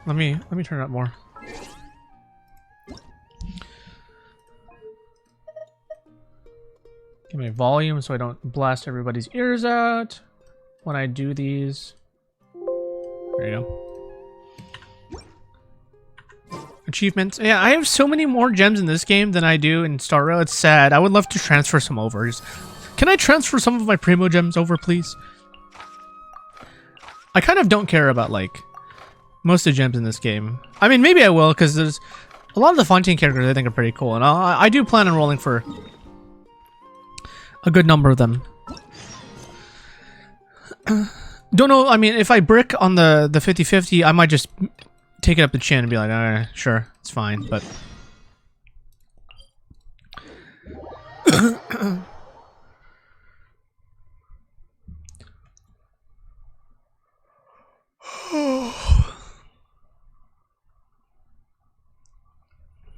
Let me turn it up more. Give me volume so I don't blast everybody's ears out when I do these. There you go. Achievements. Yeah, I have so many more gems in this game than I do in Star Rail. It's sad. I would love to transfer some over. Can I transfer some of my Primo gems over, please? I kind of don't care about, like, most of the gems in this game. I mean, maybe I will, because there's a lot of the Fontaine characters I think are pretty cool. And I do plan on rolling for a good number of them. Don't know, I mean, if I brick on the 50-50, I might just take it up the chin and be like, alright, sure, it's fine, but...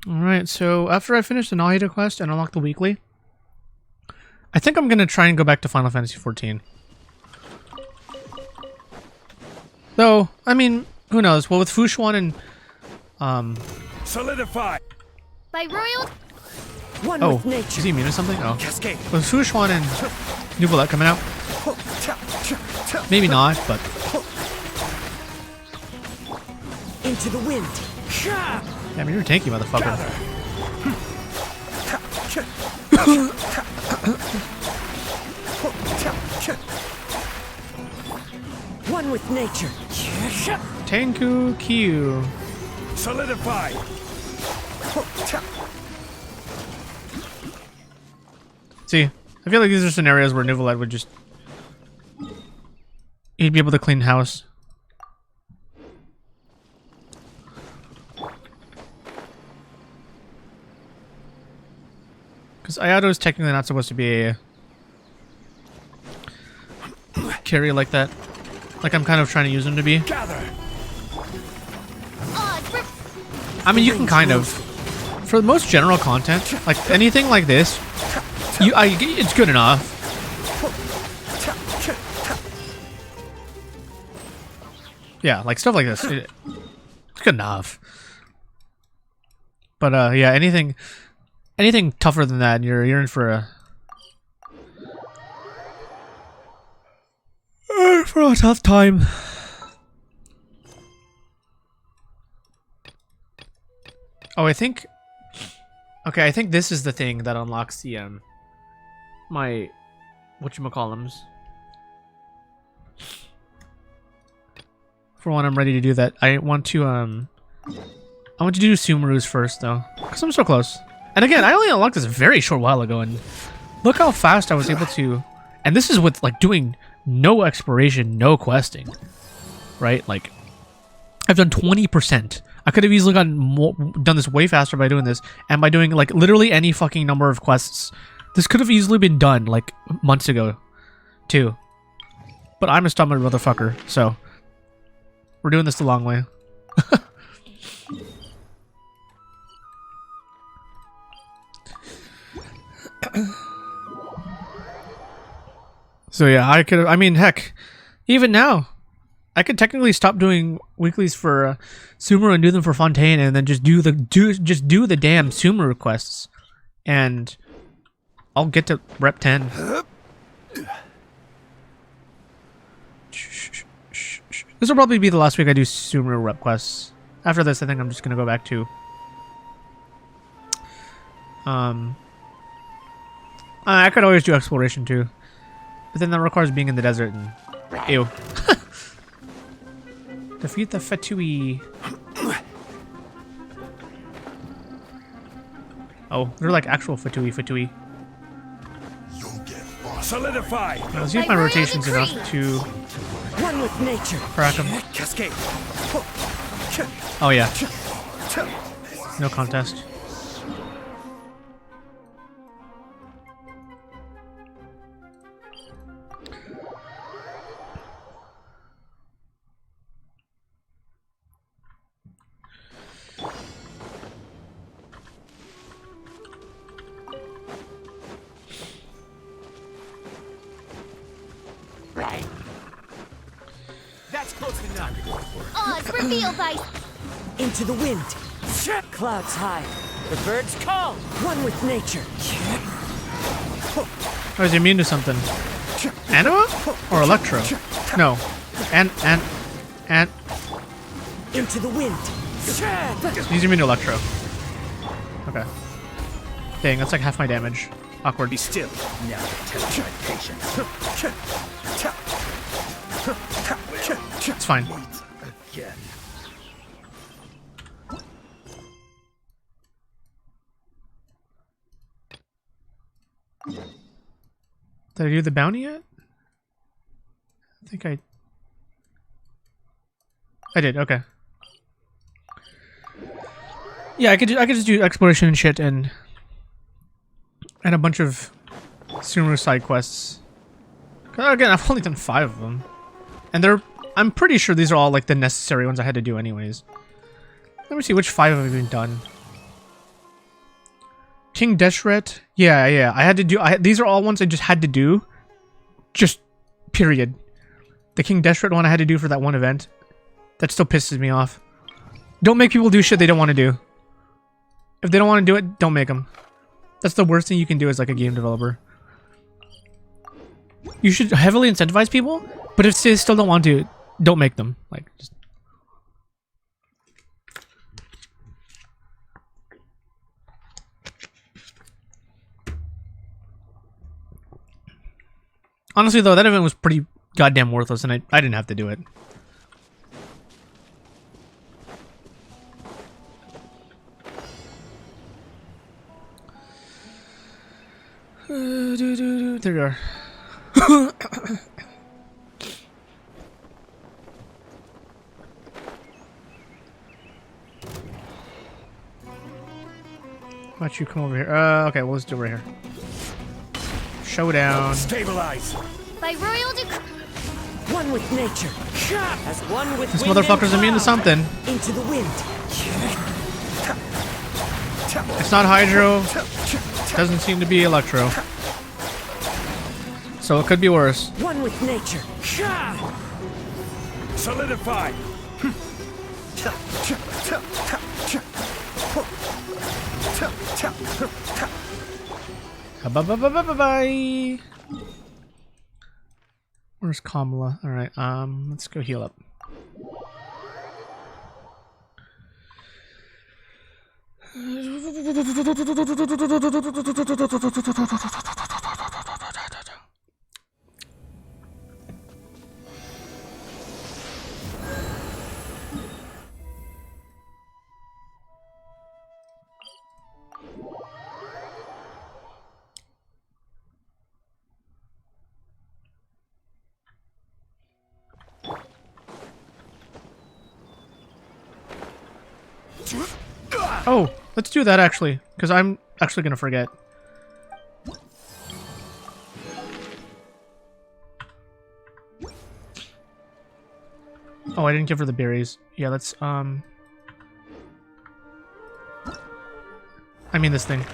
Alright, so after I finish the Nahida quest and unlock the weekly, I think I'm gonna try and go back to Final Fantasy XIV. Though, I mean, who knows? Well, with Fushuan and solidify by royal. Oh, is he immune to something? Oh, with Fushuan and Nuvolet coming out, maybe not, but into the wind. Yeah, I mean, you're tanky, motherfucker. One with nature. Tenku Kyu. Solidify. See, I feel like these are scenarios where Nuvolet would just... He'd be able to clean house. Because Ayato is technically not supposed to be a carry like that. Like I'm kind of trying to use him to be. I mean, you can kind of. For the most general content, like anything like this, it's good enough. Yeah, like stuff like this, it's good enough. But yeah, anything tougher than that, you're in for a tough time. Oh, I think this is the thing that unlocks the my whatchamacallums. For when I'm ready to do that, I want to do Sumeru's first though, because I'm so close. And again, I only unlocked this a very short while ago, and look how fast I was able to. And this is with like doing no exploration, no questing, right? Like I've done 20%. I could have easily done this way faster by doing this, and by doing like literally any fucking number of quests. This could have easily been done like months ago, too. But I'm a stubborn motherfucker, so we're doing this the long way. So yeah, I mean, heck, even now, I could technically stop doing weeklies for Sumeru and do them for Fontaine, and then just do the damn Sumeru quests, and I'll get to rep 10. This will probably be the last week I do Sumeru rep quests. After this, I think I'm just gonna go back to I could always do exploration too, but then that requires being in the desert and ew. Defeat the Fatui. Oh, they're like actual Fatui. Solidify. Let's see if my rotation's enough to One with nature. crack them. Cascade. Oh yeah. No contest. Odds revealed by Into the wind. Clouds high. The birds call. One with nature. Oh, is he immune to something? Anima? Or Electro? No. And... Into the wind. He's immune to Electro. Okay. Dang, that's like half my damage. Awkward. Be still. Now test my patience. It's fine. Again. Did I do the bounty yet? I think I did. Okay. Yeah, I could just do exploration and shit and a bunch of Sumeru side quests. 'Cause again, I've only done 5 of them, and I'm pretty sure these are all like the necessary ones I had to do anyways. Let me see which 5 have I been done. King Deshret, yeah, I had to do. These are all ones I just had to do, just period. The King Deshret one I had to do for that one event. That still pisses me off. Don't make people do shit they don't want to do. If they don't want to do it, don't make them. That's the worst thing you can do as like a game developer. You should heavily incentivize people, but if they still don't want to, don't make them. Like, just... Honestly though, that event was pretty goddamn worthless and I didn't have to do it. There we are. Why don't you come over here? Okay, well, let's do it right here. Showdown. Stabilize. By royal decree. One with nature. As one with This wind and motherfucker's immune to cloud. something. Into the wind. It's not Hydro. Doesn't seem to be Electro. So it could be worse. One with nature. Solidify. Bye. Where's Kamala? All right, let's go heal up. Oh, let's do that actually, because I'm actually gonna forget. Oh, I didn't give her the berries. Yeah, let's I mean this thing.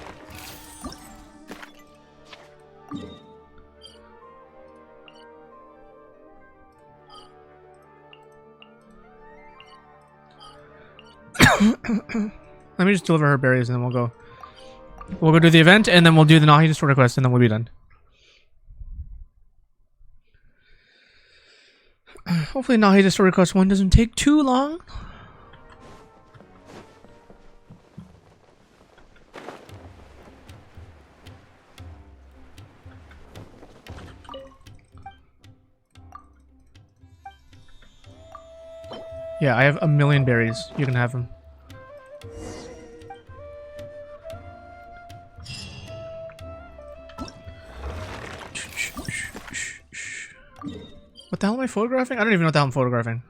Let me just deliver her berries and then we'll go do the event and then we'll do the Nahida sort of quest and then we'll be done. Hopefully Nahida story quest 1 doesn't take too long. Yeah, I have 1,000,000 berries. You can have them. What the hell am I photographing? I don't even know what the hell I'm photographing.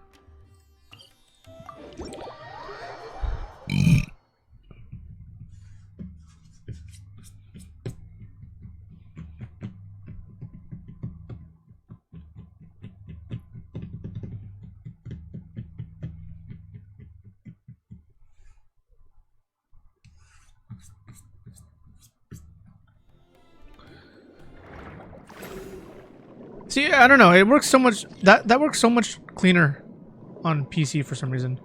See, I don't know. It works so much. That works so much cleaner on PC for some reason.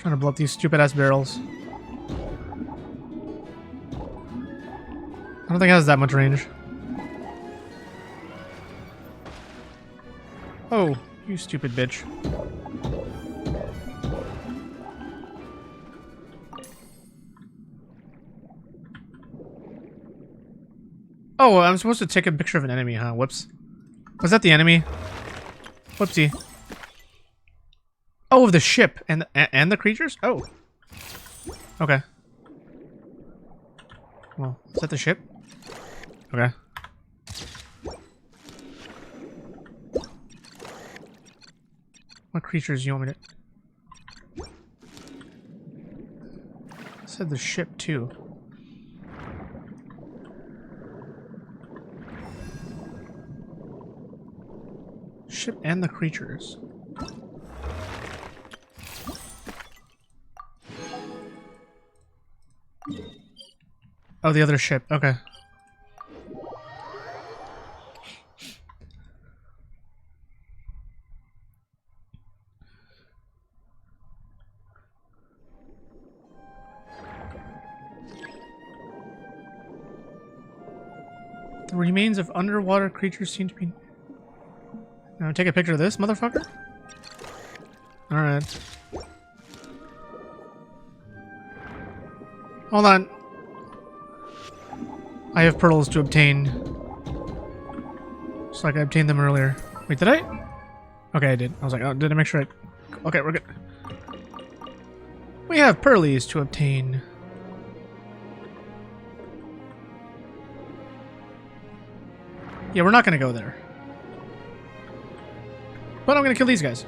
Trying to blow up these stupid ass barrels. I don't think it has that much range. Oh, you stupid bitch. Oh, I'm supposed to take a picture of an enemy, huh? Whoops. Was that the enemy? Whoopsie. Oh, of the ship and the creatures? Oh. Okay. Well, is that the ship? Okay. What creatures do you want me to... I said the ship too. Ship and the creatures. Oh, the other ship. Okay. The remains of underwater creatures seem to be... Now take a picture of this, motherfucker? Alright. Hold on. I have pearls to obtain. Just like I obtained them earlier. Wait, did I? Okay, I did. I was like, oh, did I make sure I... Okay, we're good. We have pearlies to obtain. Yeah, we're not gonna go there. But I'm gonna kill these guys.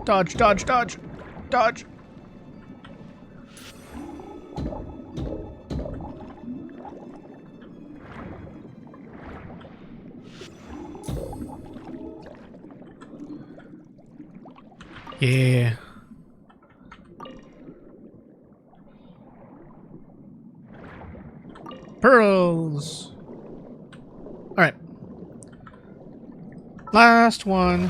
Dodge, dodge, dodge, dodge. Yeah. Pearls. All right. Last one.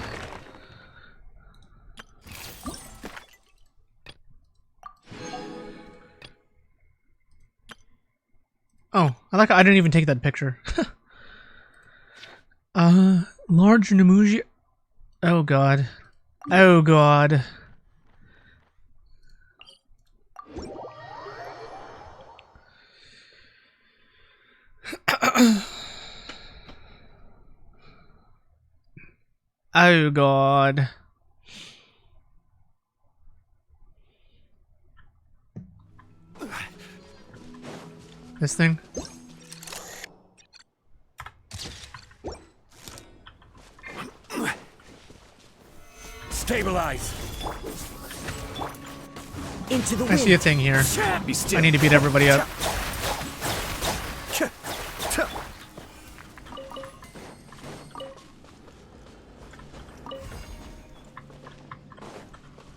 Oh, I didn't even take that picture. Large Namuji. Oh god. Oh god. Oh god. This thing? Stabilize. Into the I wind. see a thing here. Be still. I need to beat everybody up.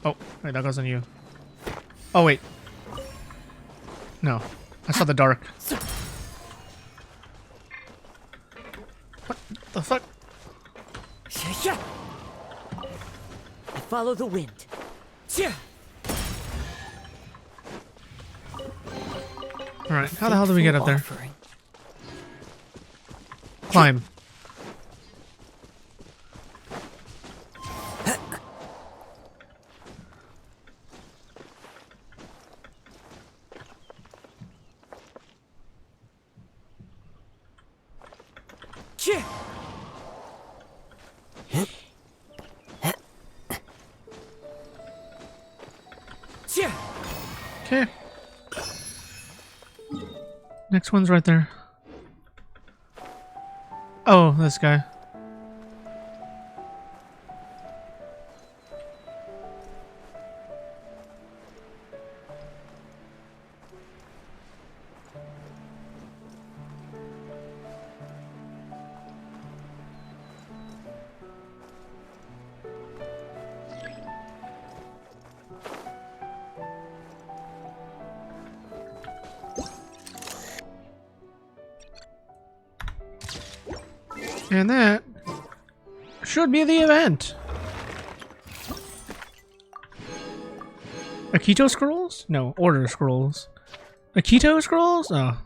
Oh, wait, that goes on you. Oh, wait. No. I saw the dark. What the fuck? Follow the wind. Alright, how the hell do we get up there? Climb. Okay. Next one's right there. Oh, this guy. And that should be the event. Akito scrolls? No, order scrolls. Akito scrolls? Oh.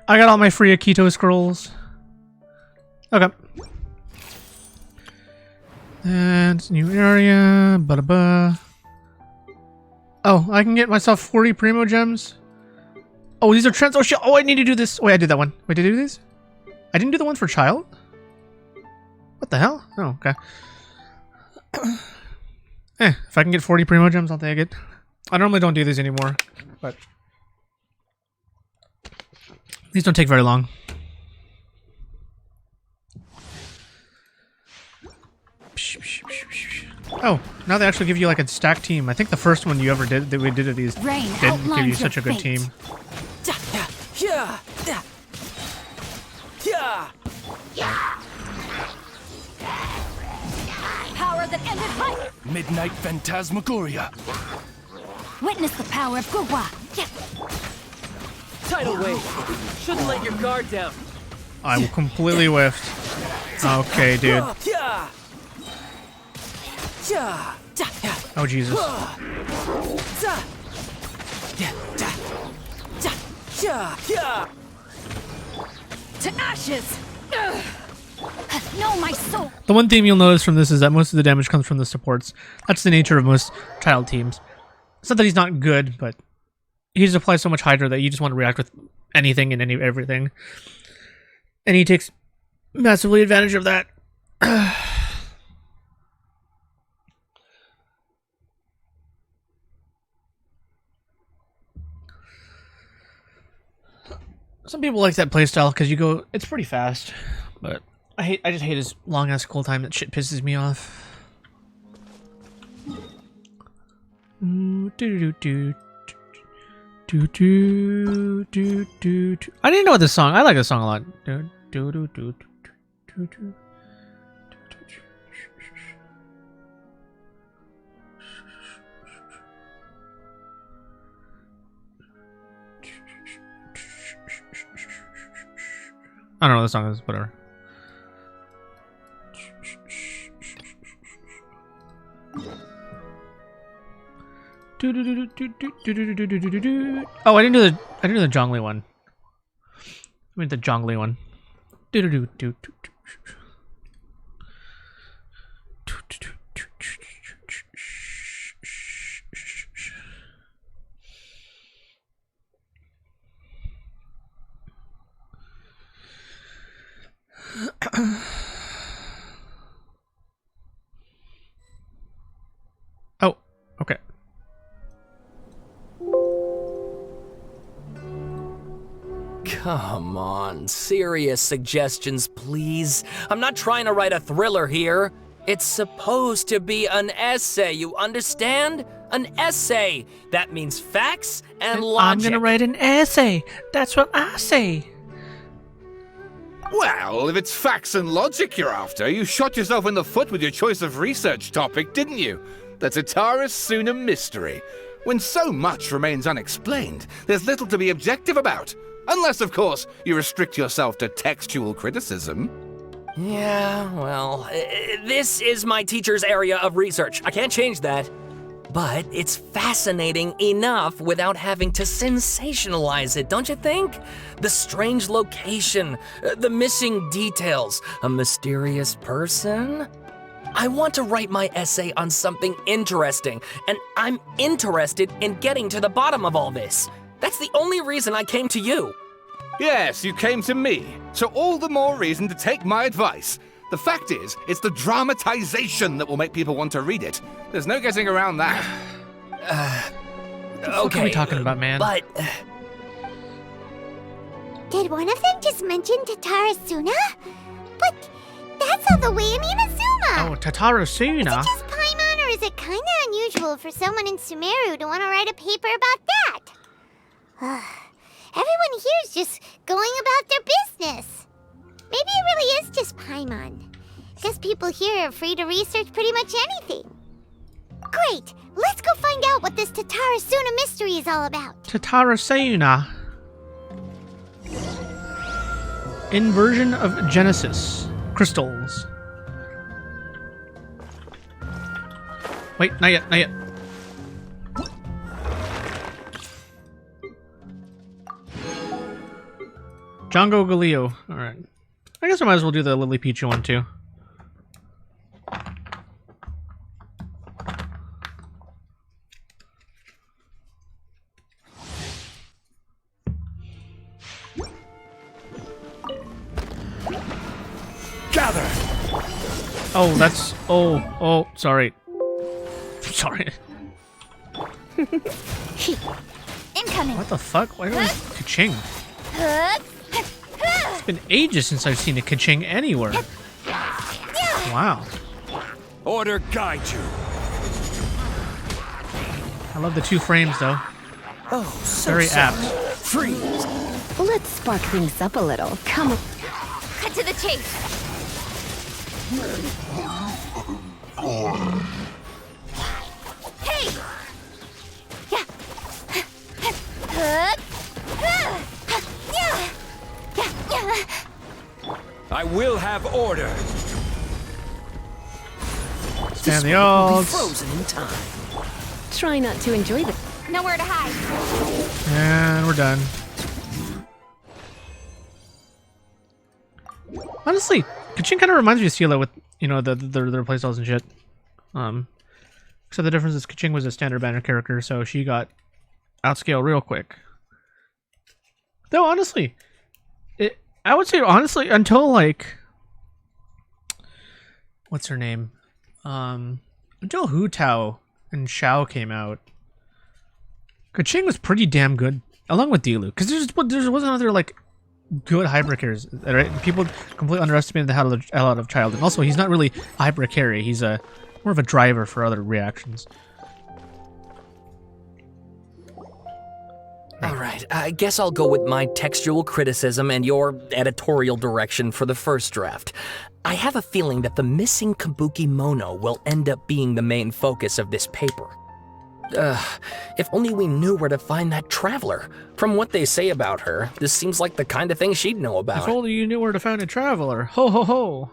I got all my free Akito scrolls. Okay. And new area. Ba-da-ba. Oh, I can get myself 40 Primo Gems. Oh, these are trends. Oh, shit. Oh, I need to do this. Wait, I did that one. Wait, did I do this? I didn't do the one for child? What the hell? Oh, okay. If I can get 40 Primo Gems, I'll take it. I normally don't do these anymore, but these don't take very long. Oh, now they actually give you like a stack team. I think the first one you ever did that we did of these didn't give you such a good team. Power that ended hype. Midnight Phantasmagoria. Witness the power of Gugwa. Tidal wave. Shouldn't let your guard down. I will completely whiffed. Okay, dude. Oh, Jesus. To ashes. No, my soul. The one theme you'll notice from this is that most of the damage comes from the supports. That's the nature of most child teams. It's not that he's not good, but he just applies so much Hydra that you just want to react with anything and everything. And he takes massively advantage of that. Some people like that playstyle because it's pretty fast, but I just hate his long ass cool time. That shit pisses me off. I didn't know this song. I like this song a lot. I don't know what the song is, whatever. Oh, I didn't do the Zhongli one. I mean the Zhongli one. Oh, okay. Come on, serious suggestions, please. I'm not trying to write a thriller here. It's supposed to be an essay, you understand? An essay. That means facts and logic. I'm gonna write an essay. That's what I say. Well, if it's facts and logic you're after, you shot yourself in the foot with your choice of research topic, didn't you? The Tatara Suna mystery. When so much remains unexplained, there's little to be objective about. Unless, of course, you restrict yourself to textual criticism. Yeah, well, this is my teacher's area of research. I can't change that. But it's fascinating enough without having to sensationalize it, don't you think? The strange location, the missing details, a mysterious person. I want to write my essay on something interesting, and I'm interested in getting to the bottom of all this. That's the only reason I came to you. Yes, you came to me, so all the more reason to take my advice. The fact is, it's the dramatization that will make people want to read it. There's no getting around that. What are we talking about, man? But... Did one of them just mention Tatara Suna? But that's all the way in Inazuma! Oh, Tatara Suna? Is it just Paimon, or is it kinda unusual for someone in Sumeru to want to write a paper about that? Everyone here's just going about their business. Maybe it really is just Paimon. Guess people here are free to research pretty much anything. Great! Let's go find out what this Tatara Suna mystery is all about. Tatara Suna. Inversion of Genesis. crystals. Wait, not yet, not yet. Django Galileo. Alright. I guess I might as well do the Lily Pichu one too. Gather! Oh, that's... Oh, sorry. Sorry. Incoming. What the fuck? Why is Kaching? It's been ages since I've seen a Kaching anywhere. Wow. Order guide you. I love the 2 frames though. Oh, so Very sorry. apt. Freeze! Let's spark things up a little. Come on. Cut to the chase. Hey! Yeah. I will have order. Stand the Be odds. frozen in time. Try not to enjoy the. Nowhere to hide. And we're done. Honestly, Kachin kind of reminds me of Sila with, you know, their playstyles and shit. Except the difference is Kaching was a standard banner character, so she got outscaled real quick. Though honestly, I would say honestly until like, what's her name? Until Hu Tao and Xiao came out, Kaching was pretty damn good, along with Dilu, because there wasn't other like good hybrid carries, right? People completely underestimated the hell out of Child, and also he's not really a hybrid carry. He's more of a driver for other reactions. Alright, I guess I'll go with my textual criticism and your editorial direction for the first draft. I have a feeling that the missing Kabuki Mono will end up being the main focus of this paper. If only we knew where to find that traveler. From what they say about her, this seems like the kind of thing she'd know about. If only you knew where to find a traveler. Ho ho ho.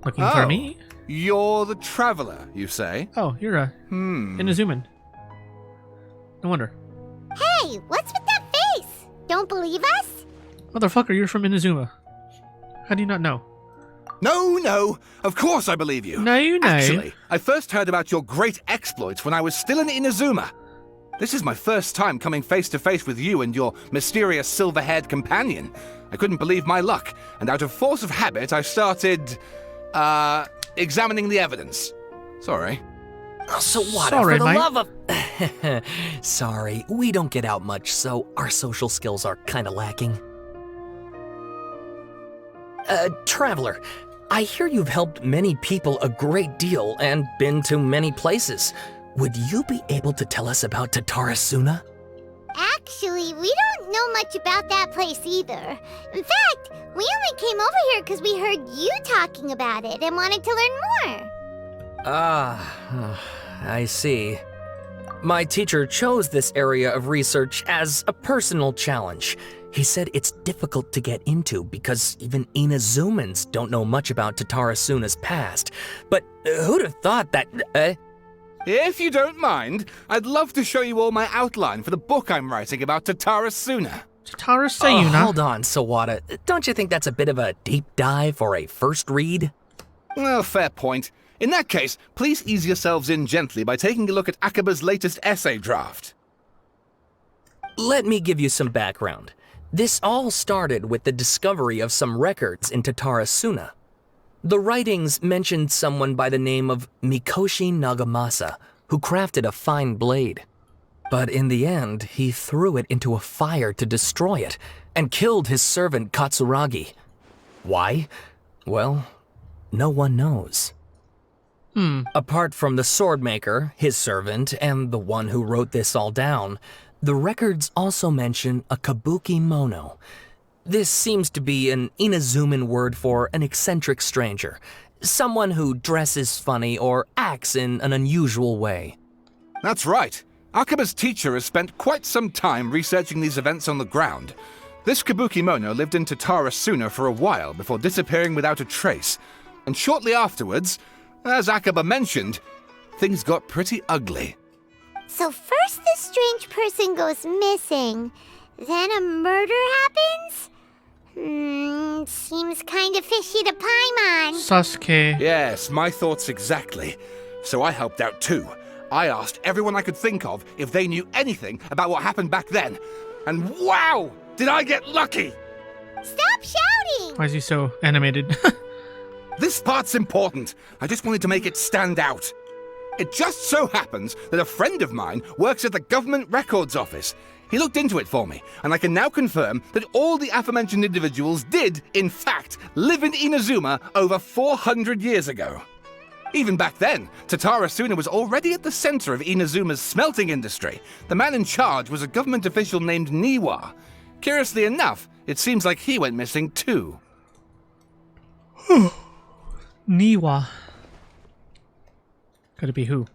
Looking for me? You're the traveler, you say? Oh, you're a Inazuman. No wonder. Hey, what's with that face? Don't believe us? Motherfucker, you're from Inazuma. How do you not know? No, of course I believe you. No. Actually, I first heard about your great exploits when I was still in Inazuma. This is my first time coming face to face with you and your mysterious silver-haired companion. I couldn't believe my luck, and out of force of habit, I started, examining the evidence. Sorry. Oh, so what? Sorry, for the mate. love of... Sorry, we don't get out much, so our social skills are kind of lacking. Traveler, I hear you've helped many people a great deal and been to many places. Would you be able to tell us about Tatarasuna? Actually, we don't know much about that place either. In fact, we only came over here because we heard you talking about it and wanted to learn more. I see. My teacher chose this area of research as a personal challenge. He said it's difficult to get into because even Inazumans don't know much about Tatarasuna's past. But who'd have thought that... If you don't mind, I'd love to show you all my outline for the book I'm writing about Tatarasuna. Tatarasuna. hold on, Sawada. Don't you think that's a bit of a deep dive for a first read? Well, fair point. In that case, please ease yourselves in gently by taking a look at Akaba's latest essay draft. Let me give you some background. This all started with the discovery of some records in Tatarasuna. The writings mentioned someone by the name of Mikoshi Nagamasa, who crafted a fine blade. But in the end, he threw it into a fire to destroy it, and killed his servant Katsuragi. Why? Well, no one knows. Apart from the swordmaker, his servant, and the one who wrote this all down, the records also mention a kabuki mono. This seems to be an Inazuman word for an eccentric stranger, someone who dresses funny or acts in an unusual way. That's right. Akaba's teacher has spent quite some time researching these events on the ground. This Kabukimono lived in Tatara Suna for a while before disappearing without a trace. And shortly afterwards, as Akaba mentioned, things got pretty ugly. So first this strange person goes missing, then a murder happens? Seems kind of fishy to Paimon. Sasuke. Yes, my thoughts exactly. So I helped out too. I asked everyone I could think of if they knew anything about what happened back then. And wow, did I get lucky! Stop shouting! Why is he so animated? This part's important. I just wanted to make it stand out. It just so happens that a friend of mine works at the Government Records Office. He looked into it for me, and I can now confirm that all the aforementioned individuals did, in fact, live in Inazuma over 400 years ago. Even back then, Tatara Suna was already at the center of Inazuma's smelting industry. The man in charge was a government official named Niwa. Curiously enough, it seems like he went missing too. Niwa. Could it be who?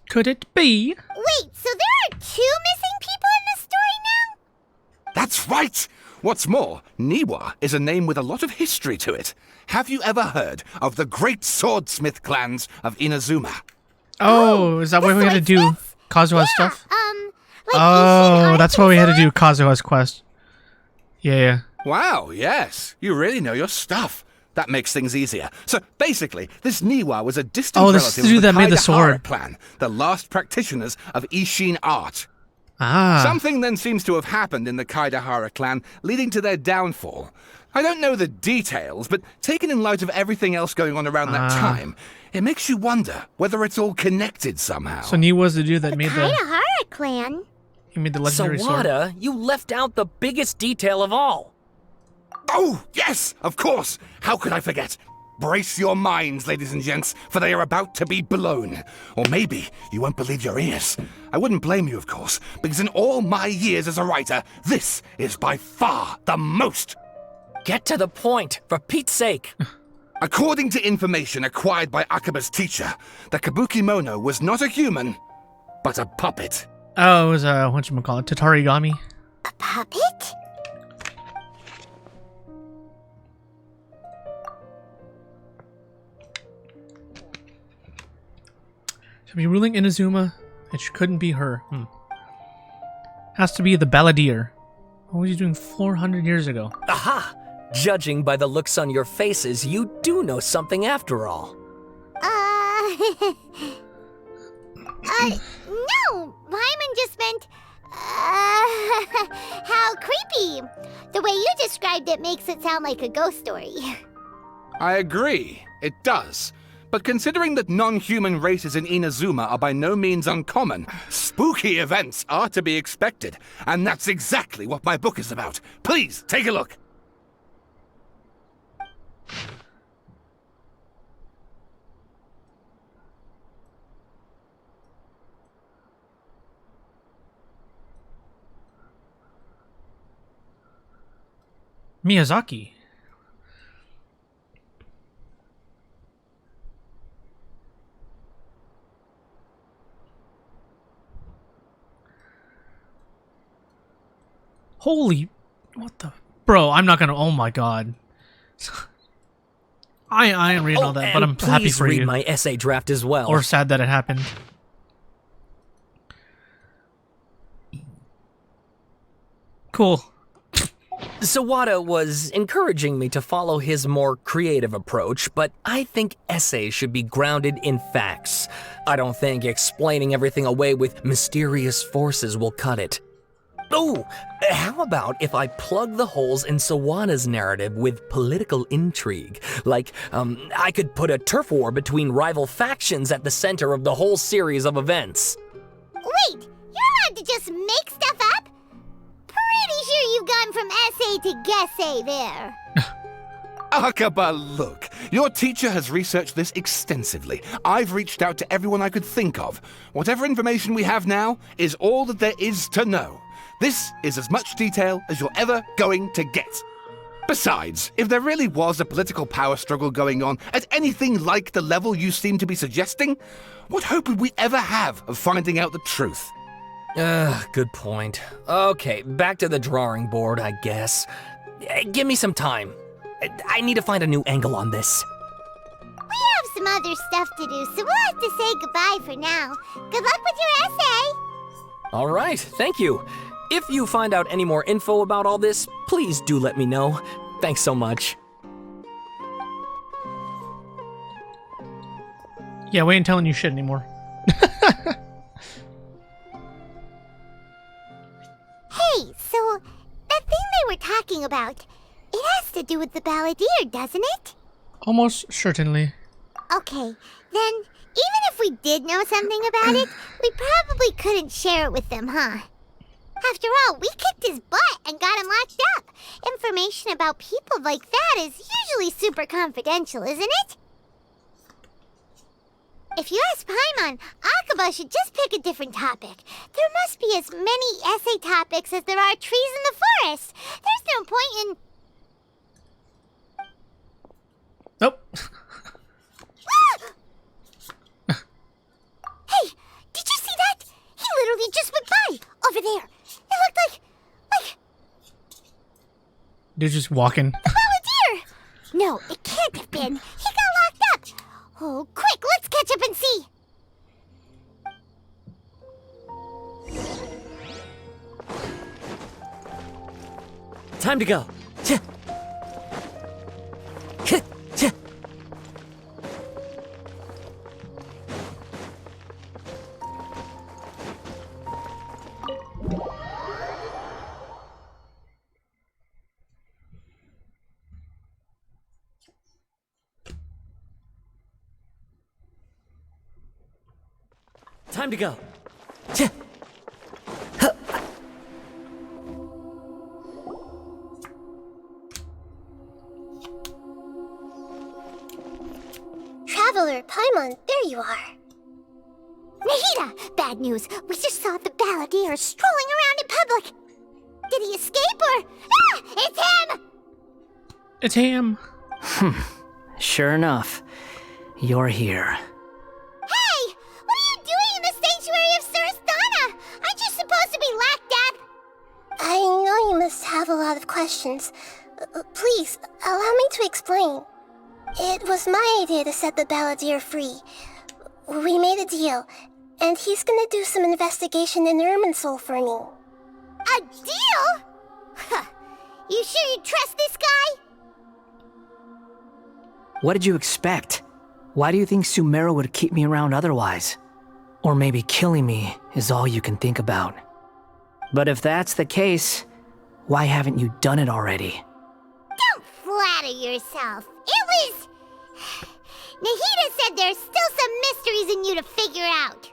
Could it be? Wait, so there are 2 missing people in this story now? That's right! What's more, Niwa is a name with a lot of history to it. Have you ever heard of the great swordsmith clans of Inazuma? Oh, is that why we had to do swordsmiths? Kazuha's stuff? Like Oh, that's why we had to do Ishin Kazuha's quest. Yeah. Wow, yes. You really know your stuff. That makes things easier. So basically, this Niwa was a distant Oh, this is relative the dude of the that made the Kaidahara sword. clan, the last practitioners of Ishin art. Ah. Something then seems to have happened in the Kaidahara clan, leading to their downfall. I don't know the details, but taken in light of everything else going on around that time, it makes you wonder whether it's all connected somehow. So Niwa's the dude that made the Kaidahara clan? he made the legendary sword. Sawada, you left out the biggest detail of all. Oh, yes, of course. How could I forget? Brace your minds, ladies and gents, for they are about to be blown. Or maybe you won't believe your ears. I wouldn't blame you, of course, because in all my years as a writer, this is by far the most. Get to the point, for Pete's sake. According to information acquired by Akaba's teacher, the Kabukimono was not a human, but a puppet. Oh, it was whatchamacallit, Tatarigami. A puppet? Should be ruling Inazuma. It couldn't be her. Has to be the Balladeer. What was he doing 400 years ago? Aha! Judging by the looks on your faces, you do know something after all. No! Paimon just meant, how creepy. The way you described it makes it sound like a ghost story. I agree, it does. But considering that non-human races in Inazuma are by no means uncommon, spooky events are to be expected. And that's exactly what my book is about. Please, take a look. Miyazaki. Holy, what the, bro? I'm not gonna. Oh my god. I ain't reading all that, but I'm happy please for read you. my essay draft as well. Or sad that it happened. Cool. Sawada was encouraging me to follow his more creative approach, but I think essays should be grounded in facts. I don't think explaining everything away with mysterious forces will cut it. Oh, how about if I plug the holes in Sawada's narrative with political intrigue? Like, I could put a turf war between rival factions at the center of the whole series of events. Wait, you're allowed to just make stuff up? Pretty sure you've gone from essay to guessay there. Akaba, look. Your teacher has researched this extensively. I've reached out to everyone I could think of. Whatever information we have now is all that there is to know. This is as much detail as you're ever going to get. Besides, if there really was a political power struggle going on at anything like the level you seem to be suggesting, what hope would we ever have of finding out the truth? Good point. Okay, back to the drawing board, I guess. Give me some time. I need to find a new angle on this. We have some other stuff to do, so we'll have to say goodbye for now. Good luck with your essay! All right, thank you. If you find out any more info about all this, please do let me know. Thanks so much. Yeah, we ain't telling you shit anymore. Hey, so that thing they were talking about, it has to do with the Balladeer, doesn't it? Almost certainly. Okay, then even if we did know something about it, we probably couldn't share it with them, huh? After all, we kicked his butt and got him locked up. Information about people like that is usually super confidential, isn't it? If you ask Paimon, Akaba should just pick a different topic. There must be as many essay topics as there are trees in the forest. There's no point in... Nope. Hey, did you see that? He literally just went by, over there. It looked like... Dude's just walking. The Balladeer! No, it can't have been. He got locked up. Oh, quick, let's catch up and see. Time to go. Tch. Tch. Tch. Time to go. Tch. Huh. Traveler, Paimon, there you are. Nahida! Bad news. We just saw the Balladeer strolling around in public. Did he escape or... Ah! It's him! It's him. Sure enough, you're here. Hey! What are you doing in the sanctuary of Surasthana? Aren't you supposed to be locked up? I know you must have a lot of questions. Please, allow me to explain. It was my idea to set the Balladeer free. We made a deal, and he's gonna do some investigation in Irminsul for me. A deal? Huh. You sure you trust this guy? What did you expect? Why do you think Sumeru would keep me around otherwise? Or maybe killing me is all you can think about. But if that's the case, why haven't you done it already? Don't flatter yourself. It was... Nahida said there's still some mysteries in you to figure out.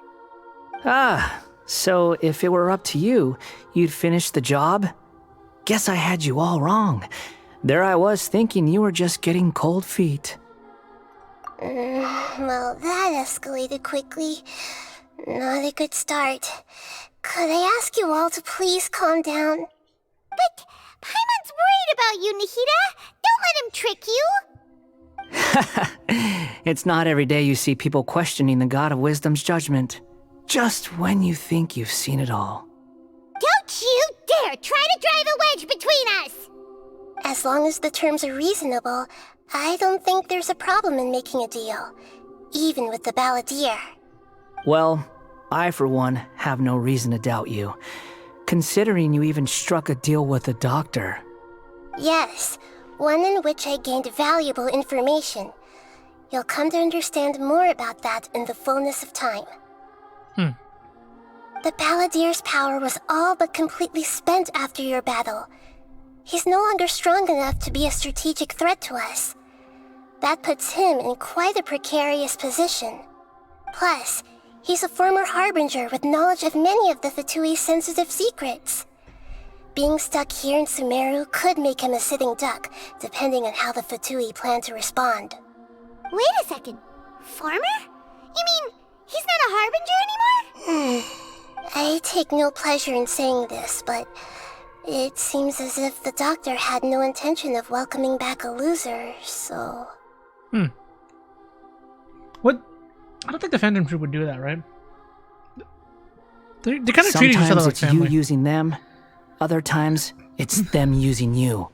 Ah, so if it were up to you, you'd finish the job? Guess I had you all wrong. There I was thinking you were just getting cold feet. Well, that escalated quickly. Not a good start. Could I ask you all to please calm down? But Paimon's worried about you, Nahida. Don't let him trick you. It's not every day you see people questioning the God of Wisdom's judgment. Just when you think you've seen it all. Don't you dare try to drive a wedge between us! As long as the terms are reasonable, I don't think there's a problem in making a deal. Even with the Balladeer. Well, I for one have no reason to doubt you. Considering you even struck a deal with the doctor. Yes, one in which I gained valuable information. You'll come to understand more about that in the fullness of time. The Balladeer's power was all but completely spent after your battle. He's no longer strong enough to be a strategic threat to us. That puts him in quite a precarious position. Plus, he's a former Harbinger with knowledge of many of the Fatui's sensitive secrets. Being stuck here in Sumeru could make him a sitting duck, depending on how the Fatui plan to respond. Wait a second. Former? You mean he's not a Harbinger anymore? I take no pleasure in saying this, but it seems as if the doctor had no intention of welcoming back a loser, so... What? I don't think the Phantom Troop would do that, right? They kind of treat each other Sometimes like it's family. you using them, other times it's them using you.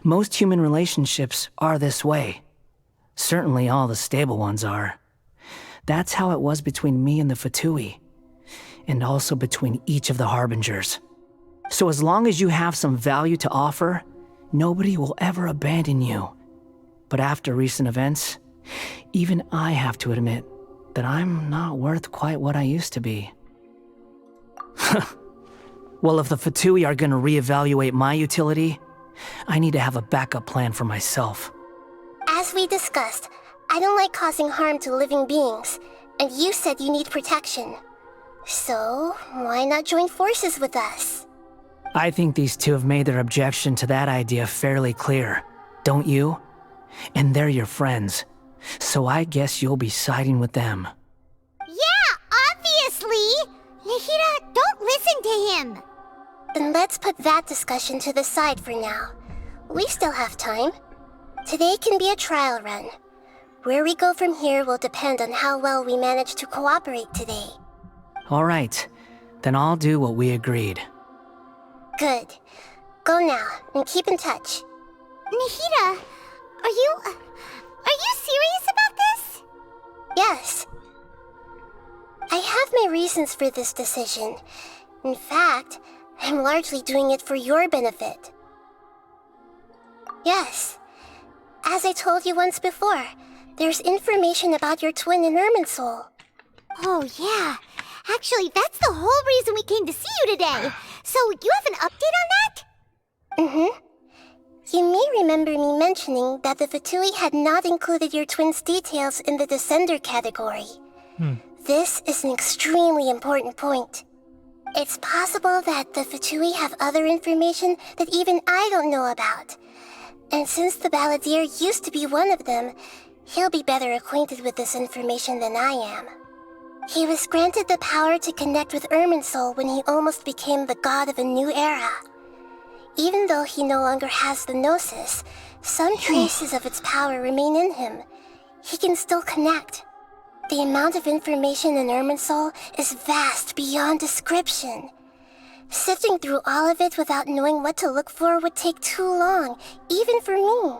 Most human relationships are this way. Certainly all the stable ones are. That's how it was between me and the Fatui, and also between each of the Harbingers. So as long as you have some value to offer, nobody will ever abandon you. But after recent events, even I have to admit that I'm not worth quite what I used to be. Well, if the Fatui are gonna reevaluate my utility, I need to have a backup plan for myself. As we discussed, I don't like causing harm to living beings, and you said you need protection. So, why not join forces with us? I think these two have made their objection to that idea fairly clear, don't you? And they're your friends, so I guess you'll be siding with them. Yeah, obviously! Nahida, don't listen to him! Then let's put that discussion to the side for now. We still have time. Today can be a trial run. Where we go from here will depend on how well we manage to cooperate today. All right, then I'll do what we agreed. Good. Go now, and keep in touch. Nahida, are you serious about this? Yes. I have my reasons for this decision. In fact, I'm largely doing it for your benefit. Yes. As I told you once before, there's information about your twin in Irminsul. Oh, yeah. Actually, that's the whole reason we came to see you today. So, you have an update on that? Mm-hmm. You may remember me mentioning that the Fatui had not included your twin's details in the Descender category. This is an extremely important point. It's possible that the Fatui have other information that even I don't know about. And since the Balladeer used to be one of them, he'll be better acquainted with this information than I am. He was granted the power to connect with Irminsul when he almost became the god of a new era. Even though he no longer has the Gnosis, some traces of its power remain in him. He can still connect. The amount of information in Irminsul is vast beyond description. Sifting through all of it without knowing what to look for would take too long, even for me.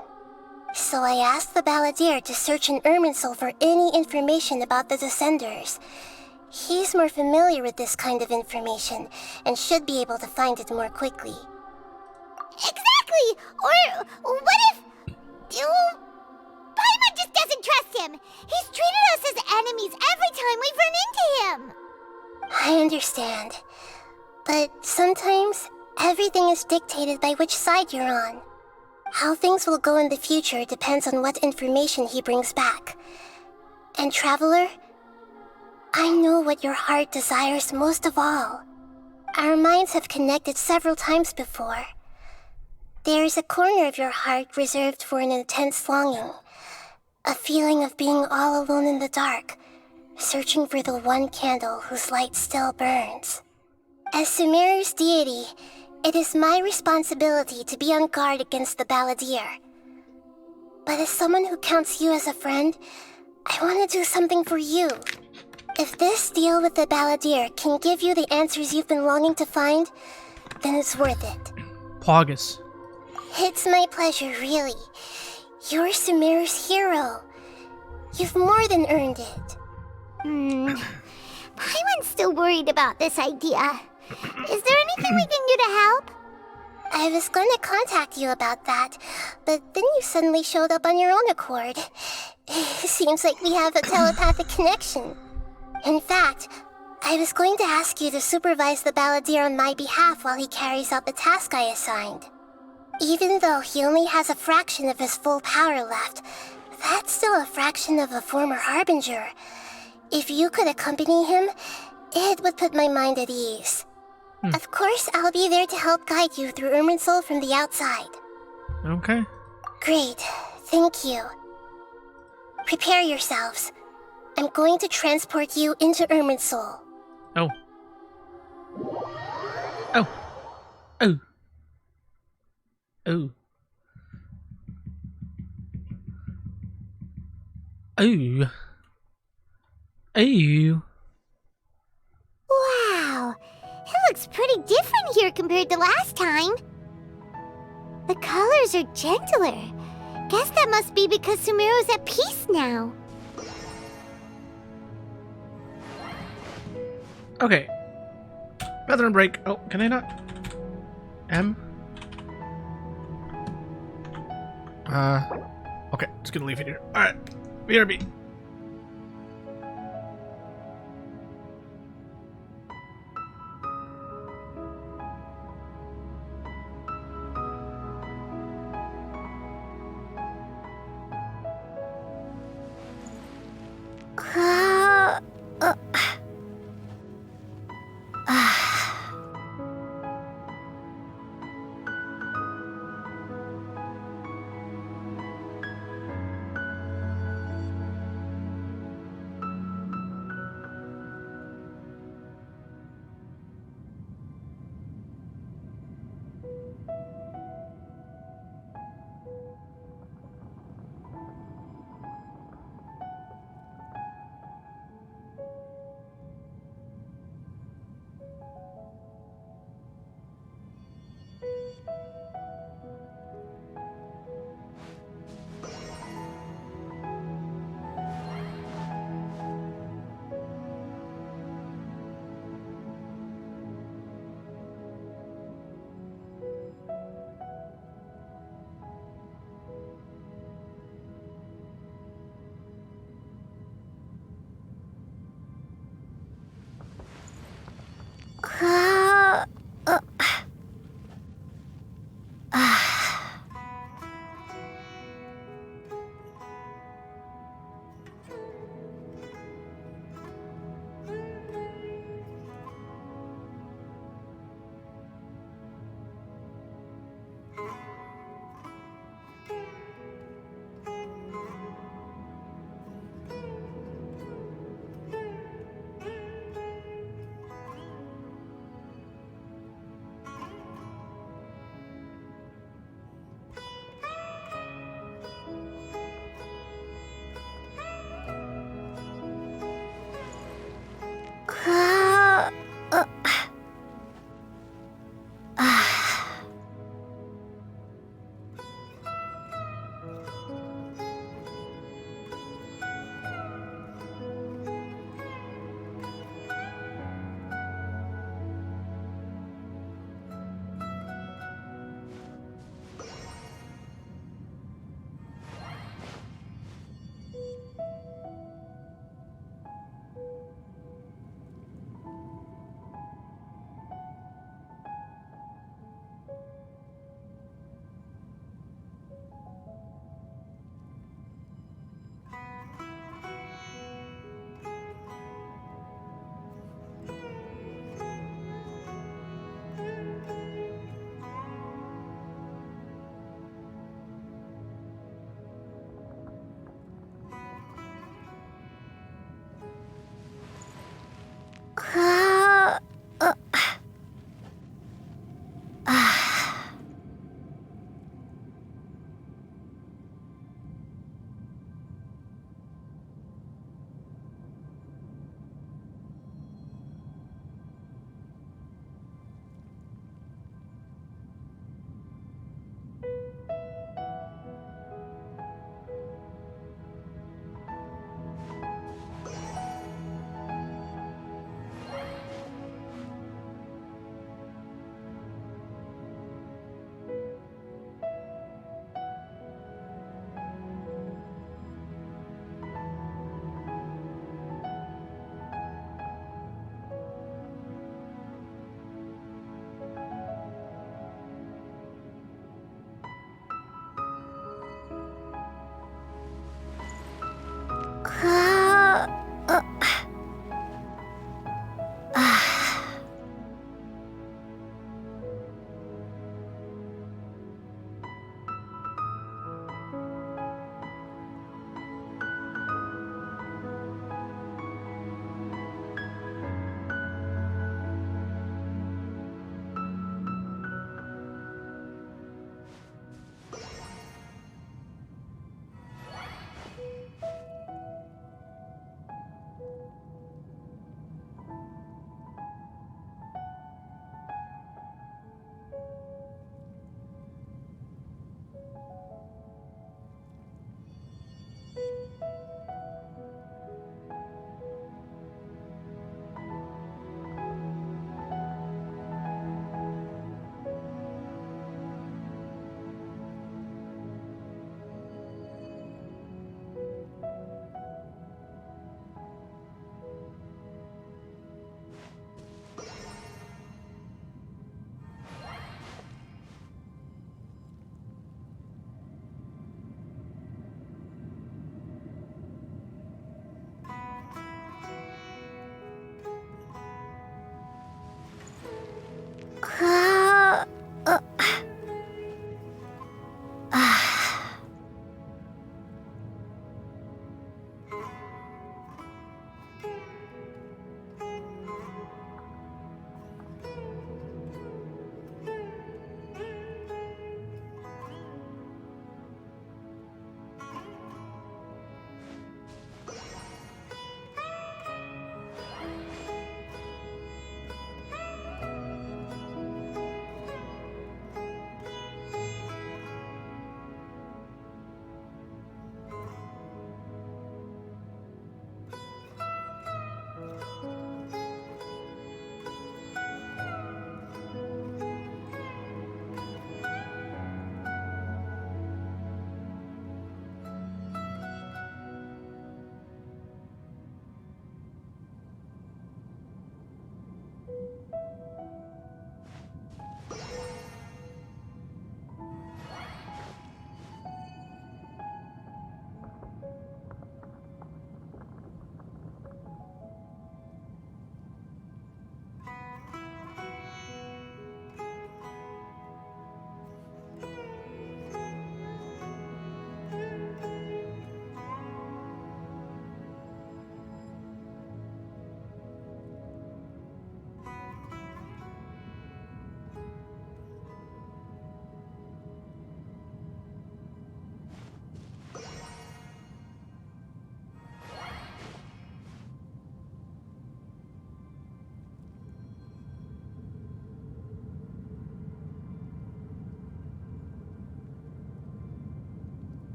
So I asked the Balladeer to search in Irminsul for any information about the Descenders. He's more familiar with this kind of information, and should be able to find it more quickly. Exactly! Or what if... Paimon just doesn't trust him! He's treated us as enemies every time we've run into him! I understand. But sometimes, everything is dictated by which side you're on. How things will go in the future depends on what information he brings back. And Traveler, I know what your heart desires most of all. Our minds have connected several times before. There is a corner of your heart reserved for an intense longing. A feeling of being all alone in the dark, searching for the one candle whose light still burns. As Sumeru's deity, it is my responsibility to be on guard against the Balladeer. But as someone who counts you as a friend, I want to do something for you. If this deal with the Balladeer can give you the answers you've been longing to find, then it's worth it. Pogus. It's my pleasure, really. You're Sumeru's hero. You've more than earned it. Paimon's still worried about this idea. Is there anything we can do to help? I was going to contact you about that, but then you suddenly showed up on your own accord. Seems like we have a telepathic connection. In fact, I was going to ask you to supervise the Balladeer on my behalf while he carries out the task I assigned. Even though he only has a fraction of his full power left, that's still a fraction of a former Harbinger. If you could accompany him, it would put my mind at ease. Of course, I'll be there to help guide you through Irminsul from the outside. Okay. Great. Thank you. Prepare yourselves. I'm going to transport you into Irminsul. Oh. Oh. Oh. Oh. Oh. Oh. Wow, looks pretty different here compared to last time. The colors are gentler. Guess that must be because Sumeru's at peace now. Okay. Bathroom break. Oh, can I not? M? Okay, just gonna leave it here. Alright. BRB.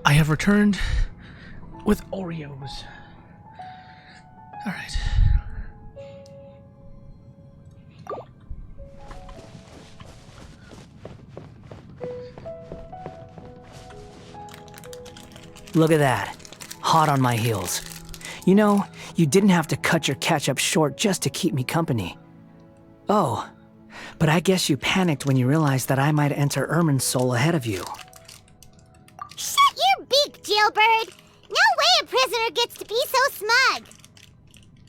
I have returned with Oreos. Alright. Look at that. Hot on my heels. You know, you didn't have to cut your catch-up short just to keep me company. Oh, but I guess you panicked when you realized that I might enter Irminsul ahead of you. Shut your beak, jailbird! No way a prisoner gets to be so smug!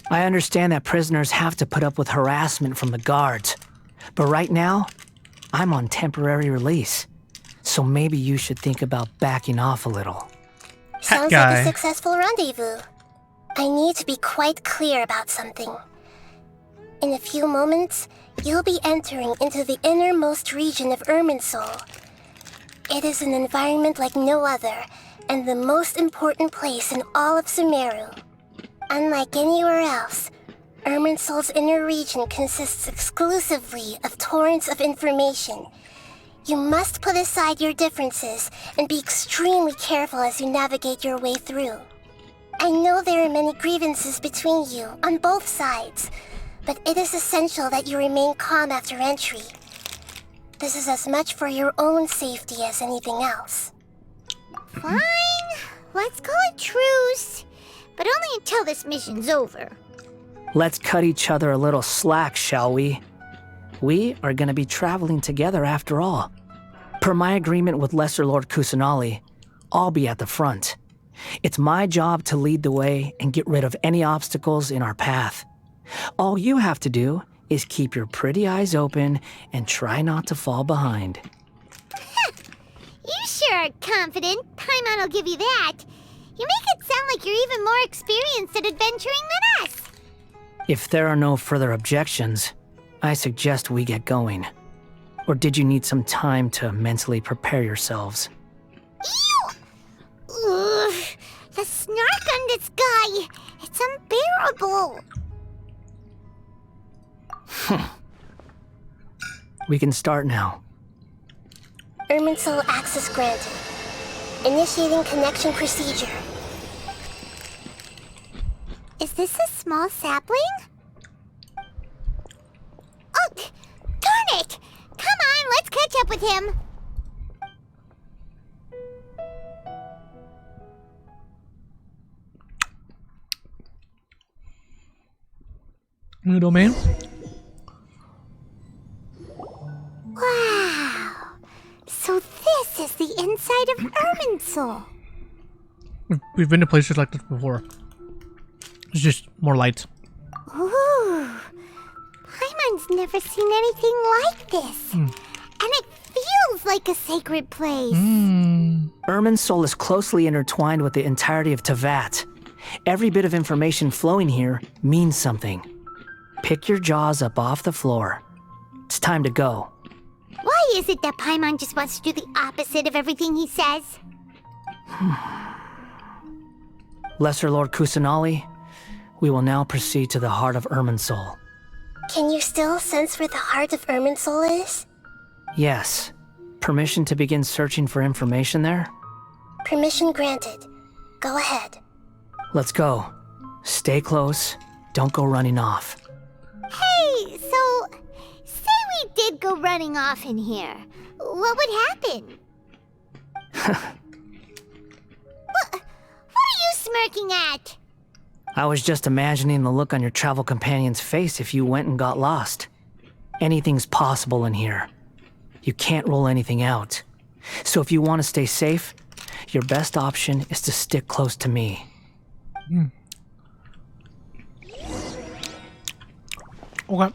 I understand that prisoners have to put up with harassment from the guards, but right now, I'm on temporary release. So maybe you should think about backing off a little. Sounds guy. like a successful rendezvous. I need to be quite clear about something. In a few moments, you'll be entering into the innermost region of Irminsul. It is an environment like no other, and the most important place in all of Sumeru. Unlike anywhere else, Irminsul's inner region consists exclusively of torrents of information. You must put aside your differences and be extremely careful as you navigate your way through. I know there are many grievances between you on both sides, but it is essential that you remain calm after entry. This is as much for your own safety as anything else. Fine. Let's call it truce. But only until this mission's over. Let's cut each other a little slack, shall we? We are going to be traveling together after all. Per my agreement with Lesser Lord Kusanali, I'll be at the front. It's my job to lead the way and get rid of any obstacles in our path. All you have to do is keep your pretty eyes open and try not to fall behind. You sure are confident. Paimon will give you that. You make it sound like you're even more experienced at adventuring than us. If there are no further objections, I suggest we get going. Or did you need some time to mentally prepare yourselves? Ew! Ugh, the snark on this guy. It's unbearable. We can start now. Irminsul access granted. Initiating connection procedure. Is this a small sapling? Oh, darn it! Come on, let's catch up with him. Noodle man. Wow. So this is the inside of Irminsul. We've been to places like this before. It's just more light. Ooh. Paimon's never seen anything like this. And it feels like a sacred place. Irminsul is closely intertwined with the entirety of Teyvat. Every bit of information flowing here means something. Pick your jaws up off the floor. It's time to go. Why is it that Paimon just wants to do the opposite of everything he says? Lesser Lord Kusanali, we will now proceed to the heart of Irminsul. Can you still sense where the heart of Irminsul is? Yes. Permission to begin searching for information there? Permission granted. Go ahead. Let's go. Stay close. Don't go running off. Hey, so say we did go running off in here. What would happen? What are you smirking at? I was just imagining the look on your travel companion's face if you went and got lost. Anything's possible in here. You can't rule anything out. So if you want to stay safe, your best option is to stick close to me. Okay.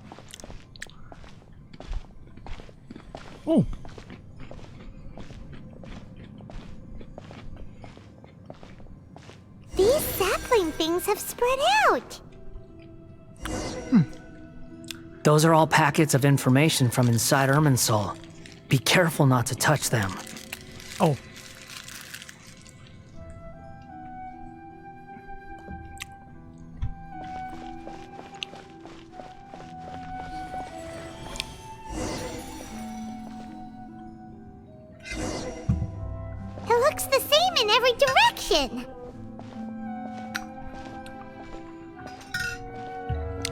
Oh. These sapling things have spread out. Those are all packets of information from inside Irminsul. Be careful not to touch them. Oh. It looks the same steam in every direction.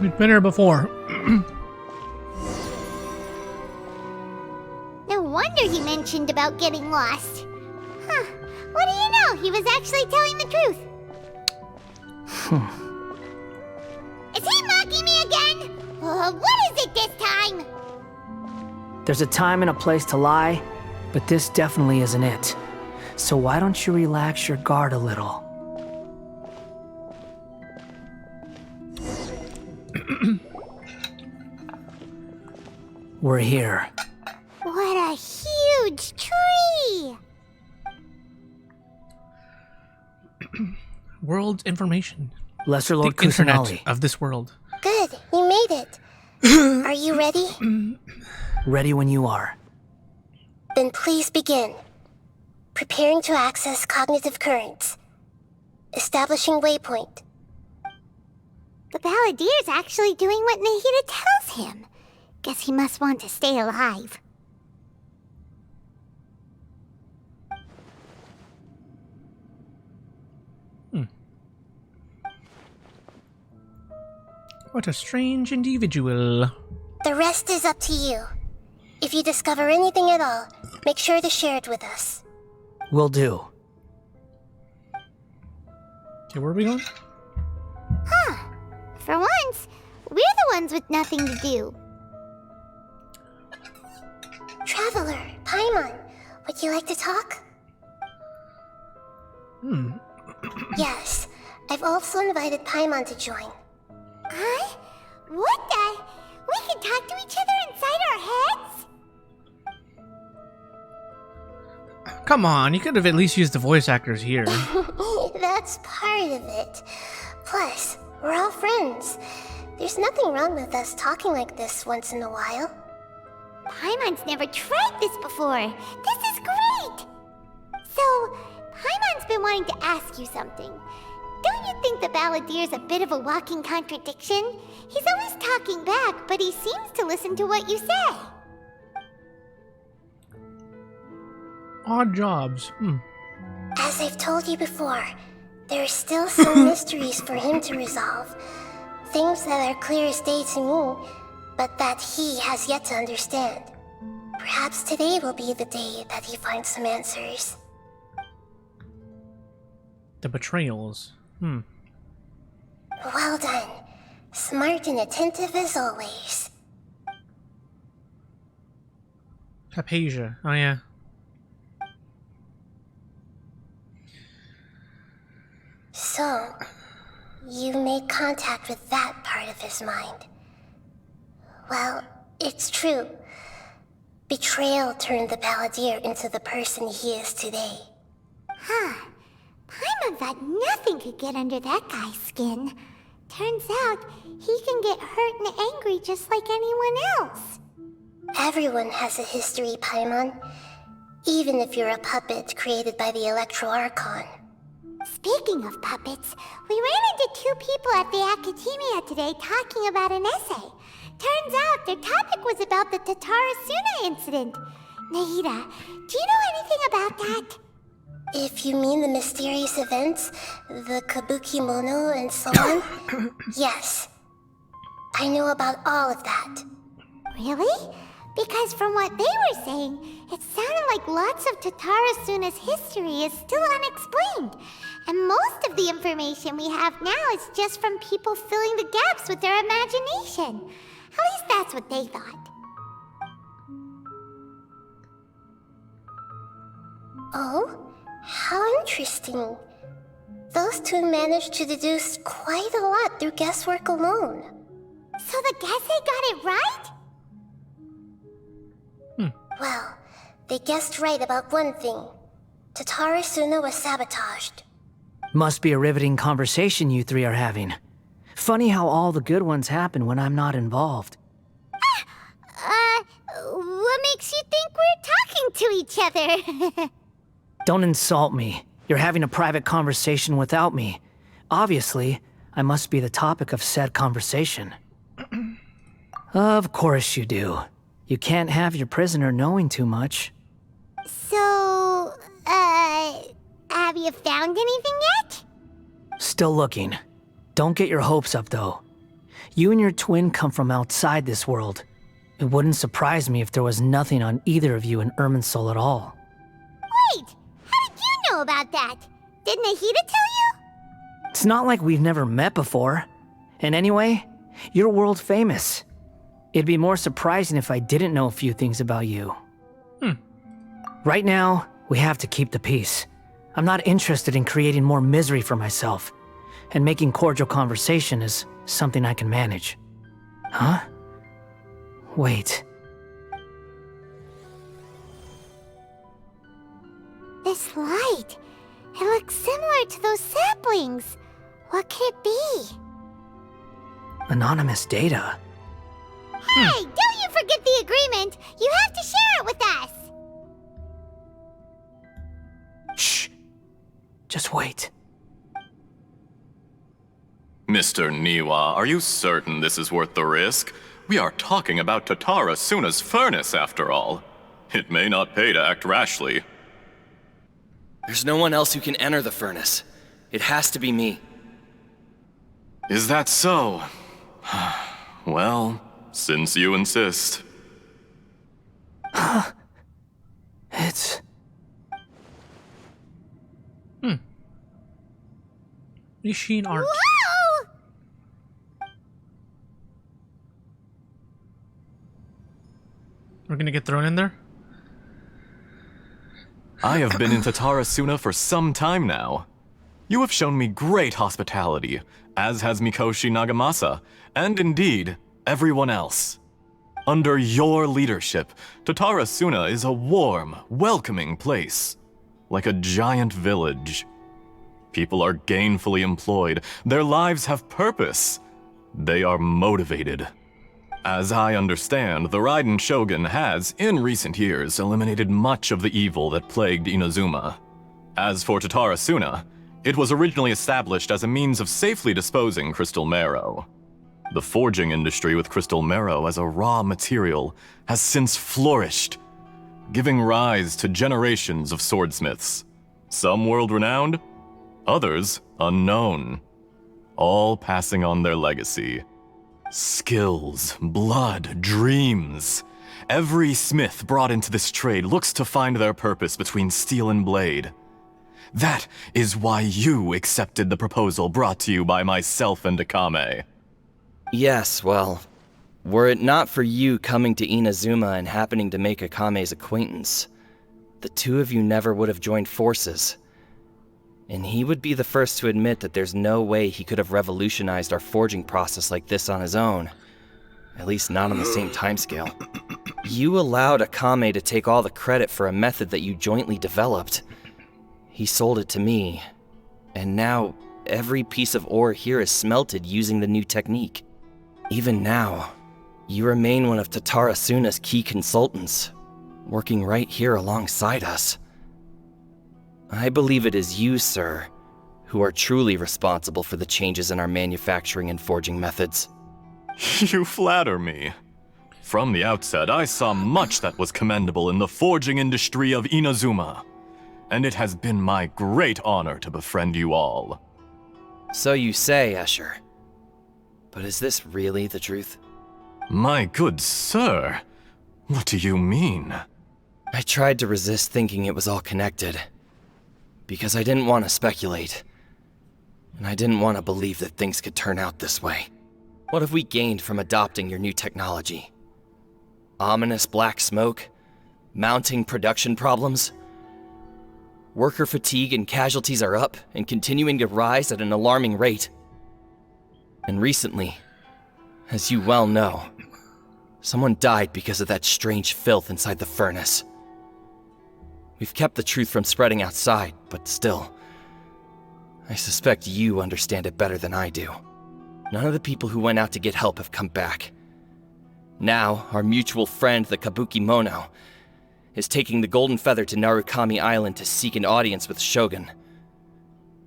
We've been here before. No wonder he mentioned about getting lost. Huh. What do you know? He was actually telling the truth. Is he mocking me again? What is it this time? There's a time and a place to lie, but this definitely isn't it. So why don't you relax your guard a little? We're here. What a huge tree! World information. Lesser Lord The internet Kusanali. of this world. Good, you made it. Are you ready? Ready when you are. Then please begin. Preparing to access cognitive currents. Establishing waypoint. The Balladeer's actually doing what Nahida tells him. Guess he must want to stay alive. What a strange individual. The rest is up to you. If you discover anything at all, make sure to share it with us. Will do. Okay, where are we going? Huh. For once, we're the ones with nothing to do. Traveler, Paimon, would you like to talk? Yes, I've also invited Paimon to join. Huh? What the? We can talk to each other inside our heads? Come on, you could have at least used the voice actors here. That's part of it. Plus, we're all friends. There's nothing wrong with us talking like this once in a while. Paimon's never tried this before. This is great! So, Paimon's been wanting to ask you something. Don't you think the Balladeer's a bit of a walking contradiction? He's always talking back, but he seems to listen to what you say. Odd jobs. As I've told you before, there are still some mysteries for him to resolve. Things that are clear as day to me, but that he has yet to understand. Perhaps today will be the day that he finds some answers. The betrayals. Well done. Smart and attentive as always. Hypatia. Oh yeah. So, you made contact with that part of his mind. Well, it's true. Betrayal turned the Balladeer into the person he is today. Huh. Paimon thought nothing could get under that guy's skin. Turns out, he can get hurt and angry just like anyone else. Everyone has a history, Paimon. Even if you're a puppet created by the Archon. Speaking of puppets, we ran into two people at the Academia today talking about an essay. Turns out their topic was about the Tatarasuna incident. Nahida, do you know anything about that? If you mean the mysterious events, the Kabukimono and so on, yes. I know about all of that. Really? Because from what they were saying, it sounded like lots of Tatarasuna's history is still unexplained. And most of the information we have now is just from people filling the gaps with their imagination. At least that's what they thought. Oh? How interesting. Those two managed to deduce quite a lot through guesswork alone. So the Gese got it right? Well, they guessed right about one thing. Tatarasuna was sabotaged. Must be a riveting conversation you three are having. Funny how all the good ones happen when I'm not involved. What makes you think we're talking to each other? Don't insult me. You're having a private conversation without me. Obviously, I must be the topic of said conversation. Of course you do. You can't have your prisoner knowing too much. So, have Have you found anything yet? Still looking. Don't get your hopes up, though. You and your twin come from outside this world. It wouldn't surprise me if there was nothing on either of you in Irminsul at all. Wait, how did you know about that? Did Nahida tell you? It's not like we've never met before. And anyway, you're world famous. It'd be more surprising if I didn't know a few things about you. Right now, we have to keep the peace. I'm not interested in creating more misery for myself. And making cordial conversation is something I can manage. Huh? Wait. This light. It looks similar to those saplings. What could it be? Anonymous data. Hey, don't you forget the agreement! You have to share it with us! Shh. Just wait. Mr. Niwa, are you certain this is worth the risk? We are talking about Tatara Suna's furnace, after all. It may not pay to act rashly. There's no one else who can enter the furnace. It has to be me. Is that so? Well, since you insist. It's... Machine art. Whoa! We're gonna get thrown in there? I have been in Tatara Suna for some time now. You have shown me great hospitality, as has Mikoshi Nagamasa, and indeed, everyone else. Under your leadership, Tatara Suna is a warm, welcoming place, like a giant village. People are gainfully employed, their lives have purpose, they are motivated. As I understand, the Raiden Shogun has, in recent years, eliminated much of the evil that plagued Inazuma. As for Tatara Suna, it was originally established as a means of safely disposing crystal marrow. The forging industry with crystal marrow as a raw material has since flourished, giving rise to generations of swordsmiths, some world-renowned, others unknown, all passing on their legacy. Skills, blood, dreams. Every smith brought into this trade looks to find their purpose between steel and blade. That is why you accepted the proposal brought to you by myself and Akame. Yes, well, were it not for you coming to Inazuma and happening to make Akame's acquaintance, the two of you never would have joined forces. And he would be the first to admit that there's no way he could have revolutionized our forging process like this on his own. At least not on the same timescale. You allowed Akame to take all the credit for a method that you jointly developed. He sold it to me, and now every piece of ore here is smelted using the new technique. Even now, you remain one of Tatara Suna's key consultants, working right here alongside us. I believe it is you, sir, who are truly responsible for the changes in our manufacturing and forging methods. You flatter me. From the outset, I saw much that was commendable in the forging industry of Inazuma, and it has been my great honor to befriend you all. So you say, Escher. But is this really the truth? My good sir, what do you mean? I tried to resist thinking it was all connected, because I didn't want to speculate, and I didn't want to believe that things could turn out this way. What have we gained from adopting your new technology? Ominous black smoke? Mounting production problems? Worker fatigue and casualties are up and continuing to rise at an alarming rate. And recently, as you well know, someone died because of that strange filth inside the furnace. We've kept the truth from spreading outside, but still, I suspect you understand it better than I do. None of the people who went out to get help have come back. Now, our mutual friend, the Kabuki Mono, is taking the Golden Feather to Narukami Island to seek an audience with Shogun.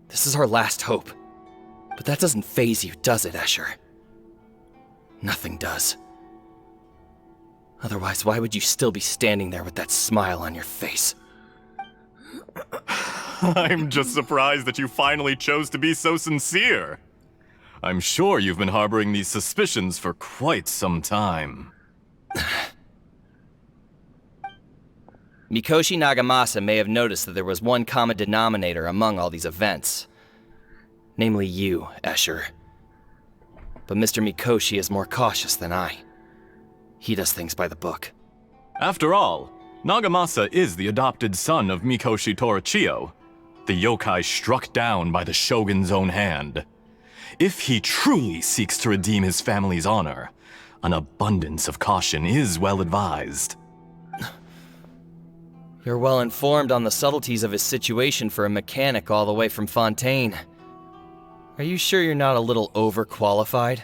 This is our last hope. But that doesn't faze you, does it, Escher? Nothing does. Otherwise, why would you still be standing there with that smile on your face? I'm just surprised that you finally chose to be so sincere. I'm sure you've been harboring these suspicions for quite some time. Mikoshi Nagamasa may have noticed that there was one common denominator among all these events. Namely you, Escher. But Mr. Mikoshi is more cautious than I. He does things by the book. After all, Nagamasa is the adopted son of Mikoshi Torichio, the yokai struck down by the Shogun's own hand. If he truly seeks to redeem his family's honor, an abundance of caution is well advised. You're well informed on the subtleties of his situation for a mechanic all the way from Fontaine. Are you sure you're not a little overqualified?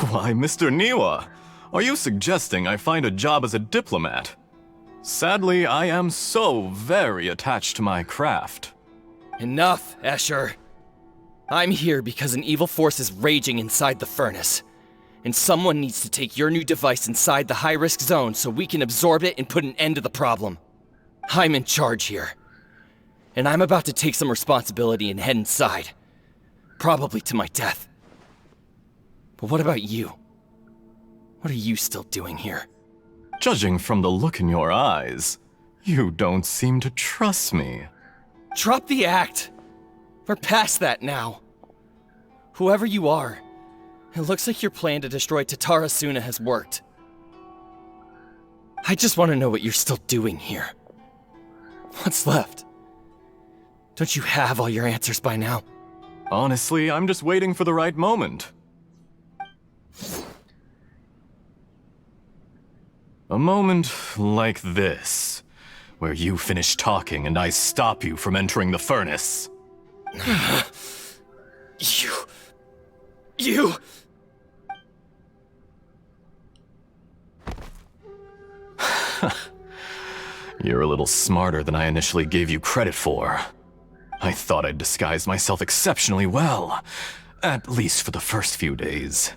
Why, Mr. Niwa, are you suggesting I find a job as a diplomat? Sadly, I am so very attached to my craft. Enough, Escher. I'm here because an evil force is raging inside the furnace. And someone needs to take your new device inside the high-risk zone so we can absorb it and put an end to the problem. I'm in charge here. And I'm about to take some responsibility and head inside. Probably to my death. But what about you? What are you still doing here? Judging from the look in your eyes, you don't seem to trust me. Drop the act! We're past that now. Whoever you are, it looks like your plan to destroy Tatara Suna has worked. I just want to know what you're still doing here. What's left? Don't you have all your answers by now? Honestly, I'm just waiting for the right moment. A moment like this, where you finish talking and I stop you from entering the furnace. You... You're a little smarter than I initially gave you credit for. I thought I'd disguised myself exceptionally well, at least for the first few days.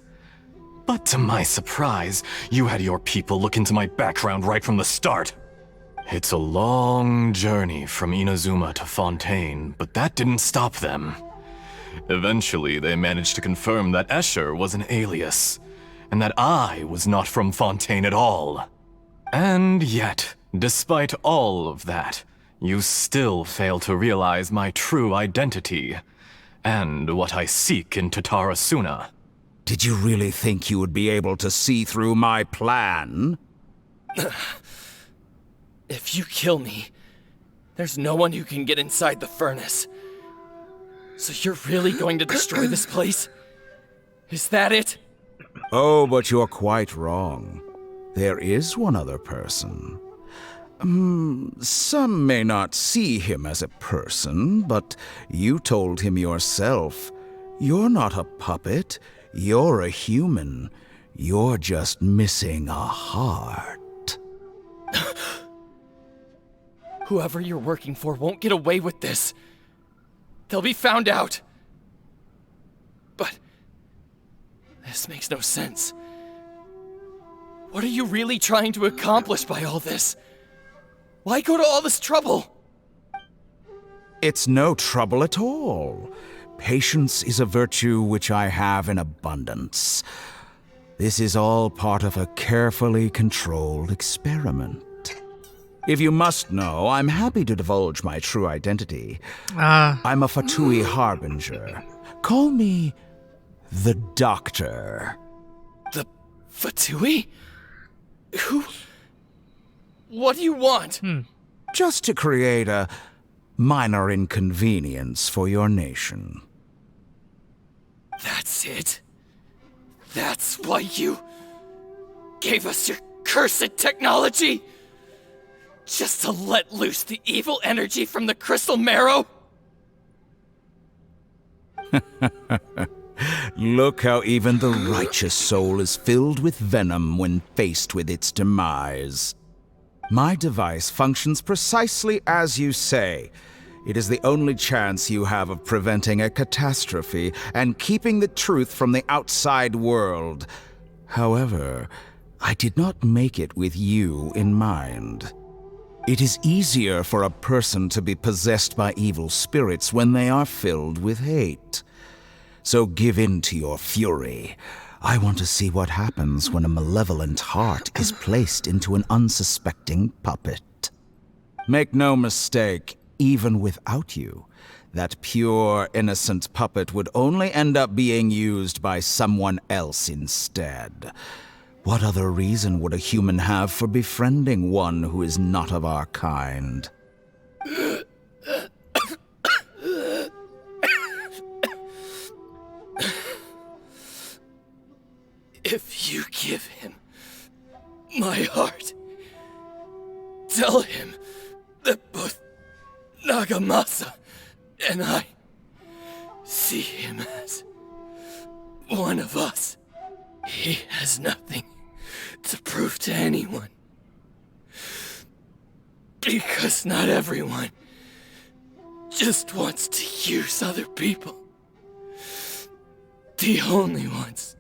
But to my surprise, you had your people look into my background right from the start. It's a long journey from Inazuma to Fontaine, but that didn't stop them. Eventually, they managed to confirm that Escher was an alias, and that I was not from Fontaine at all. And yet, despite all of that, you still fail to realize my true identity, and what I seek in Tatara Suna. Did you really think you would be able to see through my plan? If you kill me, there's no one who can get inside the furnace. So you're really going to destroy this place? Is that it? Oh, but you're quite wrong. There is one other person. Some may not see him as a person, but you told him yourself. You're not a puppet. You're a human. You're just missing a heart. Whoever you're working for won't get away with this. They'll be found out. But this makes no sense. What are you really trying to accomplish by all this? Why go to all this trouble? It's no trouble at all. Patience is a virtue which I have in abundance. This is all part of a carefully controlled experiment. If you must know, I'm happy to divulge my true identity. I'm a Fatui Harbinger. Call me the Doctor. The Fatui? Who? What do you want? Just to create a minor inconvenience for your nation. That's it? That's why you gave us your cursed technology? Just to let loose the evil energy from the crystal marrow? Look how even the righteous soul is filled with venom when faced with its demise. My device functions precisely as you say. It is the only chance you have of preventing a catastrophe and keeping the truth from the outside world. However, I did not make it with you in mind. It is easier for a person to be possessed by evil spirits when they are filled with hate. So give in to your fury. I want to see what happens when a malevolent heart is placed into an unsuspecting puppet. Make no mistake, even without you, that pure, innocent puppet would only end up being used by someone else instead. What other reason would a human have for befriending one who is not of our kind? If you give him my heart, tell him that both Nagamasa and I see him as one of us. He has nothing to prove to anyone. Because not everyone just wants to use other people. The only ones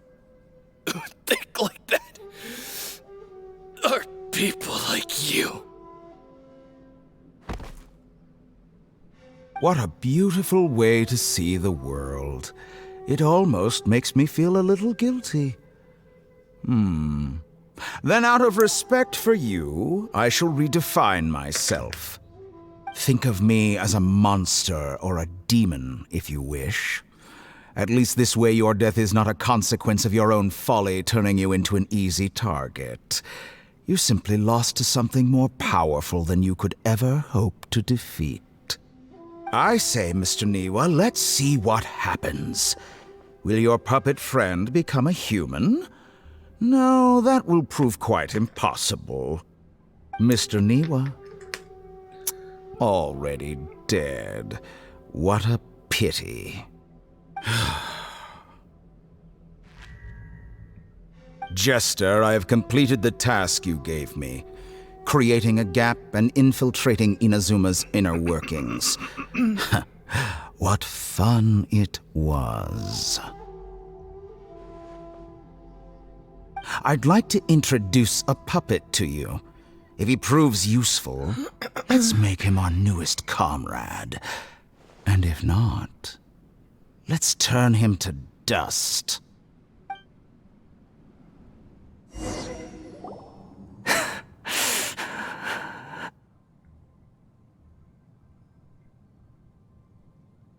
who think like that are people like you. What a beautiful way to see the world. It almost makes me feel a little guilty. Then out of respect for you, I shall redefine myself. Think of me as a monster or a demon, if you wish. At least this way your death is not a consequence of your own folly turning you into an easy target. You simply lost to something more powerful than you could ever hope to defeat. I say, Mr. Niwa, let's see what happens. Will your puppet friend become a human? No, that will prove quite impossible. Mr. Niwa? Already dead. What a pity. Jester, I have completed the task you gave me. Creating a gap and infiltrating Inazuma's inner workings. What fun it was. I'd like to introduce a puppet to you. If he proves useful, let's make him our newest comrade. And if not, let's turn him to dust.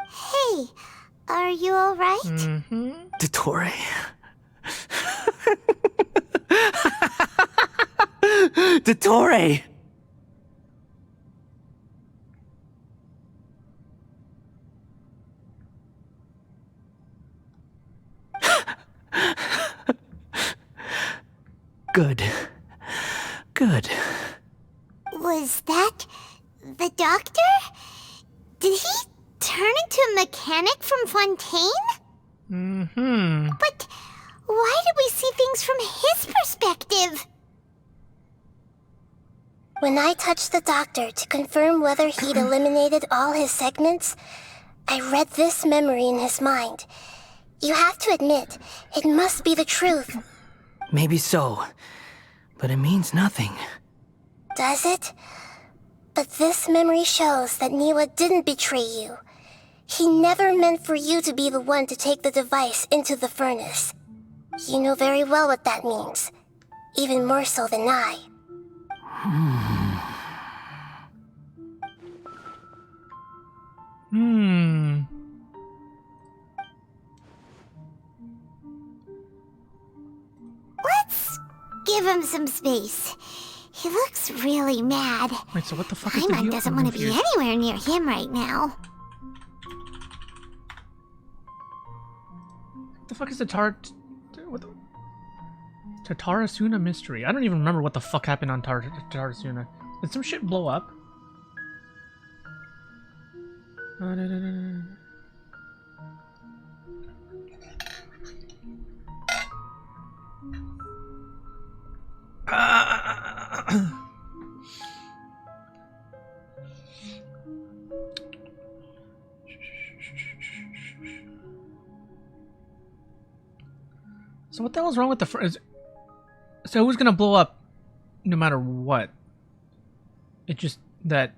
Hey, are you alright? Dottore? Dottore! Good. Good. Was that the doctor? Did he turn into a mechanic from Fontaine? But why did we see things from his perspective? When I touched the doctor to confirm whether he'd eliminated all his segments, I read this memory in his mind. You have to admit, it must be the truth. Maybe so, but it means nothing. Does it? But this memory shows that Niwa didn't betray you. He never meant for you to be the one to take the device into the furnace. You know very well what that means. Even more so than I. Let's give him some space. He looks really mad. Wait, so what the fuck is the Paimon deal? doesn't I'm want to be confused. anywhere near him right now. What the fuck is the Tatarasuna mystery? I don't even remember what the fuck happened on Tatarasuna. Did some shit blow up? So what the hell is wrong with the first? So who's gonna blow up no matter what? It just that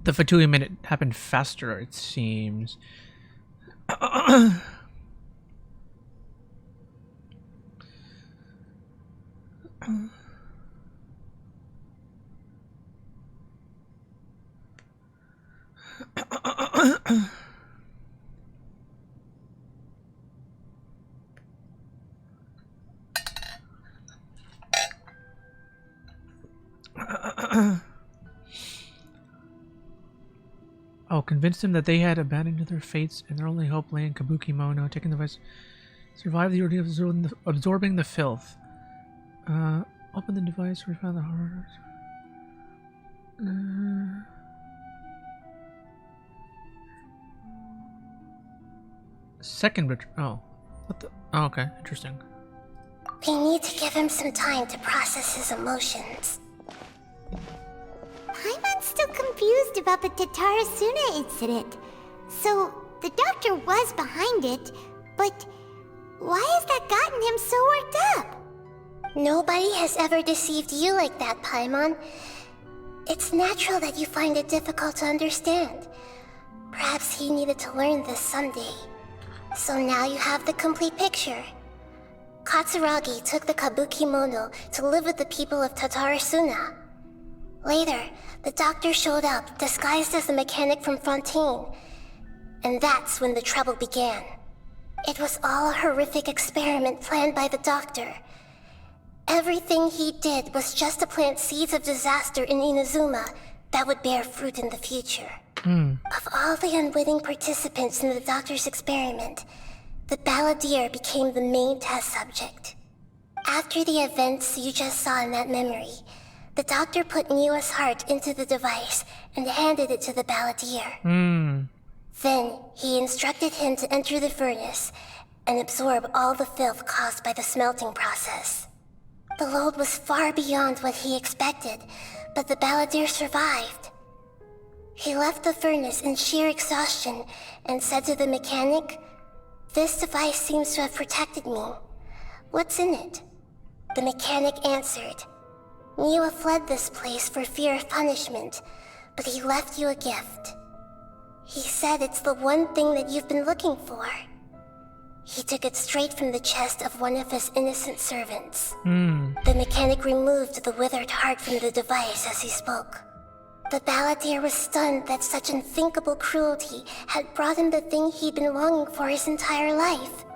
the Fatui minute happened faster, it seems. Oh, convinced him that they had abandoned their fates and their only hope lay in Kabuki Mono, taking the device, survive the ordeal of absorbing the filth. Open the device, we found the horrors. Oh, what the? Oh, okay, interesting. We need to give him some time to process his emotions. Paimon's still confused about the Tatarasuna incident. So, the doctor was behind it, but why has that gotten him so worked up? Nobody has ever deceived you like that, Paimon. It's natural that you find it difficult to understand. Perhaps he needed to learn this someday. So now you have the complete picture. Katsuragi took the Kabuki Mono to live with the people of Tatarasuna. Later, the doctor showed up, disguised as a mechanic from Fontaine. And that's when the trouble began. It was all a horrific experiment planned by the doctor. Everything he did was just to plant seeds of disaster in Inazuma that would bear fruit in the future. Of all the unwitting participants in the doctor's experiment, the Balladeer became the main test subject. After the events you just saw in that memory, the doctor put Niwa's heart into the device and handed it to the Balladeer. Then, he instructed him to enter the furnace and absorb all the filth caused by the smelting process. The load was far beyond what he expected, but the Balladeer survived. He left the furnace in sheer exhaustion and said to the mechanic, "This device seems to have protected me. What's in it?" The mechanic answered, "Niwa fled this place for fear of punishment, but he left you a gift. He said it's the one thing that you've been looking for." He took it straight from the chest of one of his innocent servants. The mechanic removed the withered heart from the device as he spoke. The Balladeer was stunned that such unthinkable cruelty had brought him the thing he'd been longing for his entire life.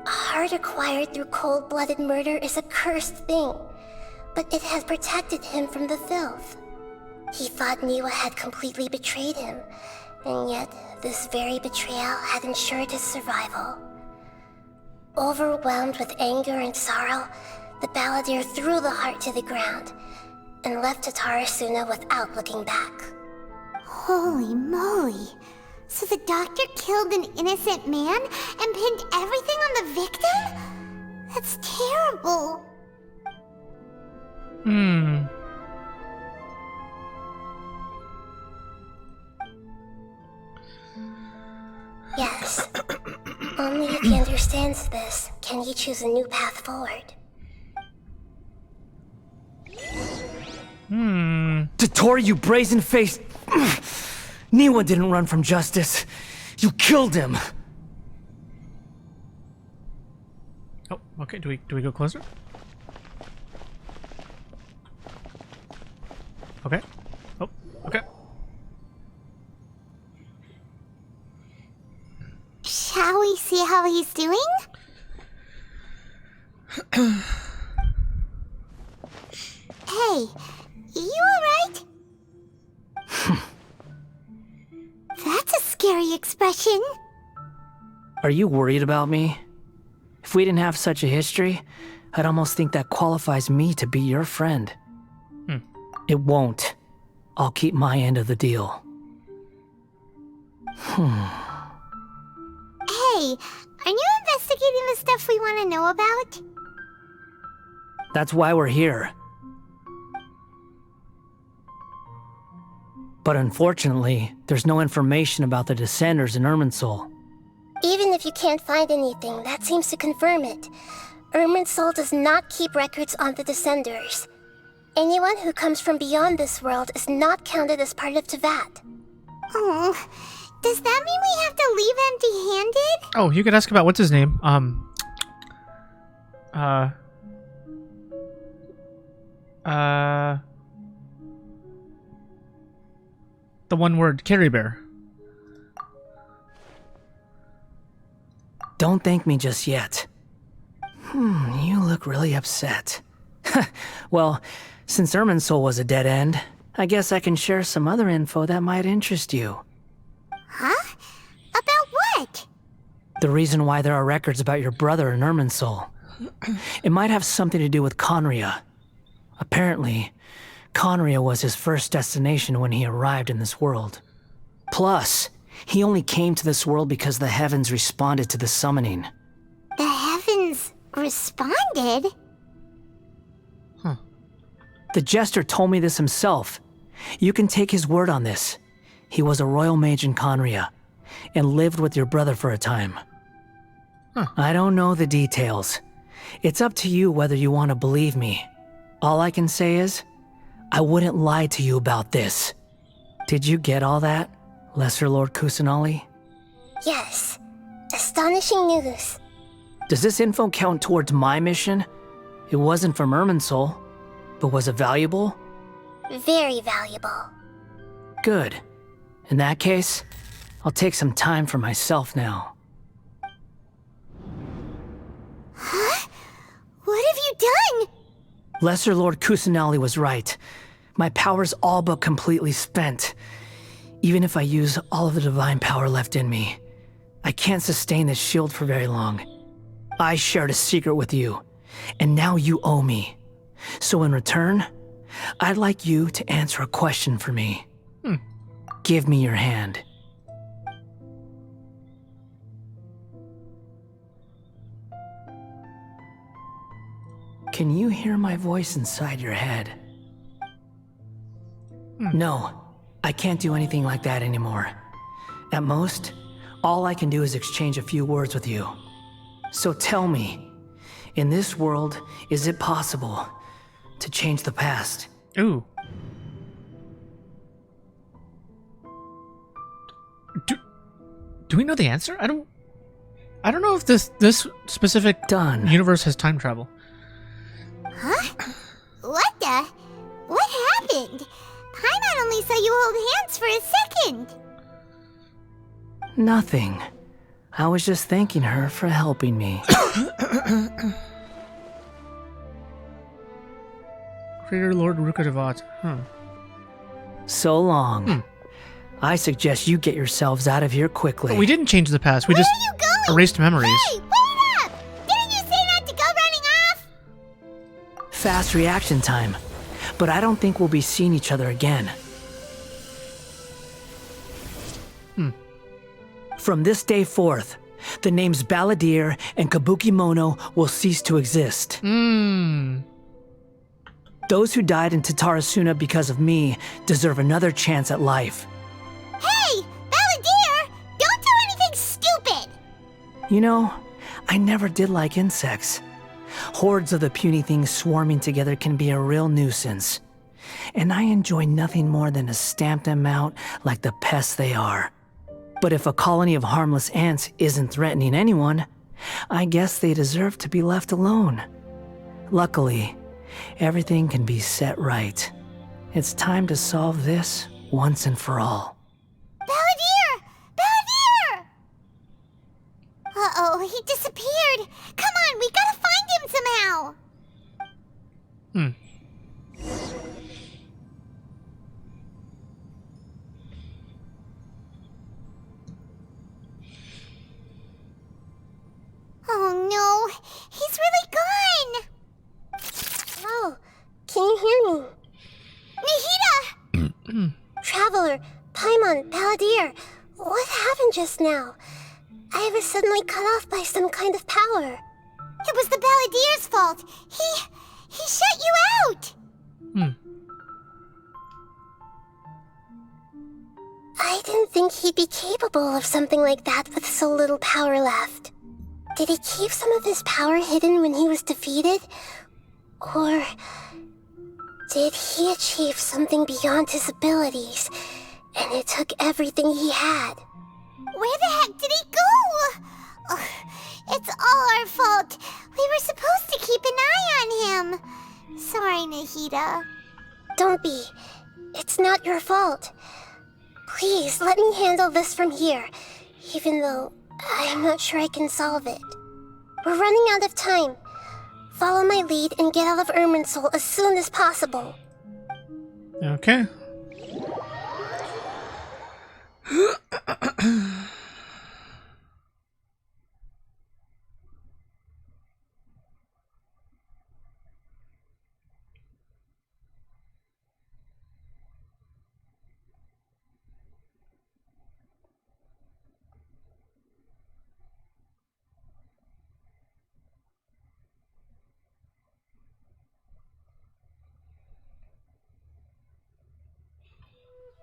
A heart acquired through cold-blooded murder is a cursed thing, but it has protected him from the filth. He thought Niwa had completely betrayed him, and yet this very betrayal had ensured his survival. Overwhelmed with anger and sorrow, the Balladeer threw the heart to the ground and left Tatarasuna without looking back. Holy moly. So the doctor killed an innocent man and pinned everything on the victim? That's terrible. Yes. Only if he understands this can he choose a new path forward. Tottori, you brazen-faced... Niwa didn't run from justice. You killed him. Oh, okay. Do we go closer? Okay. Oh, okay. Shall we see how he's doing? Hey, you alright? That's a scary expression. Are you worried about me? If we didn't have such a history, I'd almost think that qualifies me to be your friend. It won't. I'll keep my end of the deal. Hey, are you investigating the stuff we want to know about? That's why we're here. But unfortunately, there's no information about the Descenders in Irminsul. Even if you can't find anything, that seems to confirm it. Irminsul does not keep records on the Descenders. Anyone who comes from beyond this world is not counted as part of Tevat. Oh, does that mean we have to leave empty-handed? Oh, you could ask about what's his name? The one word, Carry Bear. Don't thank me just yet. You look really upset. Well, since Irminsul was a dead end, I guess I can share some other info that might interest you. Huh? About what? The reason why there are records about your brother in Irminsul. It might have something to do with Conria. Apparently, Conria was his first destination when he arrived in this world. Plus, he only came to this world because the heavens responded to the summoning. The heavens responded? The jester told me this himself. You can take his word on this. He was a royal mage in Conria, and lived with your brother for a time. I don't know the details. It's up to you whether you want to believe me. All I can say is, I wouldn't lie to you about this. Did you get all that, Lesser Lord Kusanali? Yes. Astonishing news. Does this info count towards my mission? It wasn't from Irminsul, but was it valuable? Very valuable. Good. In that case, I'll take some time for myself now. Huh? What have you done? Lesser Lord Kusanali was right. My power's all but completely spent. Even if I use all of the divine power left in me, I can't sustain this shield for very long. I shared a secret with you, and now you owe me. So in return, I'd like you to answer a question for me. Give me your hand. Can you hear my voice inside your head? No, I can't do anything like that anymore. At most, all I can do is exchange a few words with you. So tell me, in this world, is it possible to change the past? Ooh. Do we know the answer? I don't know if this specific universe has time travel. Huh? What happened? Paimon only saw you hold hands for a second. Nothing. I was just thanking her for helping me. Creator Lord Rukadevat. So long. I suggest you get yourselves out of here quickly. But we didn't change the past. We just erased memories. Hey, wait up! Didn't you say not to go running off? Fast reaction time. But I don't think we'll be seeing each other again. From this day forth, the names Balladeer and Kabukimono will cease to exist. Those who died in Tatarasuna because of me deserve another chance at life. Hey, Balladeer! Don't do anything stupid! You know, I never did like insects. Hordes of the puny things swarming together can be a real nuisance. And I enjoy nothing more than to stamp them out like the pests they are. But if a colony of harmless ants isn't threatening anyone, I guess they deserve to be left alone. Luckily, everything can be set right. It's time to solve this once and for all. Balladeer! Balladeer! Uh-oh, he disappeared. Come on, we gotta find him somehow. Oh no, he's really gone. Oh, can you hear me? Nahida! Traveler, Paimon, Balladeer, what happened just now? I was suddenly cut off by some kind of power. It was the Balladeer's fault. He shut you out. I didn't think he'd be capable of something like that with so little power left. Did he keep some of his power hidden when he was defeated? Or Did he achieve something beyond his abilities, and it took everything he had? Where the heck did he go? Ugh, it's all our fault. We were supposed to keep an eye on him. Sorry, Nahida. Don't be. It's not your fault. Please, let me handle this from here, even though I'm not sure I can solve it. We're running out of time. Follow my lead and get out of Irminsul as soon as possible. Okay.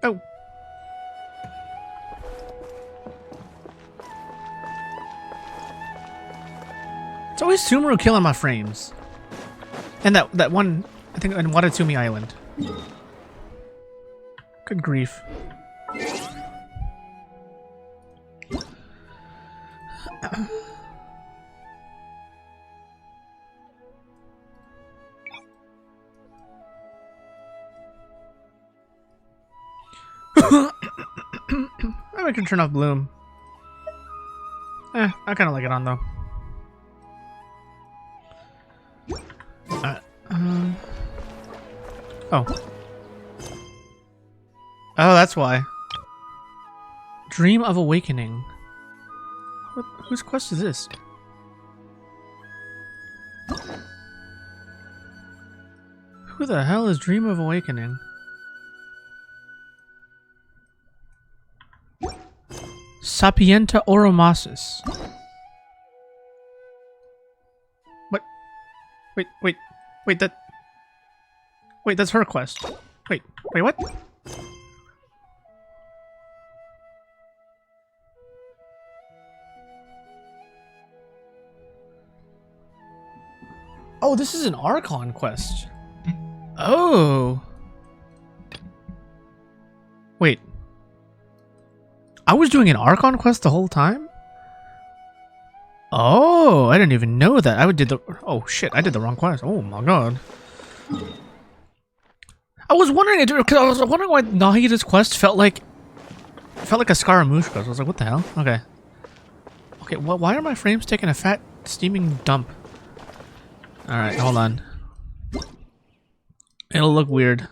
Oh. It's always Sumeru killing my frames. And that one, I think, on Watatsumi Island. Good grief. I can turn off Bloom. I kind of like it on though. Oh. Oh, that's why. Dream of Awakening. Whose quest is this? Who the hell is Dream of Awakening? Sapienta Oromasis. What? Wait, that's her quest. Wait, what? Oh, this is an Archon quest. Oh. Wait. I was doing an Archon quest the whole time? Oh, I didn't even know that. Oh shit, I did the wrong quest. Oh my god. I was wondering, because I was wondering why Nahida's quest felt like a Scaramouche quest. I was like, what the hell? Okay. Okay, why are my frames taking a fat steaming dump? Alright, hold on. It'll look weird.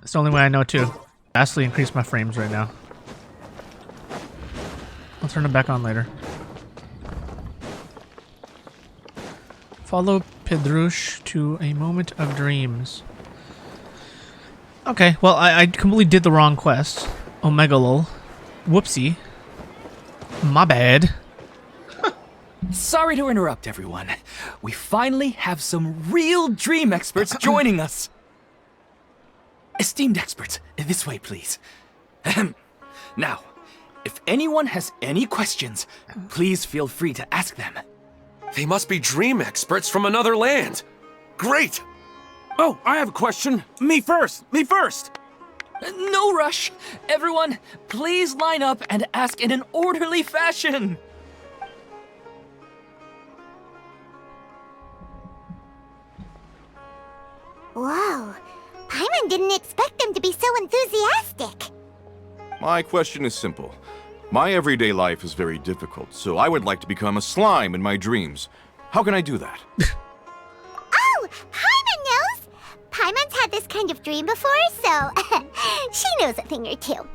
It's the only way I know to vastly increase my frames right now. I'll turn them back on later. Follow Pedrush to a moment of dreams. Okay, well, I completely did the wrong quest. OMEGALUL. Whoopsie. My bad. Sorry to interrupt, everyone. We finally have some real dream experts joining us. Esteemed experts, this way, please. Now, if anyone has any questions, please feel free to ask them. They must be dream experts from another land. Great! Oh, I have a question. Me first! Me first! No rush. Everyone, please line up and ask in an orderly fashion. Whoa. Paimon didn't expect them to be so enthusiastic. My question is simple. My everyday life is very difficult, so I would like to become a slime in my dreams. How can I do that? Oh, Paimon knows! Paimon's had this kind of dream before, so she knows a thing or two.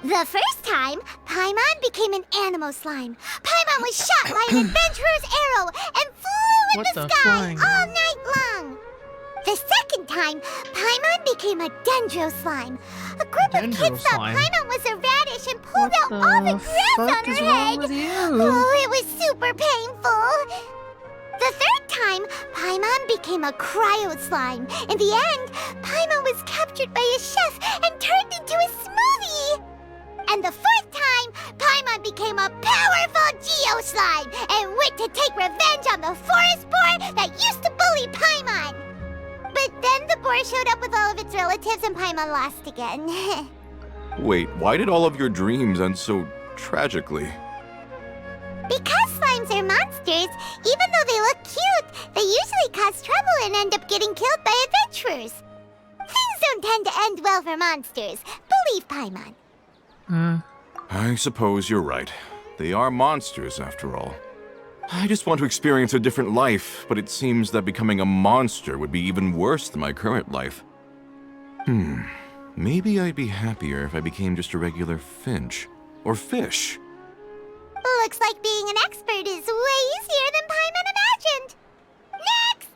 The first time, Paimon became an animal slime. Paimon was shot by an adventurer's arrow and flew in the sky all night long. The second time, Paimon became a dendro slime. A group of kids thought Paimon was a radish and pulled out all the grass on her head. Oh, it was super painful. The third time, Paimon became a cryo slime. In the end, Paimon was captured by a chef and turned into a smoothie. And the fourth time, Paimon became a powerful Geo slime and went to take revenge on the forest boar that used to bully Paimon. But then the boar showed up with all of its relatives and Paimon lost again. Wait, why did all of your dreams end so tragically? Because slimes are monsters, even though they look cute, they usually cause trouble and end up getting killed by adventurers. Things don't tend to end well for monsters. Believe Paimon. I suppose you're right. They are monsters, after all. I just want to experience a different life, but it seems that becoming a monster would be even worse than my current life. Maybe I'd be happier if I became just a regular finch. Or fish. Looks like being an expert is way easier than Paimon imagined. Next!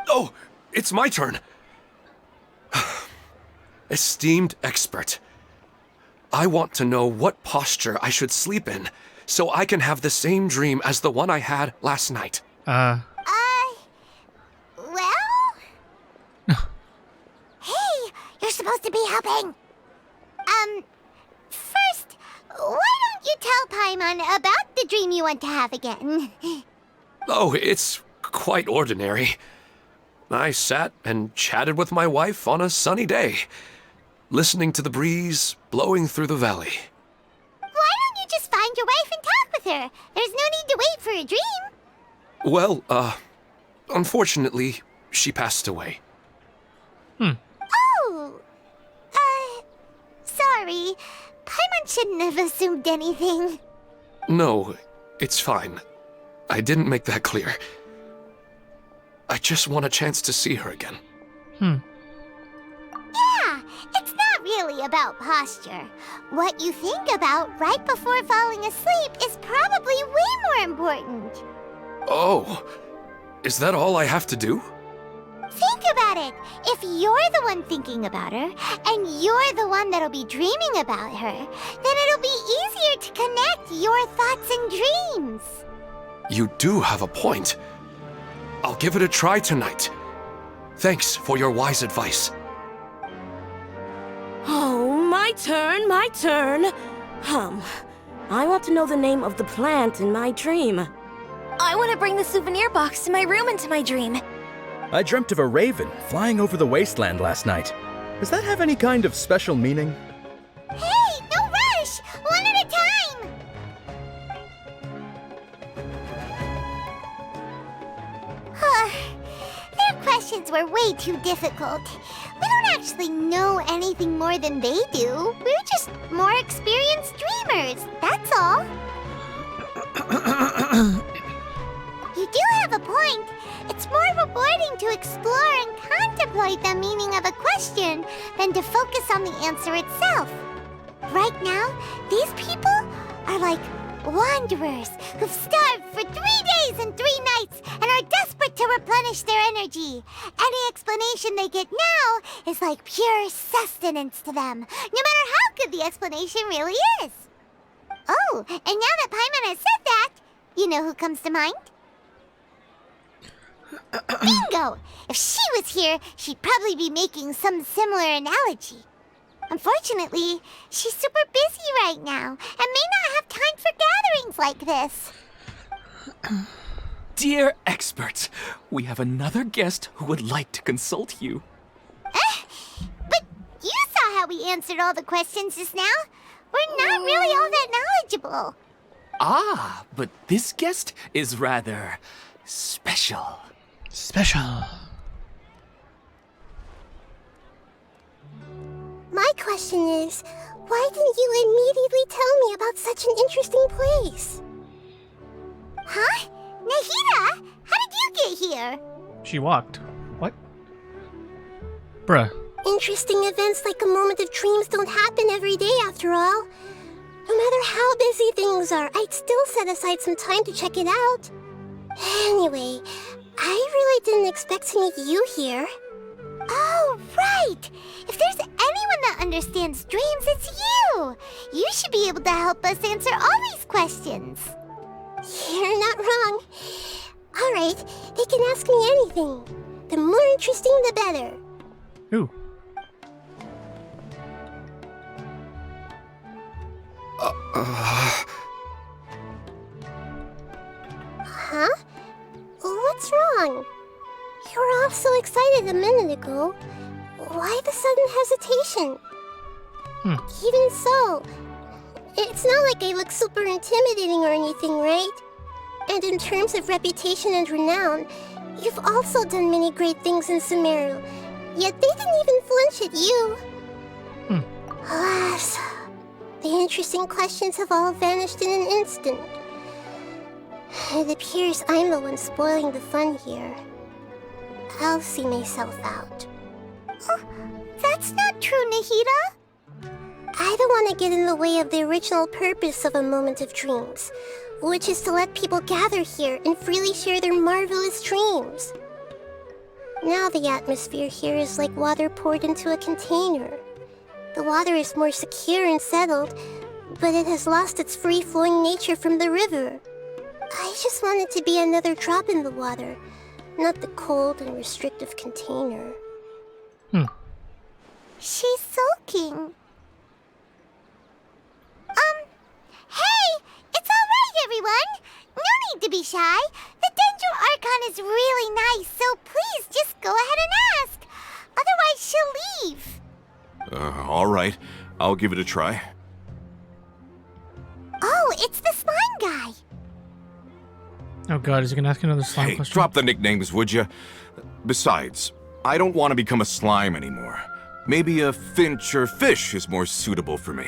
Oh, it's my turn. Esteemed expert, I want to know what posture I should sleep in so I can have the same dream as the one I had last night. Well? Hey, you're supposed to be helping. First, why don't you tell Paimon about the dream you want to have again? Oh, it's quite ordinary. I sat and chatted with my wife on a sunny day, listening to the breeze blowing through the valley. Why don't you just find your wife and talk with her? There's no need to wait for a dream. Well, unfortunately, she passed away. Oh, sorry. Paimon shouldn't have assumed anything. No, it's fine. I didn't make that clear. I just want a chance to see her again. Yeah, it's not really about posture. What you think about right before falling asleep is probably way more important. Oh, is that all I have to do? Think about it. If you're the one thinking about her, and you're the one that'll be dreaming about her, then it'll be easier to connect your thoughts and dreams. You do have a point. I'll give it a try tonight. Thanks for your wise advice. Oh, my turn, my turn. I want to know the name of the plant in my dream. I want to bring the souvenir box to my room into my dream. I dreamt of a raven flying over the wasteland last night. Does that have any kind of special meaning? Hey, no rush! One at a time! Their questions were way too difficult. We don't actually know anything more than they do. We're just more experienced dreamers, that's all. You do have a point. It's more rewarding to explore and contemplate the meaning of a question than to focus on the answer itself. Right now, these people are like wanderers who've starved for 3 days and 3 nights and are desperate to replenish their energy. Any explanation they get now is like pure sustenance to them, no matter how good the explanation really is. Oh, and now that Paimon has said that, you know who comes to mind? Bingo! If she was here, she'd probably be making some similar analogy. Unfortunately, she's super busy right now and may not have time for gatherings like this. Dear experts, we have another guest who would like to consult you. But you saw how we answered all the questions just now. We're not really all that knowledgeable. Ah, but this guest is rather special. Special. My question is, why didn't you immediately tell me about such an interesting place? Huh? Nahida? How did you get here? She walked. What? Bruh. Interesting events like a moment of dreams don't happen every day after all. No matter how busy things are, I'd still set aside some time to check it out. Anyway, I really didn't expect to meet you here. Oh, right! If there's anyone that understands dreams, it's you! You should be able to help us answer all these questions. You're not wrong. Alright, they can ask me anything. The more interesting, the better. Ooh. Huh? What's wrong? You were all so excited a minute ago. Why the sudden hesitation? Even so, it's not like I look super intimidating or anything, right? And in terms of reputation and renown, you've also done many great things in Sumeru, yet they didn't even flinch at you. Alas, the interesting questions have all vanished in an instant. It appears I'm the one spoiling the fun here. I'll see myself out. That's not true, Nahida. I don't want to get in the way of the original purpose of a moment of dreams, which is to let people gather here and freely share their marvelous dreams. Now the atmosphere here is like water poured into a container. The water is more secure and settled, but it has lost its free-flowing nature from the river. I just want it to be another drop in the water, not the cold and restrictive container. She's sulking. Hey! It's alright, everyone! No need to be shy. The Dendro Archon is really nice, so please just go ahead and ask. Otherwise, she'll leave. All right. I'll give it a try. Oh, it's the slime guy. Oh god, is he gonna ask another slime Hey, question? drop the nicknames, would you? Besides, I don't want to become a slime anymore. Maybe a finch or fish is more suitable for me.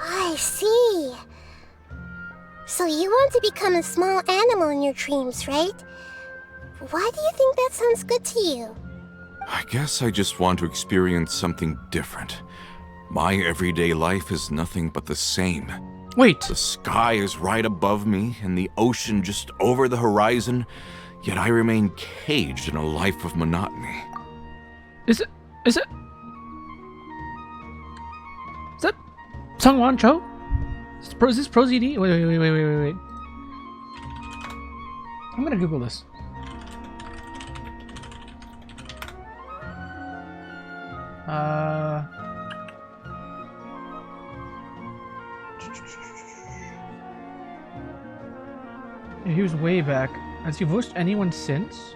I see. So you want to become a small animal in your dreams, right? Why do you think that sounds good to you? I guess I just want to experience something different. My everyday life is nothing but the same. Wait. The sky is right above me and the ocean just over the horizon, yet I remain caged in a life of monotony. Is that Sungwon Cho? Is this Pro ZD? Wait. I'm gonna Google this. Yeah, he was way back. Has he voiced anyone since?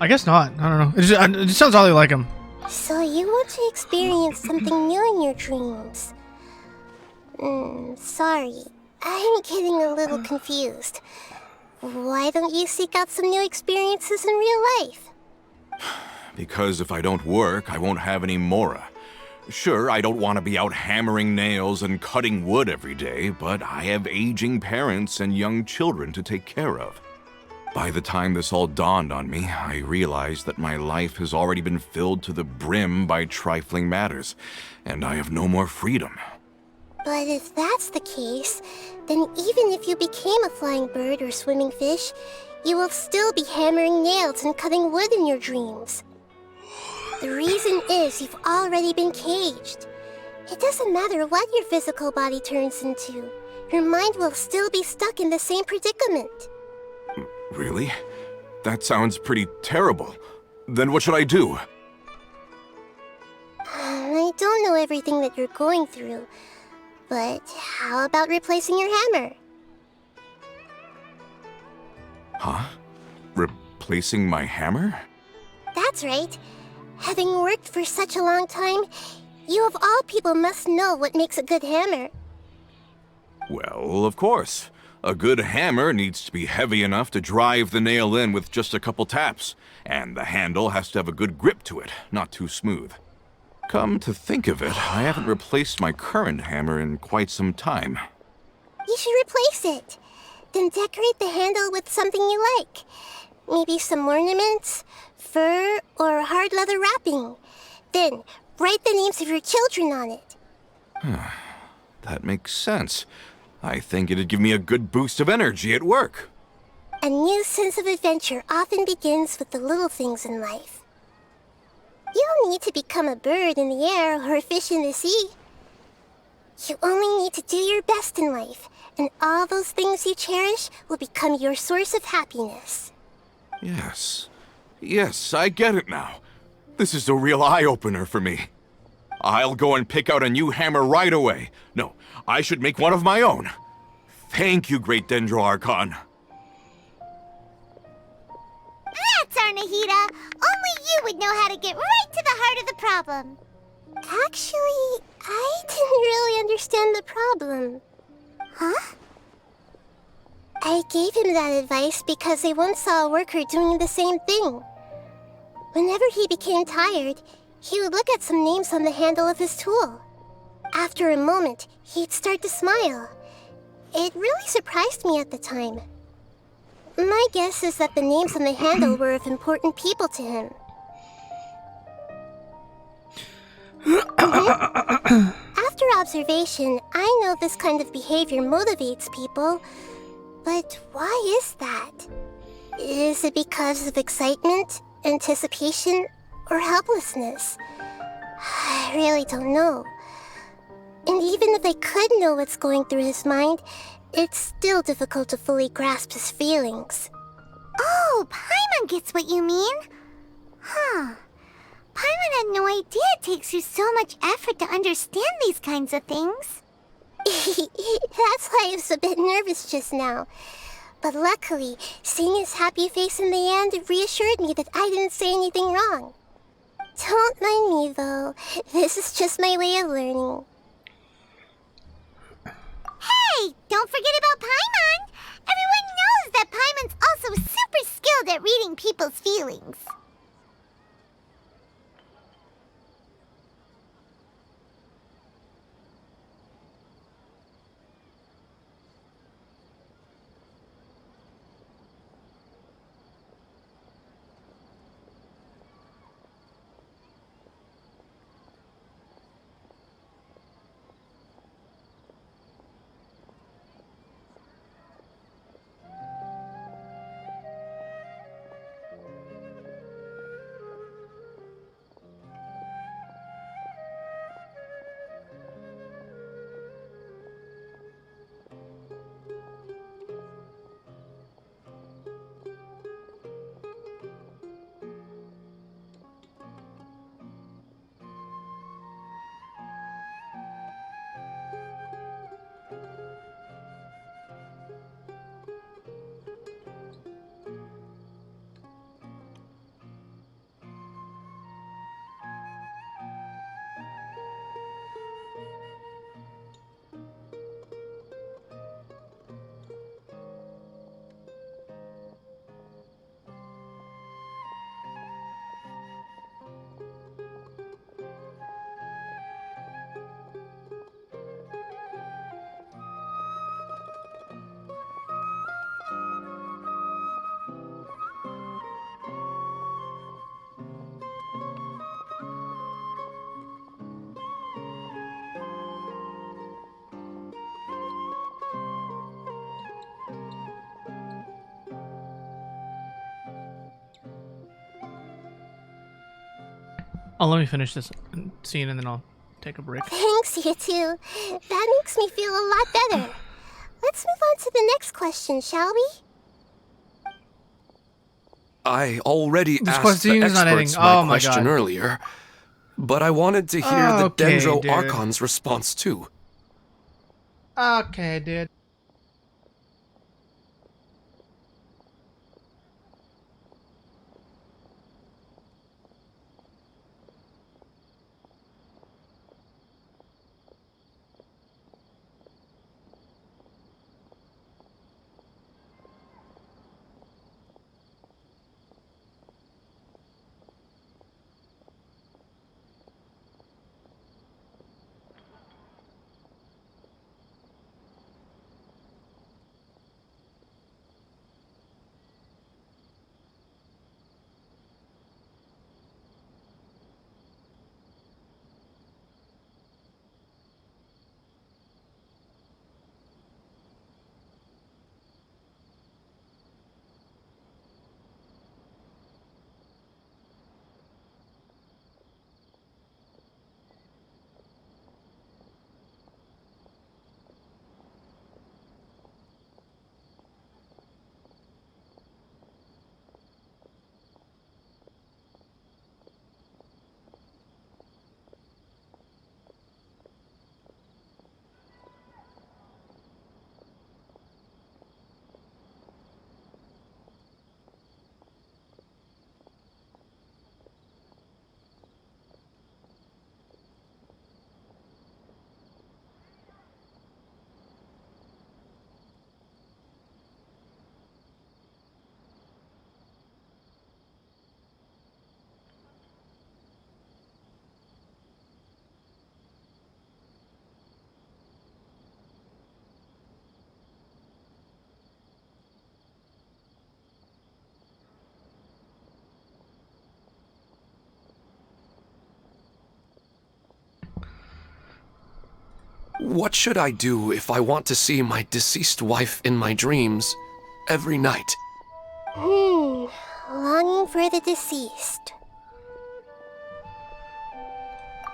I guess not. I don't know. It just sounds oddly like him. So you want to experience something new in your dreams? Sorry. I'm getting a little confused. Why don't you seek out some new experiences in real life? Because if I don't work, I won't have any mora. Sure, I don't want to be out hammering nails and cutting wood every day, but I have aging parents and young children to take care of. By the time this all dawned on me, I realized that my life has already been filled to the brim by trifling matters, and I have no more freedom. But if that's the case, then even if you became a flying bird or swimming fish, you will still be hammering nails and cutting wood in your dreams. The reason is you've already been caged. It doesn't matter what your physical body turns into. Your mind will still be stuck in the same predicament. Really? That sounds pretty terrible. Then what should I do? I don't know everything that you're going through, but how about replacing your hammer? Huh? Replacing my hammer? That's right. Having worked for such a long time, you of all people must know what makes a good hammer. Well, of course. A good hammer needs to be heavy enough to drive the nail in with just a couple taps, and the handle has to have a good grip to it, not too smooth. Come to think of it, I haven't replaced my current hammer in quite some time. You should replace it. Then decorate the handle with something you like. Maybe some ornaments, fur, or hard leather wrapping. Then write the names of your children on it. That makes sense. I think it'd give me a good boost of energy at work. A new sense of adventure often begins with the little things in life. You don't need to become a bird in the air or a fish in the sea. You only need to do your best in life, and all those things you cherish will become your source of happiness. Yes. Yes, I get it now. This is a real eye-opener for me. I'll go and pick out a new hammer right away. No, I should make one of my own. Thank you, Great Dendro Archon. That's our Nahida! Only you would know how to get right to the heart of the problem. Actually, I didn't really understand the problem. Huh? I gave him that advice because I once saw a worker doing the same thing. Whenever he became tired, he would look at some names on the handle of his tool. After a moment, he'd start to smile. It really surprised me at the time. My guess is that the names on the handle were of important people to him. After observation, I know this kind of behavior motivates people, but why is that? Is it because of excitement, anticipation, or helplessness? I really don't know. And even if I could know what's going through his mind, it's still difficult to fully grasp his feelings. Oh, Paimon gets what you mean. Huh. Paimon had no idea it takes you so much effort to understand these kinds of things. That's why I was a bit nervous just now. But luckily, seeing his happy face in the end reassured me that I didn't say anything wrong. Don't mind me, though. This is just my way of learning. Hey, don't forget about Paimon! Everyone knows that Paimon's also super skilled at reading people's feelings. Oh, let me finish this scene and then I'll take a break. Thanks, you two. That makes me feel a lot better. Let's move on to the next question, shall we? I already This asked question the is not experts ending. my Oh my question God. earlier, but I wanted to hear the Okay, Dendro dude. Archon's response too. Okay, dude. What should I do if I want to see my deceased wife in my dreams every night? Longing for the deceased.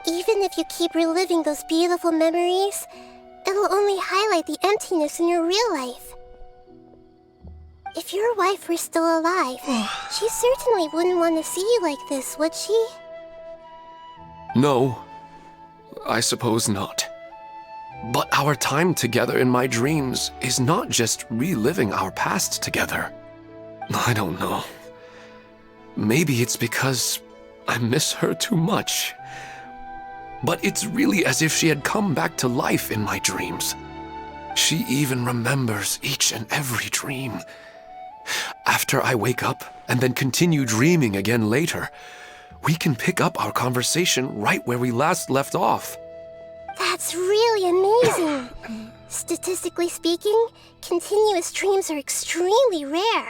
Even if you keep reliving those beautiful memories, it'll only highlight the emptiness in your real life. If your wife were still alive, she certainly wouldn't want to see you like this, would she? No, I suppose not. But our time together in my dreams is not just reliving our past together. I don't know. Maybe it's because I miss her too much. But it's really as if she had come back to life in my dreams. She even remembers each and every dream. After I wake up and then continue dreaming again later, we can pick up our conversation right where we last left off. That's really amazing. Statistically speaking, continuous dreams are extremely rare.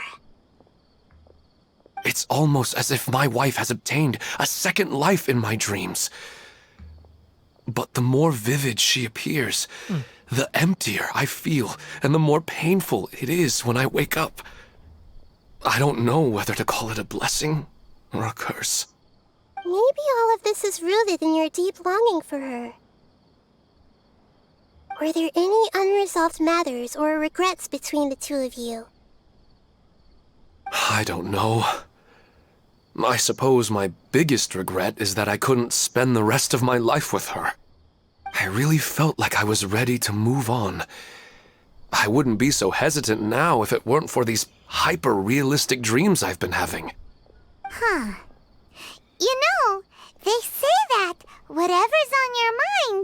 It's almost as if my wife has obtained a second life in my dreams. But the more vivid she appears, the emptier I feel, and the more painful it is when I wake up. I don't know whether to call it a blessing or a curse. Maybe all of this is rooted in your deep longing for her. Were there any unresolved matters or regrets between the two of you? I don't know. I suppose my biggest regret is that I couldn't spend the rest of my life with her. I really felt like I was ready to move on. I wouldn't be so hesitant now if it weren't for these hyper-realistic dreams I've been having. Huh. You know, they say that whatever's on your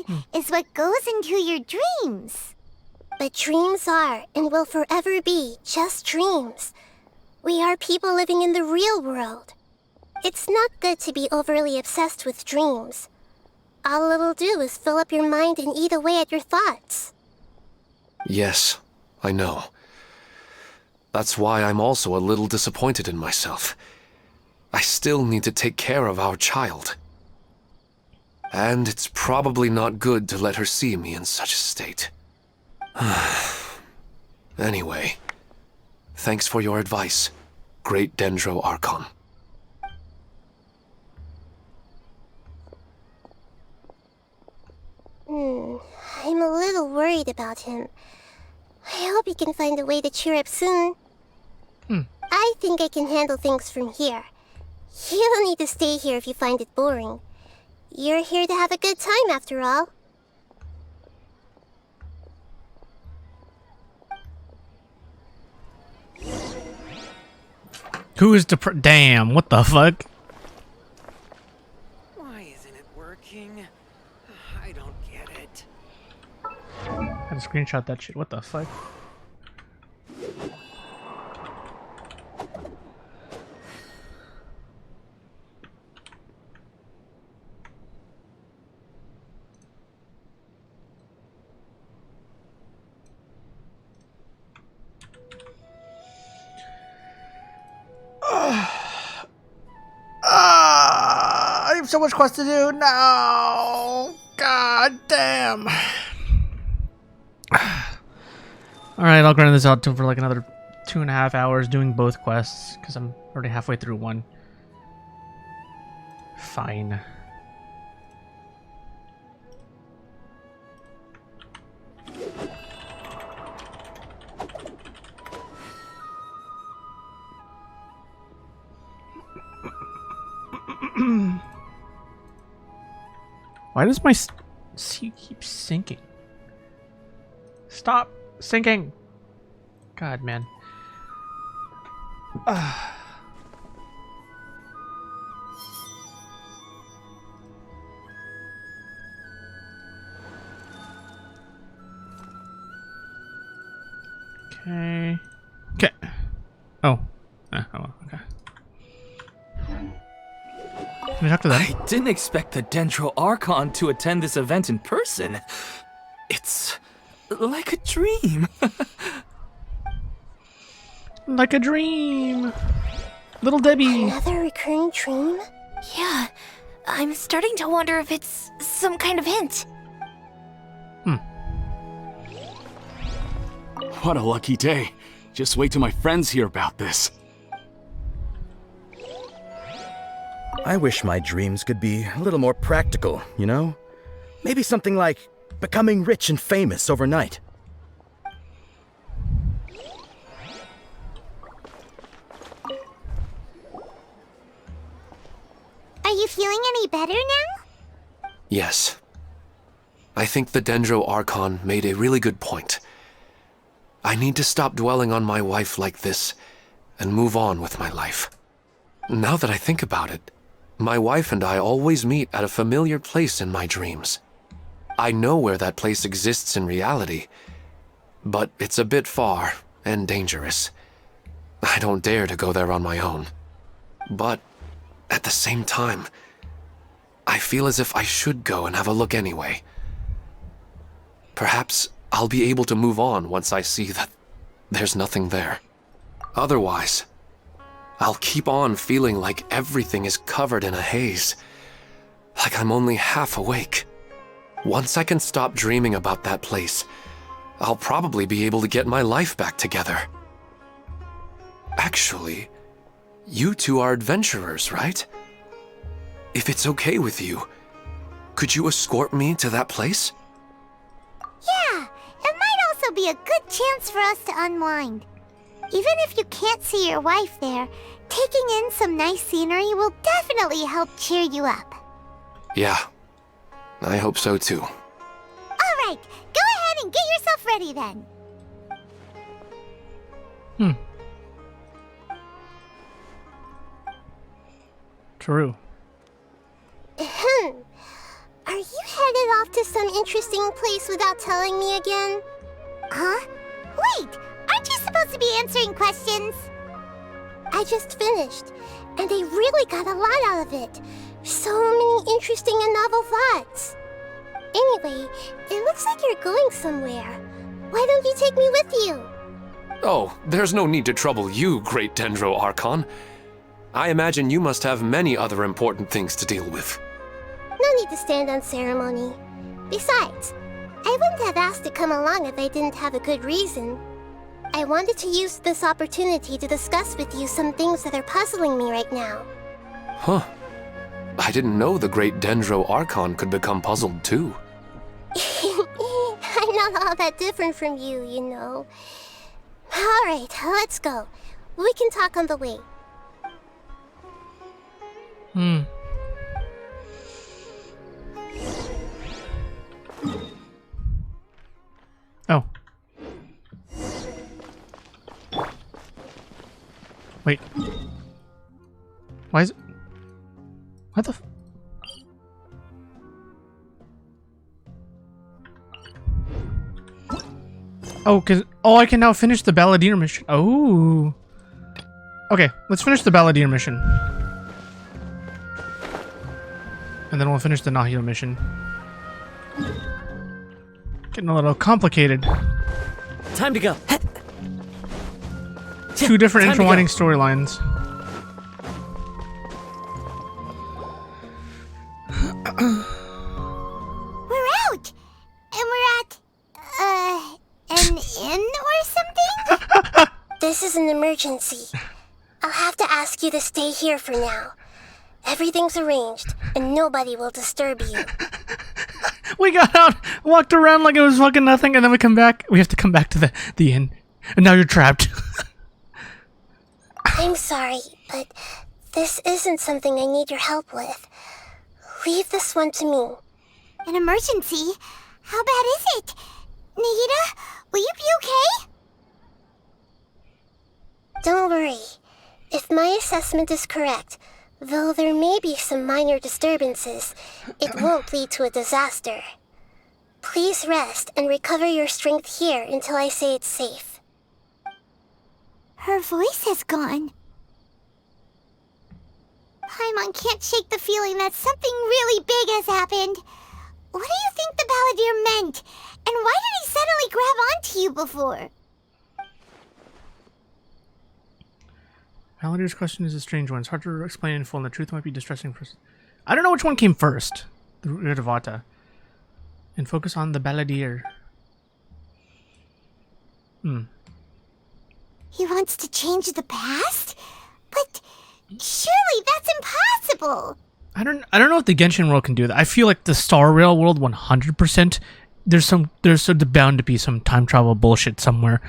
mind is what goes into your dreams. But dreams are and will forever be just dreams. We are people living in the real world. It's not good to be overly obsessed with dreams. All it'll do is fill up your mind and eat away at your thoughts. Yes, I know. That's why I'm also a little disappointed in myself. I still need to take care of our child. And it's probably not good to let her see me in such a state. Anyway, thanks for your advice, Great Dendro Archon. I'm a little worried about him. I hope he can find a way to cheer up soon. I think I can handle things from here. You don't need to stay here if you find it boring. You're here to have a good time, after all. Who is damn, what the fuck? Why isn't it working? I don't get it. I had to screenshot that shit. What the fuck? I have so much quest to do now. God damn. Alright, I'll grind this out for like another 2.5 hours doing both quests because I'm already halfway through one. Fine. Why does my sea keep sinking? Stop sinking! God, man. Okay. Okay. Oh. Oh, okay. Can we talk to them? I didn't expect the Dendro Archon to attend this event in person. It's like a dream. Like a dream. Little Debbie. Another recurring dream? Yeah, I'm starting to wonder if it's some kind of hint. What a lucky day. Just wait till my friends hear about this. I wish my dreams could be a little more practical, you know? Maybe something like becoming rich and famous overnight. Are you feeling any better now? Yes. I think the Dendro Archon made a really good point. I need to stop dwelling on my wife like this and move on with my life. Now that I think about it, my wife and I always meet at a familiar place in my dreams. I know where that place exists in reality, but it's a bit far and dangerous. I don't dare to go there on my own. But at the same time, I feel as if I should go and have a look anyway. Perhaps I'll be able to move on once I see that there's nothing there. Otherwise, I'll keep on feeling like everything is covered in a haze, like I'm only half awake. Once I can stop dreaming about that place, I'll probably be able to get my life back together. Actually, you two are adventurers, right? If it's okay with you, could you escort me to that place? Yeah, it might also be a good chance for us to unwind. Even if you can't see your wife there, taking in some nice scenery will definitely help cheer you up. Yeah, I hope so too. Alright, go ahead and get yourself ready then. True. Are you headed off to some interesting place without telling me again? Huh? Wait, aren't you supposed to be answering questions? I just finished, and I really got a lot out of it. So many interesting and novel thoughts. Anyway, it looks like you're going somewhere. Why don't you take me with you? Oh, there's no need to trouble you, great Dendro Archon. I imagine you must have many other important things to deal with. No need to stand on ceremony. Besides, I wouldn't have asked to come along if I didn't have a good reason. I wanted to use this opportunity to discuss with you some things that are puzzling me right now. Huh. I didn't know the great Dendro Archon could become puzzled too. I'm not all that different from you, you know. Alright, let's go. We can talk on the way. Oh. Wait. Why is it? What the? Oh, I can now finish the Balladeer mission. Oh. Okay, let's finish the Balladeer mission. And then we'll finish the Nahida mission. Getting a little complicated. Time to go. Two different intertwining storylines. We're out! And we're at, an inn or something? This is an emergency. I'll have to ask you to stay here for now. Everything's arranged, and nobody will disturb you. We got out, walked around like it was fucking nothing, and then we come back. We have to come back to the inn. And now you're trapped. I'm sorry, but this isn't something I need your help with. Leave this one to me. An emergency? How bad is it? Nahida, will you be okay? Don't worry. If my assessment is correct, though there may be some minor disturbances, it won't lead to a disaster. Please rest and recover your strength here until I say it's safe. Her voice has gone. Paimon can't shake the feeling that something really big has happened. What do you think the Balladeer meant? And why did he suddenly grab onto you before? Balladeer's question is a strange one. It's hard to explain in full, and the truth might be distressing for... I don't know which one came first. The Rudavata. And focus on the Balladeer. He wants to change the past? But surely that's impossible! I don't know if the Genshin world can do that. I feel like the Star Rail world 100%, there's bound to be some time travel bullshit somewhere.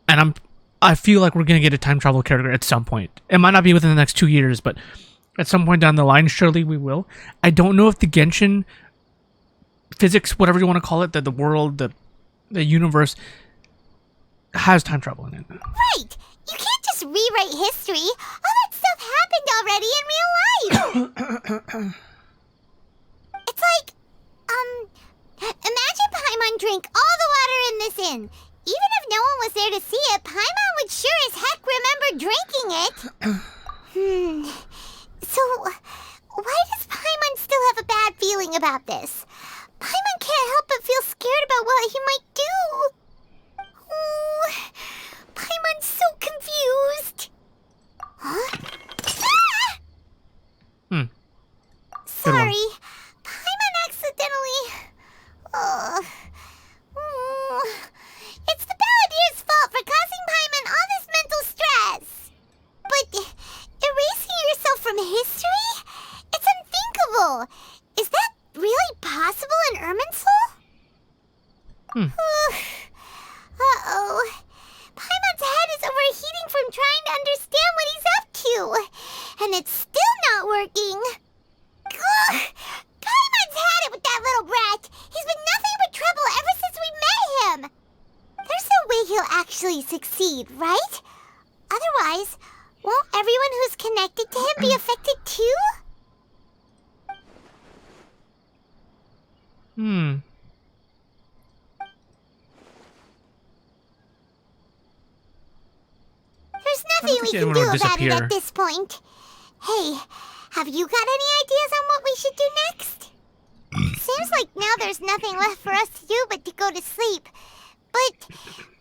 And I feel like we're going to get a time travel character at some point. It might not be within the next 2 years, but at some point down the line, surely we will. I don't know if the Genshin physics, whatever you want to call it, the world, the universe, has time travel in it. Right! You can't just rewrite history. All that stuff happened already in real life. It's like, imagine Paimon drank all the water in this inn. Even if no one was there to see it, Paimon would sure as heck remember drinking it. So, why does Paimon still have a bad feeling about this? Paimon can't help but feel scared about what he might do. Oh, Paimon's so confused. Huh? Ah! Sorry, Paimon accidentally... It's the Balladeer's fault for causing Paimon all this mental stress. But erasing yourself from history? It's unthinkable. Is that really possible in Irminsul? Uh-oh. Paimon's head is overheating from trying to understand what he's up to. And it's still not working. Ugh. Paimon's had it with that little brat. He's been nothing but trouble ever since we met him. There's no way he'll actually succeed, right? Otherwise, won't everyone who's connected to him be affected too? There's nothing we can do about it at this point. Hey, have you got any ideas on what we should do next? Seems like now there's nothing left for us to do but to go to sleep. But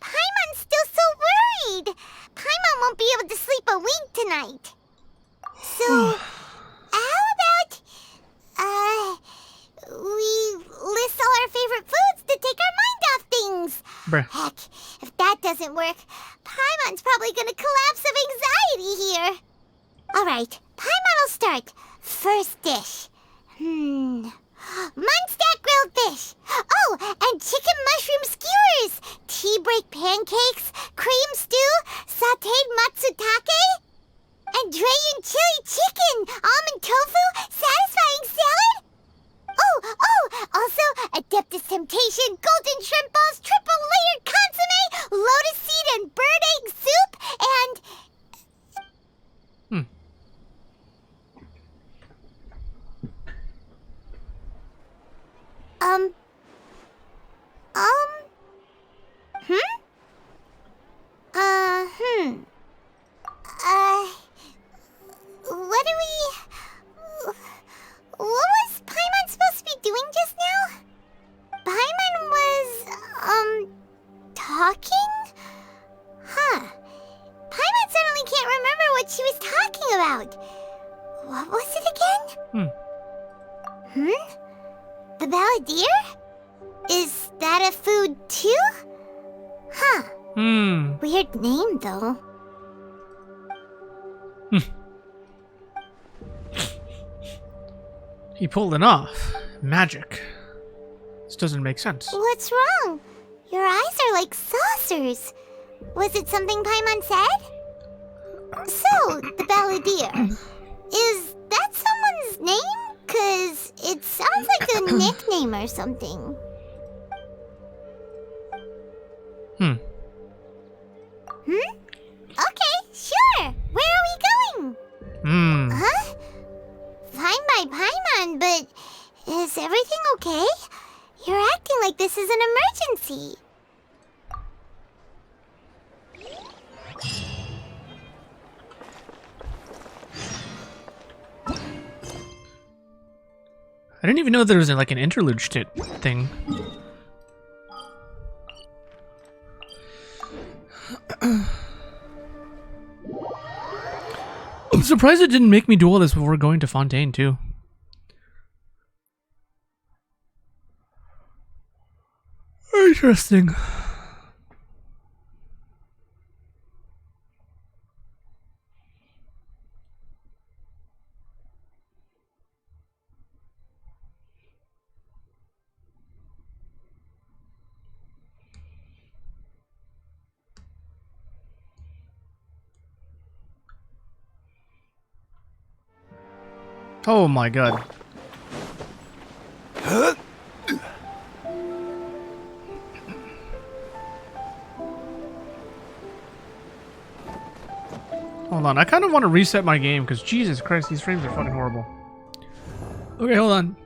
Paimon's still so worried. Paimon won't be able to sleep a wink tonight. So, how about, we list all our favorite foods to take our mind off things? Bruh. Heck, if that doesn't work, Paimon's probably gonna collapse of anxiety here. Alright, Paimon will start. First dish. Munstack grilled fish. Oh, and chicken mushroom skewers. Tea break pancakes. Cream stew. Sauteed matsutake. And Dragon chili chicken. Almond tofu. Satisfying salad. Oh, also Adeptus Temptation. Golden shrimp balls. Triple layered consomme. Lotus seed and bird egg soup. And... What was Paimon supposed to be doing just now? Paimon was, talking? Huh. Paimon suddenly can't remember what she was talking about. What was it again? The Balladeer? Is that a food too? Huh. Weird name, though. He pulled it off. Magic. This doesn't make sense. What's wrong? Your eyes are like saucers. Was it something Paimon said? So, the Balladeer. Is that someone's name? 'Cause it sounds like a nickname or something. Okay, sure. Where are we going? Huh? Fine by Paimon, but is everything okay? You're acting like this is an emergency. I didn't even know there was like an interlude thing. I'm surprised it didn't make me do all this before going to Fontaine too. Interesting. Oh my god. Hold on, I kind of want to reset my game because Jesus Christ, these frames are fucking horrible. Okay, hold on.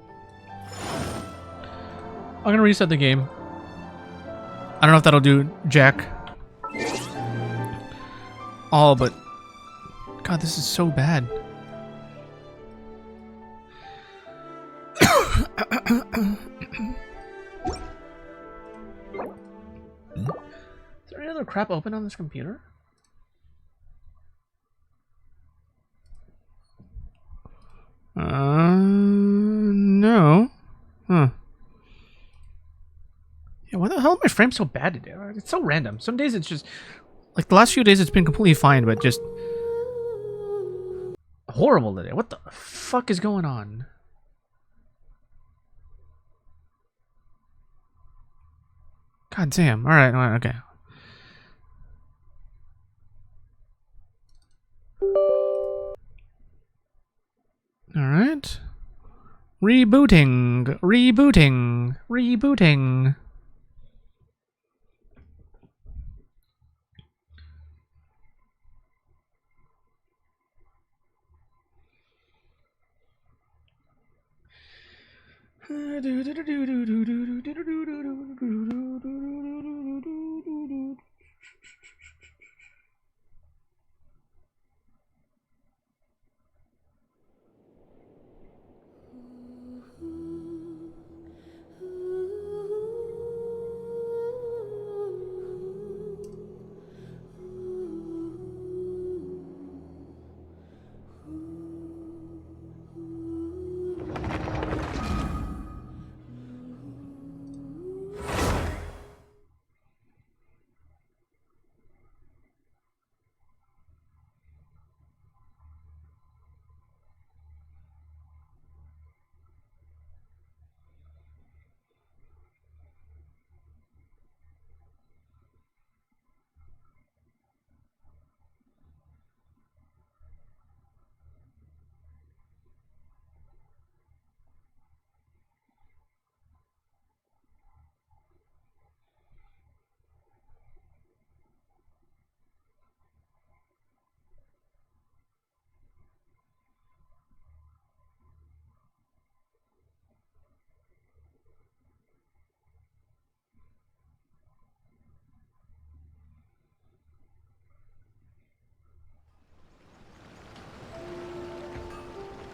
I'm gonna reset the game. I don't know if that'll do jack. Oh, but God, this is so bad. Is there any other crap open on this computer? No. Huh. Yeah, why the hell are my frames so bad today? It's so random. Some days it's just... Like, the last few days it's been completely fine, but just... horrible today. What the fuck is going on? God damn. Alright, okay. Alright. Rebooting. Rebooting. Rebooting.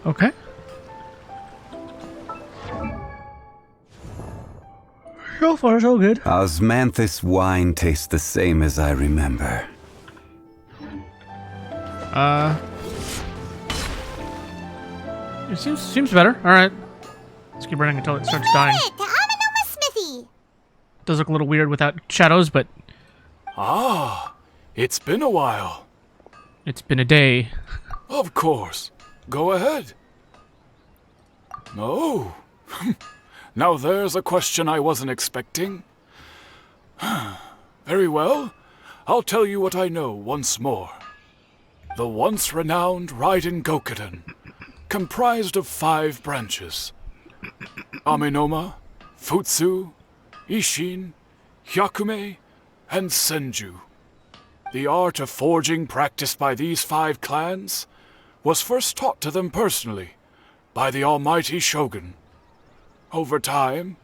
Okay. So far, so good. Osmanthus wine tastes the same as I remember. It seems better. All right. Let's keep running until it starts dying. To Amenoma Smithy! Does look a little weird without shadows, but Ah, it's been a while. It's been a day. Of course. Go ahead. Oh. Now there's a question I wasn't expecting. Very well. I'll tell you what I know once more. The once renowned Raiden Gokuden, comprised of 5 branches. Amenoma, Futsu, Ishin, Hyakume, and Senju. The art of forging practiced by these 5 clans was first taught to them personally by the almighty Shogun. Over time,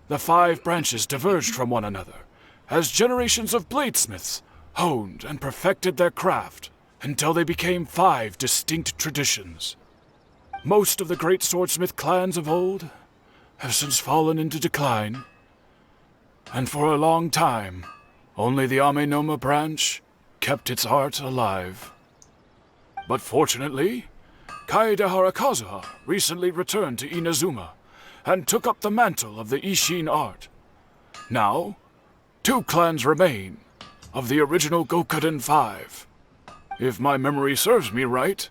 the 5 branches diverged from one another as generations of bladesmiths honed and perfected their craft until they became 5 distinct traditions. Most of the great swordsmith clans of old have since fallen into decline, and for a long time, only the Amenoma branch kept its art alive. But fortunately, Kaede Harakazuha recently returned to Inazuma and took up the mantle of the Ishin art. Now, 2 clans remain of the original Gokuden 5. If my memory serves me right,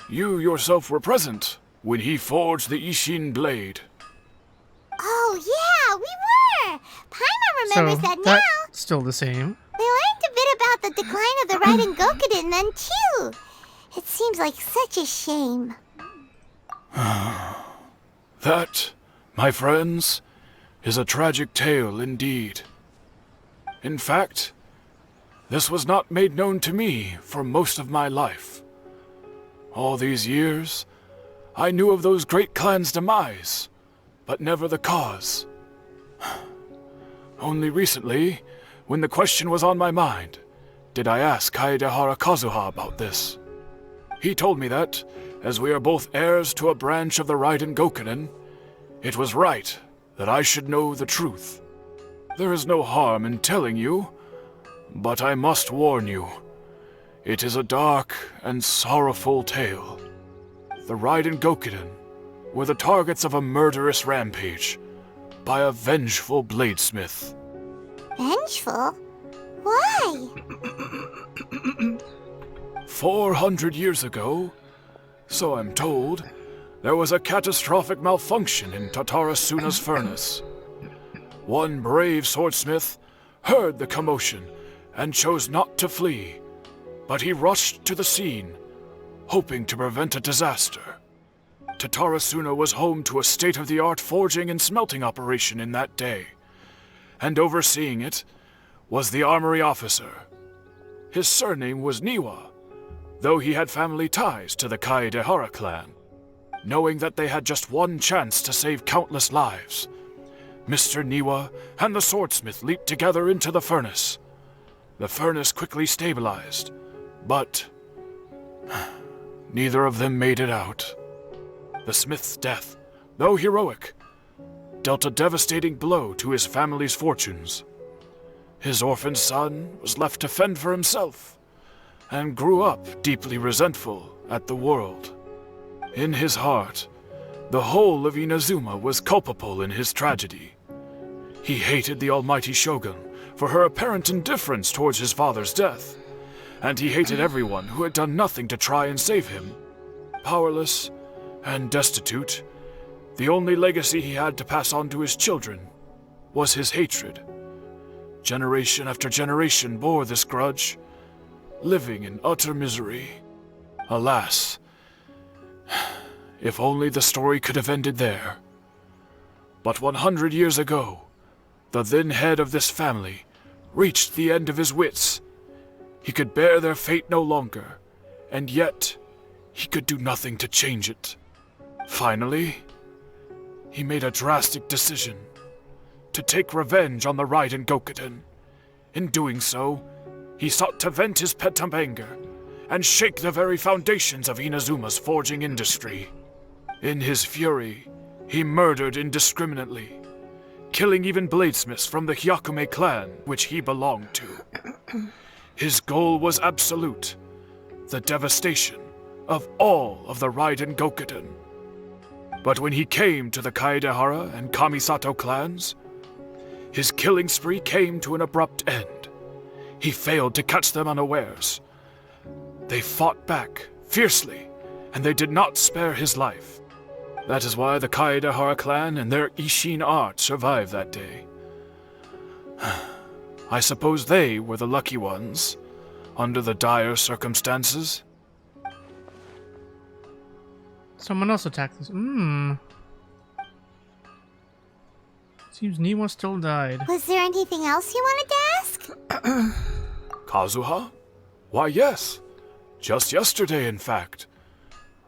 you yourself were present when he forged the Ishin blade. Oh, yeah, we were! Paimon remembers that now. That's still the same. They learned a bit about the decline of the Raiden Gokuden then, too. It seems like such a shame. That, my friends, is a tragic tale indeed. In fact, this was not made known to me for most of my life. All these years, I knew of those great clans' demise, but never the cause. Only recently, when the question was on my mind, did I ask Kaedehara Kazuha about this. He told me that, as we are both heirs to a branch of the Raiden Gokunin, it was right that I should know the truth. There is no harm in telling you, but I must warn you. It is a dark and sorrowful tale. The Raiden Gokunin were the targets of a murderous rampage by a vengeful bladesmith. Vengeful? Why? 400 years ago, so I'm told, there was a catastrophic malfunction in Tatara Suna's furnace. One brave swordsmith heard the commotion and chose not to flee, but he rushed to the scene, hoping to prevent a disaster. Tatara Suna was home to a state-of-the-art forging and smelting operation in that day, and overseeing it was the armory officer. His surname was Niwa, though he had family ties to the Kaedehara clan. Knowing that they had just one chance to save countless lives, Mr. Niwa and the swordsmith leaped together into the furnace. The furnace quickly stabilized, but neither of them made it out. The smith's death, though heroic, dealt a devastating blow to his family's fortunes. His orphaned son was left to fend for himself, and grew up deeply resentful at the world. In his heart, the whole of Inazuma was culpable in his tragedy. He hated the almighty Shogun for her apparent indifference towards his father's death, and he hated everyone who had done nothing to try and save him. Powerless and destitute, the only legacy he had to pass on to his children was his hatred. Generation after generation bore this grudge, living in utter misery. Alas, if only the story could have ended there. But 100 years ago, the then head of this family reached the end of his wits. He could bear their fate no longer, and yet he could do nothing to change it. Finally, he made a drastic decision to take revenge on the Raiden Gokunin. In doing so, he sought to vent his pent anger and shake the very foundations of Inazuma's forging industry. In his fury, he murdered indiscriminately, killing even bladesmiths from the Hyakume clan, which he belonged to. His goal was absolute, the devastation of all of the Raiden Gokunin. But when he came to the Kaedehara and Kamisato clans, his killing spree came to an abrupt end. He failed to catch them unawares. They fought back fiercely, and they did not spare his life. That is why the Kaedehara clan and their Ishin art survived that day. I suppose they were the lucky ones, under the dire circumstances. Someone else attacked this. Seems Niwa still died. Was there anything else you wanted to ask? Kazuha? Why, yes. Just yesterday, in fact.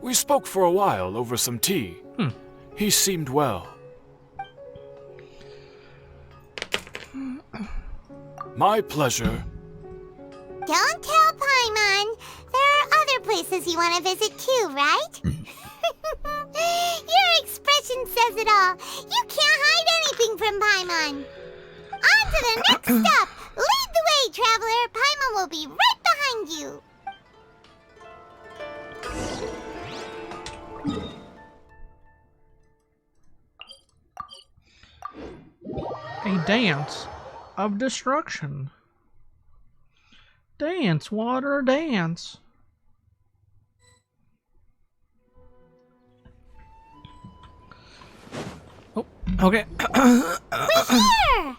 We spoke for a while over some tea. He seemed well. My pleasure. Don't tell Paimon. There are other places you want to visit too, right? Your expression says it all. You can't hide anything from Paimon. On to the next stop. Lead the way, traveler. Paimon will be right behind you. A dance of destruction. Dance, water, dance. Oh, okay. We're here!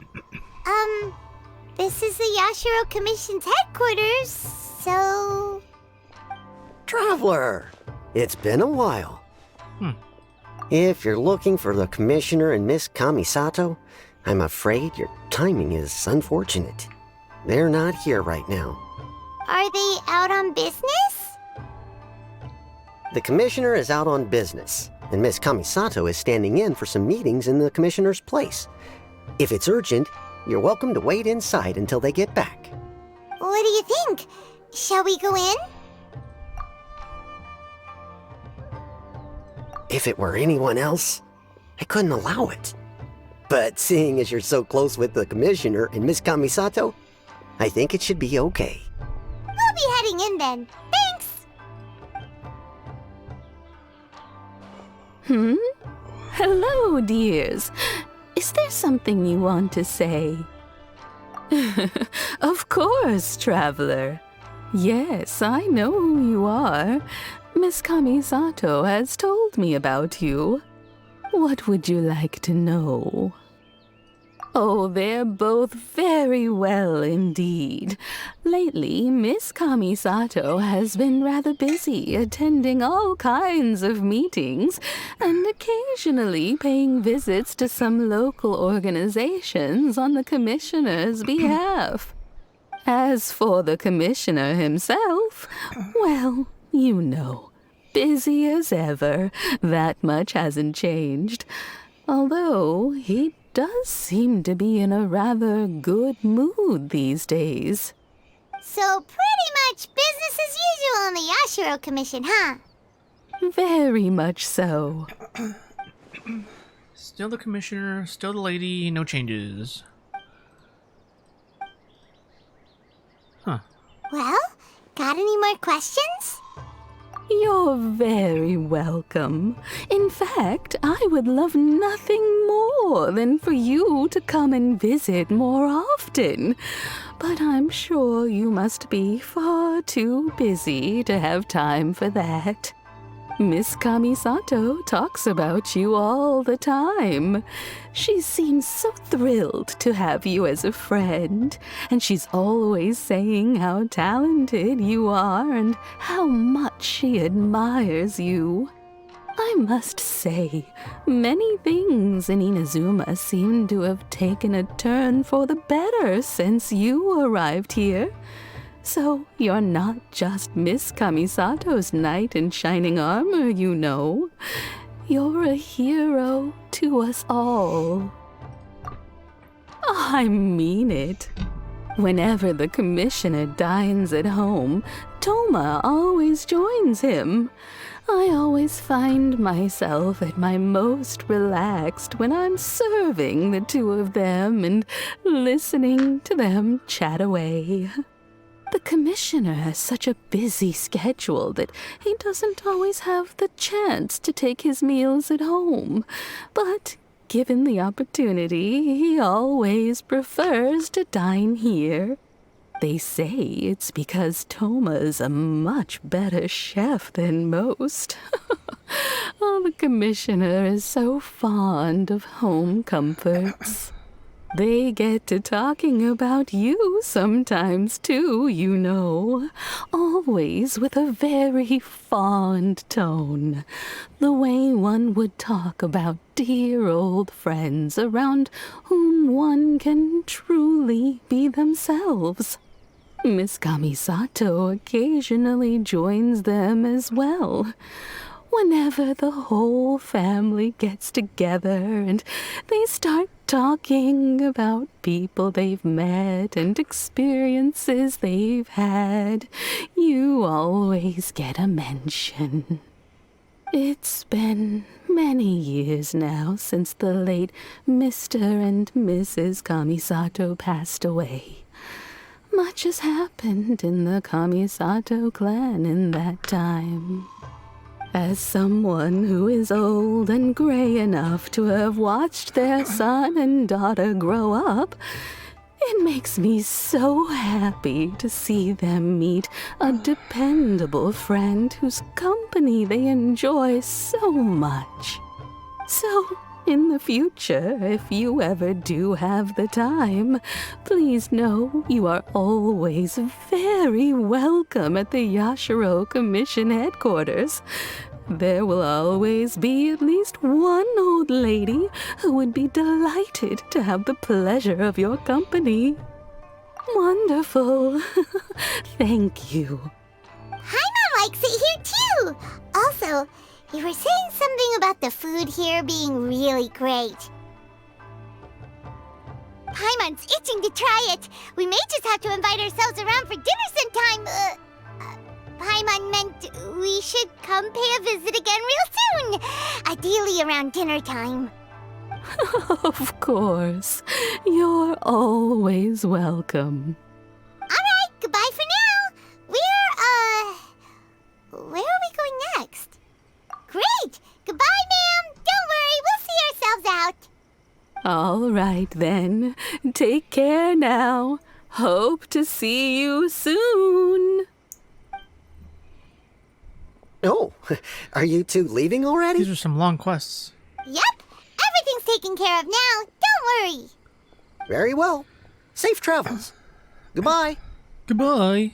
This is the Yashiro Commission's headquarters, so... Traveler! It's been a while. If you're looking for the Commissioner and Miss Kamisato, I'm afraid your timing is unfortunate. They're not here right now. Are they out on business? The Commissioner is out on business, and Miss Kamisato is standing in for some meetings in the Commissioner's place. If it's urgent, you're welcome to wait inside until they get back. What do you think? Shall we go in? If it were anyone else, I couldn't allow it. But seeing as you're so close with the Commissioner and Miss Kamisato, I think it should be okay. We'll be heading in then. Thanks! Hello, dears. Is there something you want to say? Of course, traveler. Yes, I know who you are. Miss Kamisato has told me about you. What would you like to know? Oh, they're both very well indeed. Lately, Miss Kamisato has been rather busy attending all kinds of meetings and occasionally paying visits to some local organizations on the Commissioner's behalf. As for the Commissioner himself, well, you know, busy as ever. That much hasn't changed. Although he does seem to be in a rather good mood these days. So pretty much business as usual on the Yashiro Commission, huh? Very much so. Still the Commissioner, still the lady, no changes. Huh. Well, got any more questions? You're very welcome. In fact, I would love nothing more than for you to come and visit more often. But I'm sure you must be far too busy to have time for that. Miss Kamisato talks about you all the time. She seems so thrilled to have you as a friend, and she's always saying how talented you are and how much she admires you. I must say, many things in Inazuma seem to have taken a turn for the better since you arrived here. So you're not just Miss Kamisato's knight in shining armor, you know. You're a hero to us all. I mean it. Whenever the Commissioner dines at home, Thoma always joins him. I always find myself at my most relaxed when I'm serving the two of them and listening to them chat away. The Commissioner has such a busy schedule that he doesn't always have the chance to take his meals at home. But given the opportunity, he always prefers to dine here. They say it's because Thoma's a much better chef than most. Oh, the Commissioner is so fond of home comforts. They get to talking about you sometimes, too, you know. Always with a very fond tone. The way one would talk about dear old friends around whom one can truly be themselves. Miss Kamisato occasionally joins them as well. Whenever the whole family gets together and they start talking about people they've met and experiences they've had, you always get a mention. It's been many years now since the late Mr. and Mrs. Kamisato passed away. Much has happened in the Kamisato clan in that time. As someone who is old and gray enough to have watched their son and daughter grow up, it makes me so happy to see them meet a dependable friend whose company they enjoy so much. So, in the future, if you ever do have the time, please know you are always very welcome at the Yashiro Commission headquarters. There will always be at least one old lady who would be delighted to have the pleasure of your company. Wonderful. Thank you. Paimon likes it here too. Also, you were saying something about the food here being really great. Paimon's itching to try it. We may just have to invite ourselves around for dinner sometime. Paimon meant we should come pay a visit again real soon. Ideally around dinner time. Of course. You're always welcome. Alright, goodbye for now. Where are we going next? Great! Goodbye, ma'am! Don't worry, we'll see ourselves out. All right, then. Take care now. Hope to see you soon. Oh, are you two leaving already? These are some long quests. Yep, everything's taken care of now. Don't worry. Very well. Safe travels. Goodbye. Goodbye.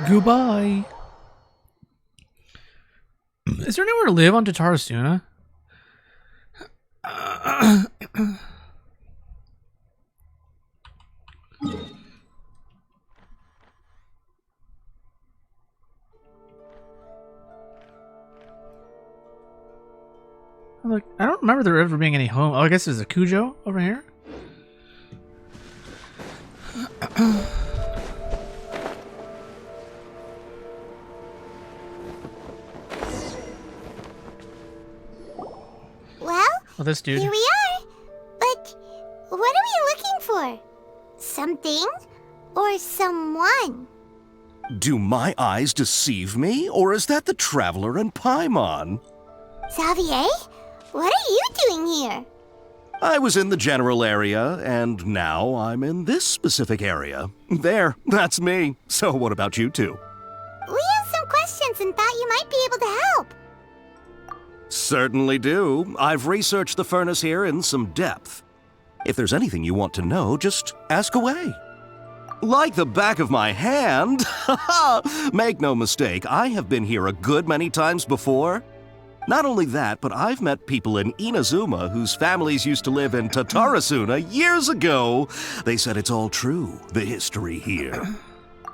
Goodbye. Is there anywhere to live on Tatarasuna? Look, I don't remember there ever being any home. Oh, I guess there's a Kujo over here. Well, this dude. Here we are. But what are we looking for? Something or someone? Do my eyes deceive me, or is that the Traveler and Paimon? Xavier? What are you doing here? I was in the general area, and now I'm in this specific area. There, that's me. So what about you two? We have some questions and thought you might be able to help. Certainly do. I've researched the furnace here in some depth. If there's anything you want to know, just ask away. Like the back of my hand. Make no mistake, I have been here a good many times before. Not only that, but I've met people in Inazuma whose families used to live in Tatarasuna years ago. They said it's all true, the history here.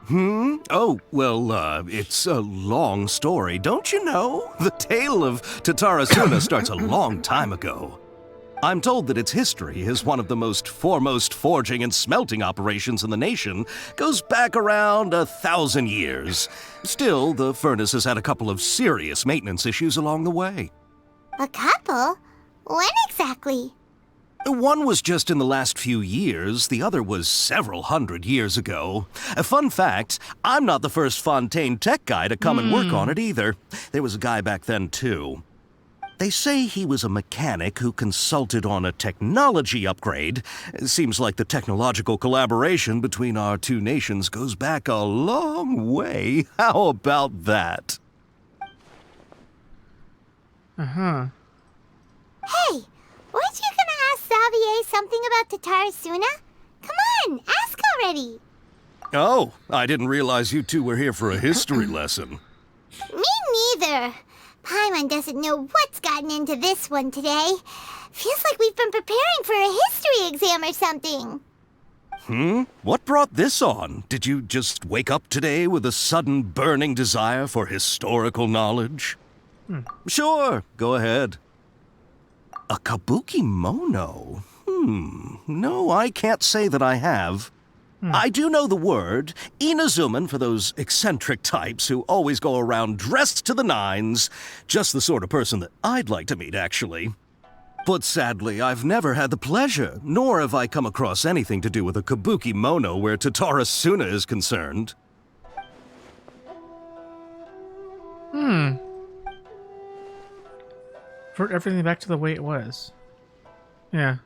Oh, well, it's a long story, don't you know? The tale of Tatarasuna starts a long time ago. I'm told that its history is one of the most foremost forging and smelting operations in the nation, goes back around 1,000 years. Still, the furnace has had a couple of serious maintenance issues along the way. A couple? When exactly? One was just in the last few years, the other was several hundred years ago. A fun fact, I'm not the first Fontaine tech guy to come and work on it either. There was a guy back then too. They say he was a mechanic who consulted on a technology upgrade. It seems like the technological collaboration between our two nations goes back a long way. How about that? Uh-huh. Hey, weren't you gonna ask Xavier something about Tatarasuna? Come on, ask already. Oh, I didn't realize you two were here for a history lesson. Me neither. Paimon doesn't know what's gotten into this one today. Feels like we've been preparing for a history exam or something. What brought this on? Did you just wake up today with a sudden burning desire for historical knowledge? Sure, go ahead. A kabuki mono? No, I can't say that I have. I do know the word, Inazuman for those eccentric types who always go around dressed to the nines. Just the sort of person that I'd like to meet, actually. But sadly, I've never had the pleasure, nor have I come across anything to do with a kabuki mono where Tatarasuna is concerned. For everything back to the way it was. Yeah.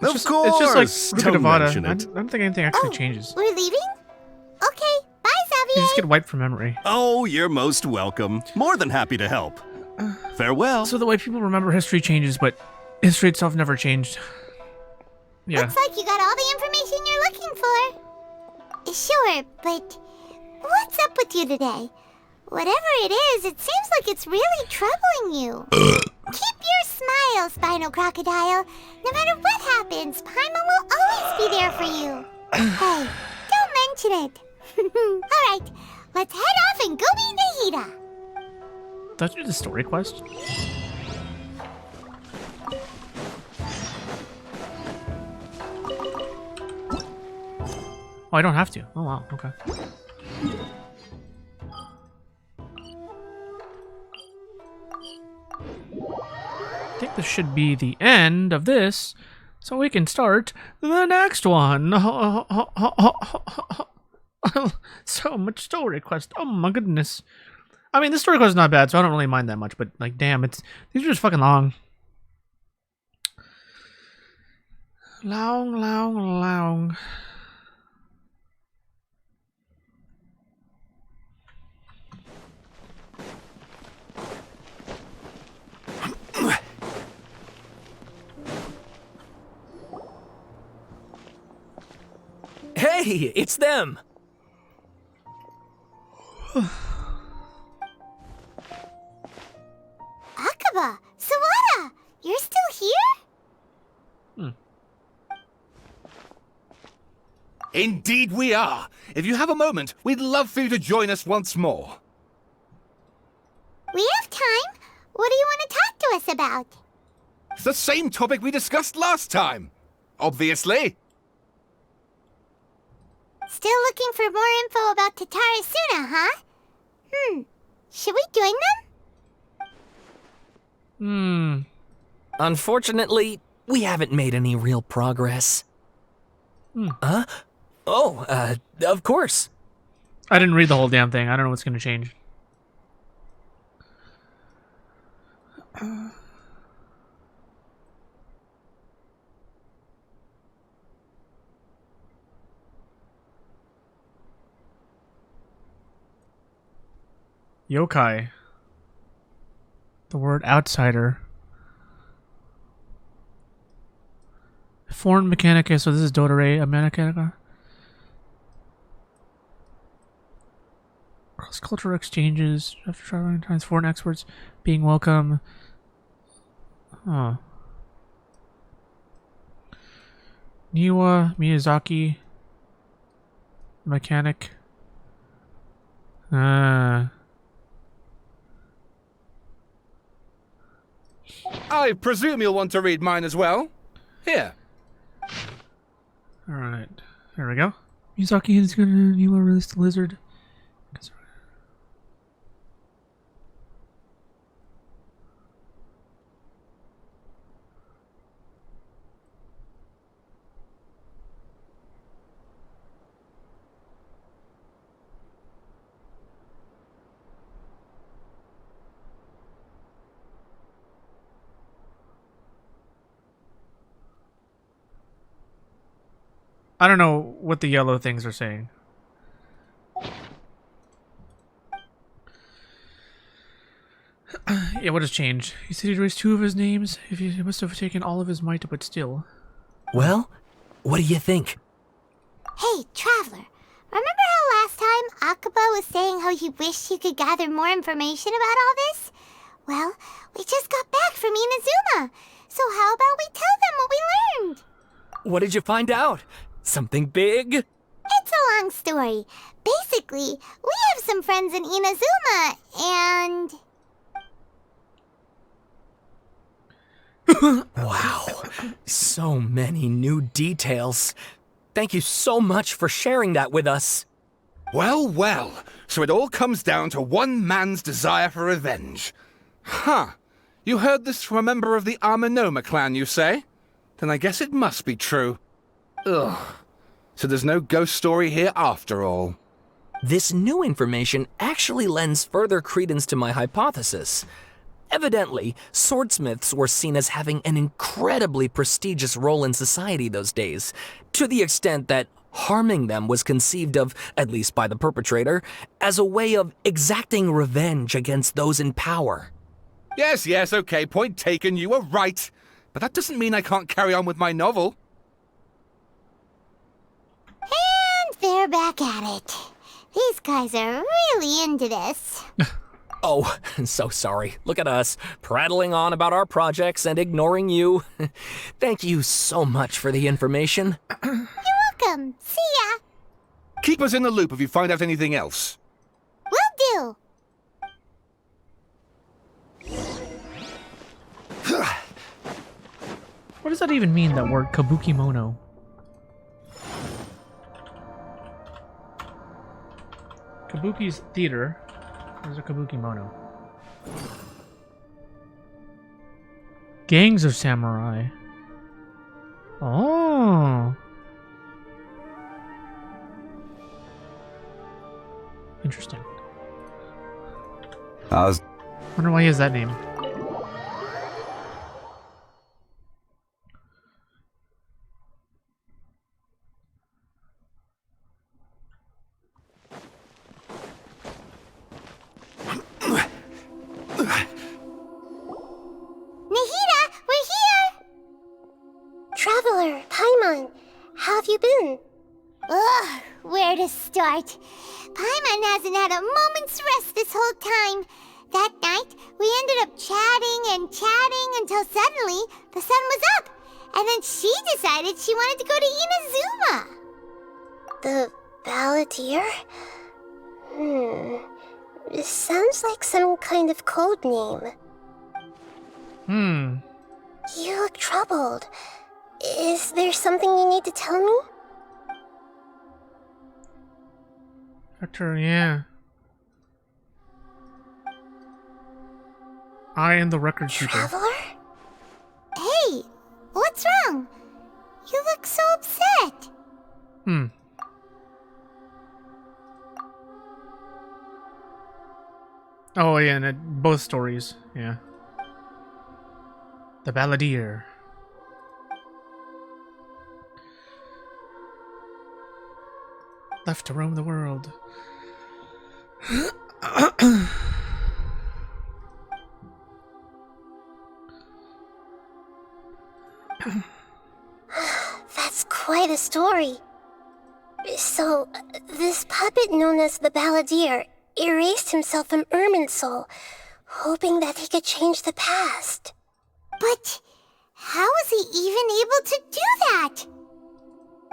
Of course! It's just like Don't Nevada. mention I it. don't think anything actually changes. We're leaving? Okay, bye, You Xavier. just get wiped from memory. Oh, you're most welcome. More than happy to help. Farewell. So the way people remember history changes, but history itself never changed. Yeah. Looks like you got all the information you're looking for. Sure, but what's up with you today? Whatever it is, it seems like it's really troubling you. Keep your smile, Spinal Crocodile. No matter what happens, Paimon will always be there for you. Hey, don't mention it. Alright, let's head off and go meet Nahida. Don't you do the story quest? Oh, I don't have to. Oh, wow. Okay. I think this should be the end of this, so we can start the next one. So much story quest. Oh my goodness. I mean, this story quest is not bad, so I don't really mind that much, but, like, damn, these are just fucking long. Long. Hey, it's them! Akaba, Sawada, you're still here? Indeed we are. If you have a moment, we'd love for you to join us once more. We have time. What do you want to talk to us about? It's the same topic we discussed last time. Obviously. Still looking for more info about Tatara Suna, huh? Should we join them? Unfortunately, we haven't made any real progress. Huh? Oh, of course. I didn't read the whole damn thing. I don't know what's gonna change. Yokai. The word outsider. Foreign Mechanica, so this is Dotare, a Mechanica. Cross-cultural exchanges after traveling times, foreign experts being welcome. Huh. Niwa, Miyazaki, mechanic. I presume you'll want to read mine as well. Here. Alright. There we go. Miyazaki is gonna Niwa release the lizard. I don't know what the yellow things are saying. Yeah, what has changed? He said he'd erased 2 of his names. If he must have taken all of his might, but still. Well, what do you think? Hey, Traveler. Remember how last time Akaba was saying how he wished he could gather more information about all this? Well, we just got back from Inazuma. So how about we tell them what we learned? What did you find out? Something big? It's a long story. Basically, we have some friends in Inazuma, and... Wow. So many new details. Thank you so much for sharing that with us. Well. So it all comes down to one man's desire for revenge. Huh. You heard this from a member of the Armanoma clan, you say? Then I guess it must be true. Ugh. So there's no ghost story here after all. This new information actually lends further credence to my hypothesis. Evidently, swordsmiths were seen as having an incredibly prestigious role in society those days, to the extent that harming them was conceived of, at least by the perpetrator, as a way of exacting revenge against those in power. Yes, okay, point taken, you were right. But that doesn't mean I can't carry on with my novel. And they're back at it. These guys are really into this. Oh, so sorry. Look at us, prattling on about our projects and ignoring you. Thank you so much for the information. You're welcome. See ya. Keep us in the loop if you find out anything else. Will do. What does that even mean, that word kabukimono? Kabuki's theater. There's a kabukimono. Gangs of samurai. Oh. Interesting. Wonder why he has that name. Nahida, we're here! Traveler, Paimon, how have you been? Ugh, where to start? Paimon hasn't had a moment's rest this whole time. That night, we ended up chatting and chatting until suddenly the sun was up. And then she decided she wanted to go to Inazuma. The Balladeer? It sounds like some kind of code name. You look troubled. Is there something you need to tell me? Victor, yeah. I am the record keeper. Traveler? Hey, what's wrong? You look so upset. Oh, yeah, and both stories, yeah. The Balladeer. Left to roam the world. That's quite a story. So, this puppet known as the Balladeer erased himself from Irminsul, hoping that he could change the past. But how was he even able to do that?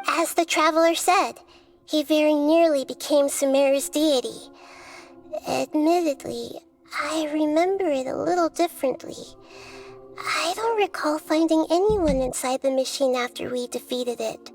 As the traveler said, he very nearly became Sumeru's deity. Admittedly, I remember it a little differently. I don't recall finding anyone inside the machine after we defeated it.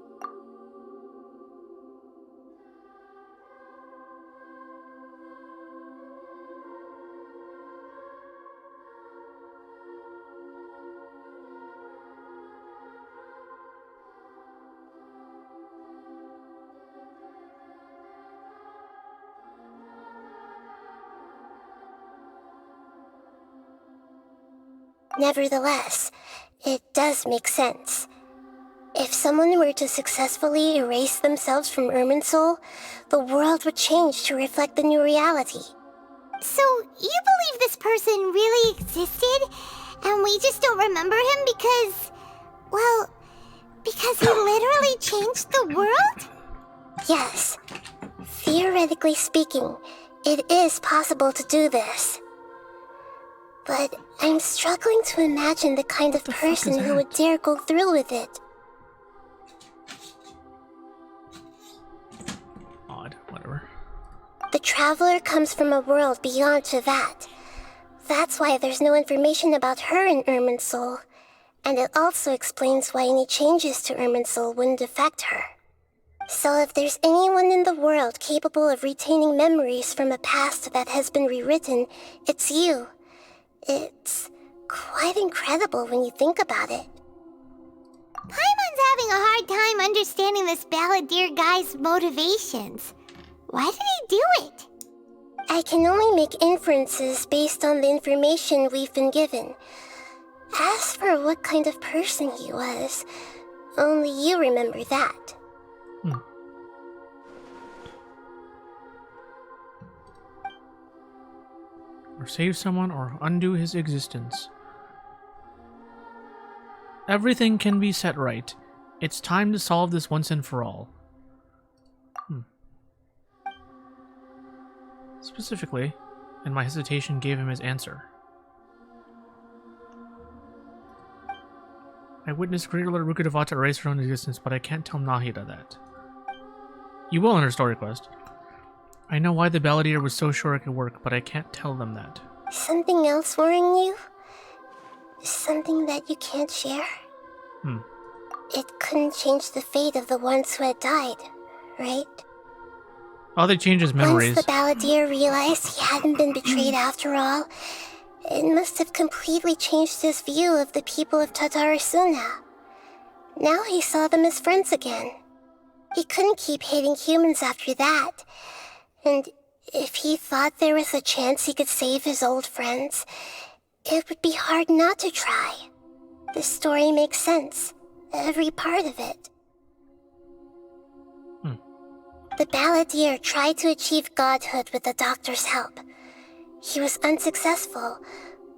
Nevertheless, it does make sense. If someone were to successfully erase themselves from Irminsul, the world would change to reflect the new reality. So, you believe this person really existed, and we just don't remember him because... well, because he literally changed the world? Yes. Theoretically speaking, it is possible to do this. But I'm struggling to imagine the kind of person who would dare go through with it. Odd, whatever. The Traveler comes from a world beyond to that. That's why there's no information about her in Irminsul. And it also explains why any changes to Irminsul wouldn't affect her. So if there's anyone in the world capable of retaining memories from a past that has been rewritten, it's you. It's quite incredible when you think about it. Paimon's having a hard time understanding this Balladeer guy's motivations. Why did he do it? I can only make inferences based on the information we've been given. As for what kind of person he was, only you remember that. Or save someone or undo his existence. Everything can be set right. It's time to solve this once and for all. specifically, and my hesitation gave him his answer. I witnessed Greater Lord Rukkhadevata erase her own existence, but I can't tell Nahida that. You will in her story quest. I know why the Balladeer was so sure it could work, but I can't tell them that. Something else worrying you? Something that you can't share? It couldn't change the fate of the ones who had died, right? All they change is memories. Once the Balladeer realized he hadn't been betrayed after all, it must have completely changed his view of the people of Tatarasuna. Now he saw them as friends again. He couldn't keep hating humans after that. And if he thought there was a chance he could save his old friends, it would be hard not to try. This story makes sense. Every part of it. The Balladeer tried to achieve godhood with the doctor's help. He was unsuccessful,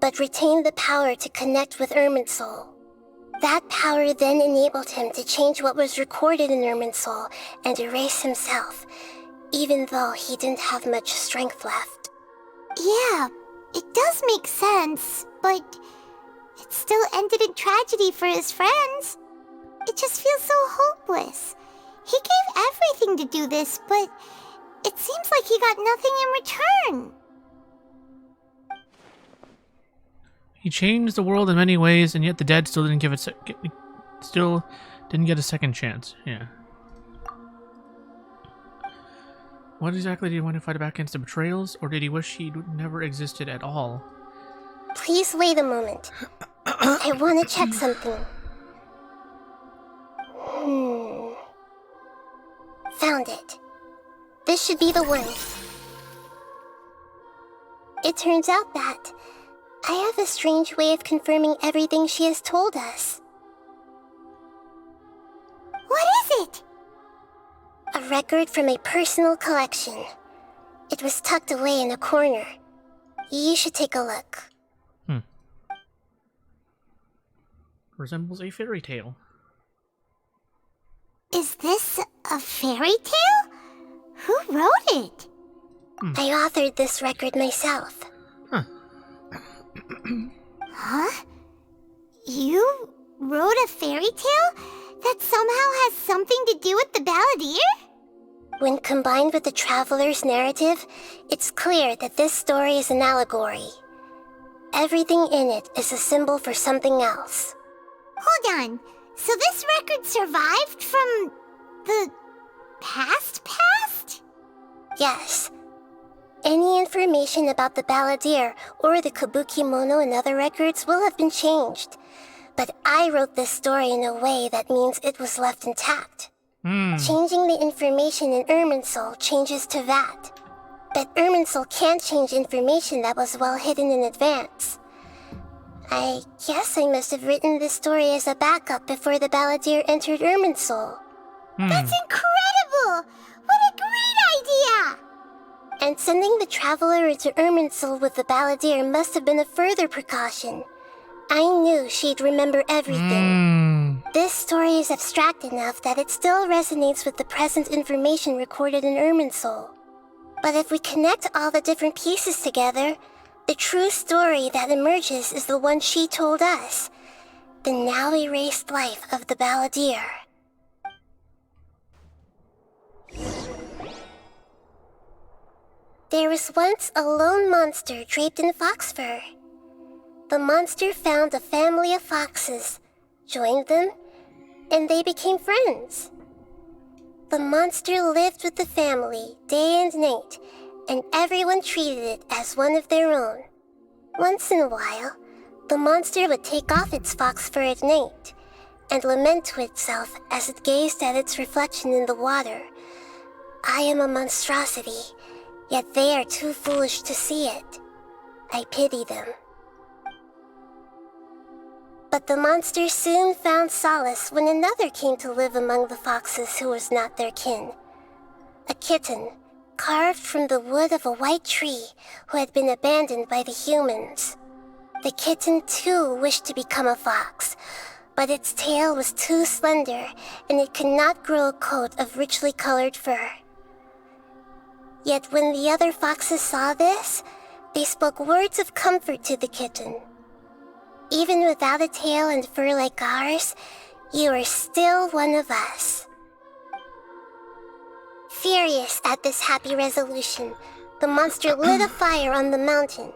but retained the power to connect with Irminsul. That power then enabled him to change what was recorded in Irminsul and erase himself, even though he didn't have much strength left. Yeah, it does make sense, but it still ended in tragedy for his friends. It just feels so hopeless. He gave everything to do this, but it seems like he got nothing in return. He changed the world in many ways, and yet the dead still didn't get a second chance. Yeah. What exactly did he want to fight back against the betrayals, or did he wish he never existed at all? Please wait a moment. I want to check something. Found it. This should be the one. It turns out that I have a strange way of confirming everything she has told us. What is it? A record from a personal collection. It was tucked away in a corner. You should take a look. Resembles a fairy tale. Is this a fairy tale? Who wrote it? I authored this record myself. Huh? You wrote a fairy tale that somehow has something to do with the Balladeer? When combined with the Traveler's narrative, it's clear that this story is an allegory. Everything in it is a symbol for something else. Hold on. So this record survived from the past? Yes. Any information about the Balladeer or the Kabukimono and other records will have been changed. But I wrote this story in a way that means it was left intact. Changing the information in Irminsul changes to that. But Irminsul can't change information that was well hidden in advance. I guess I must have written this story as a backup before the Balladeer entered Irminsul. That's incredible! What a great idea! And sending the Traveler into Irminsul with the Balladeer must have been a further precaution. I knew she'd remember everything. This story is abstract enough that it still resonates with the present information recorded in Irminsul. But if we connect all the different pieces together, the true story that emerges is the one she told us. The now erased life of the Balladeer. There was once a lone monster draped in fox fur. The monster found a family of foxes, joined them, and they became friends. The monster lived with the family day and night, and everyone treated it as one of their own. Once in a while, the monster would take off its fox fur at night and lament to itself as it gazed at its reflection in the water. I am a monstrosity, yet they are too foolish to see it. I pity them. But the monster soon found solace when another came to live among the foxes who was not their kin. A kitten, carved from the wood of a white tree who had been abandoned by the humans. The kitten too wished to become a fox, but its tail was too slender and it could not grow a coat of richly colored fur. Yet when the other foxes saw this, they spoke words of comfort to the kitten. Even without a tail and fur like ours, you are still one of us. Furious at this happy resolution, the monster lit a fire on the mountain.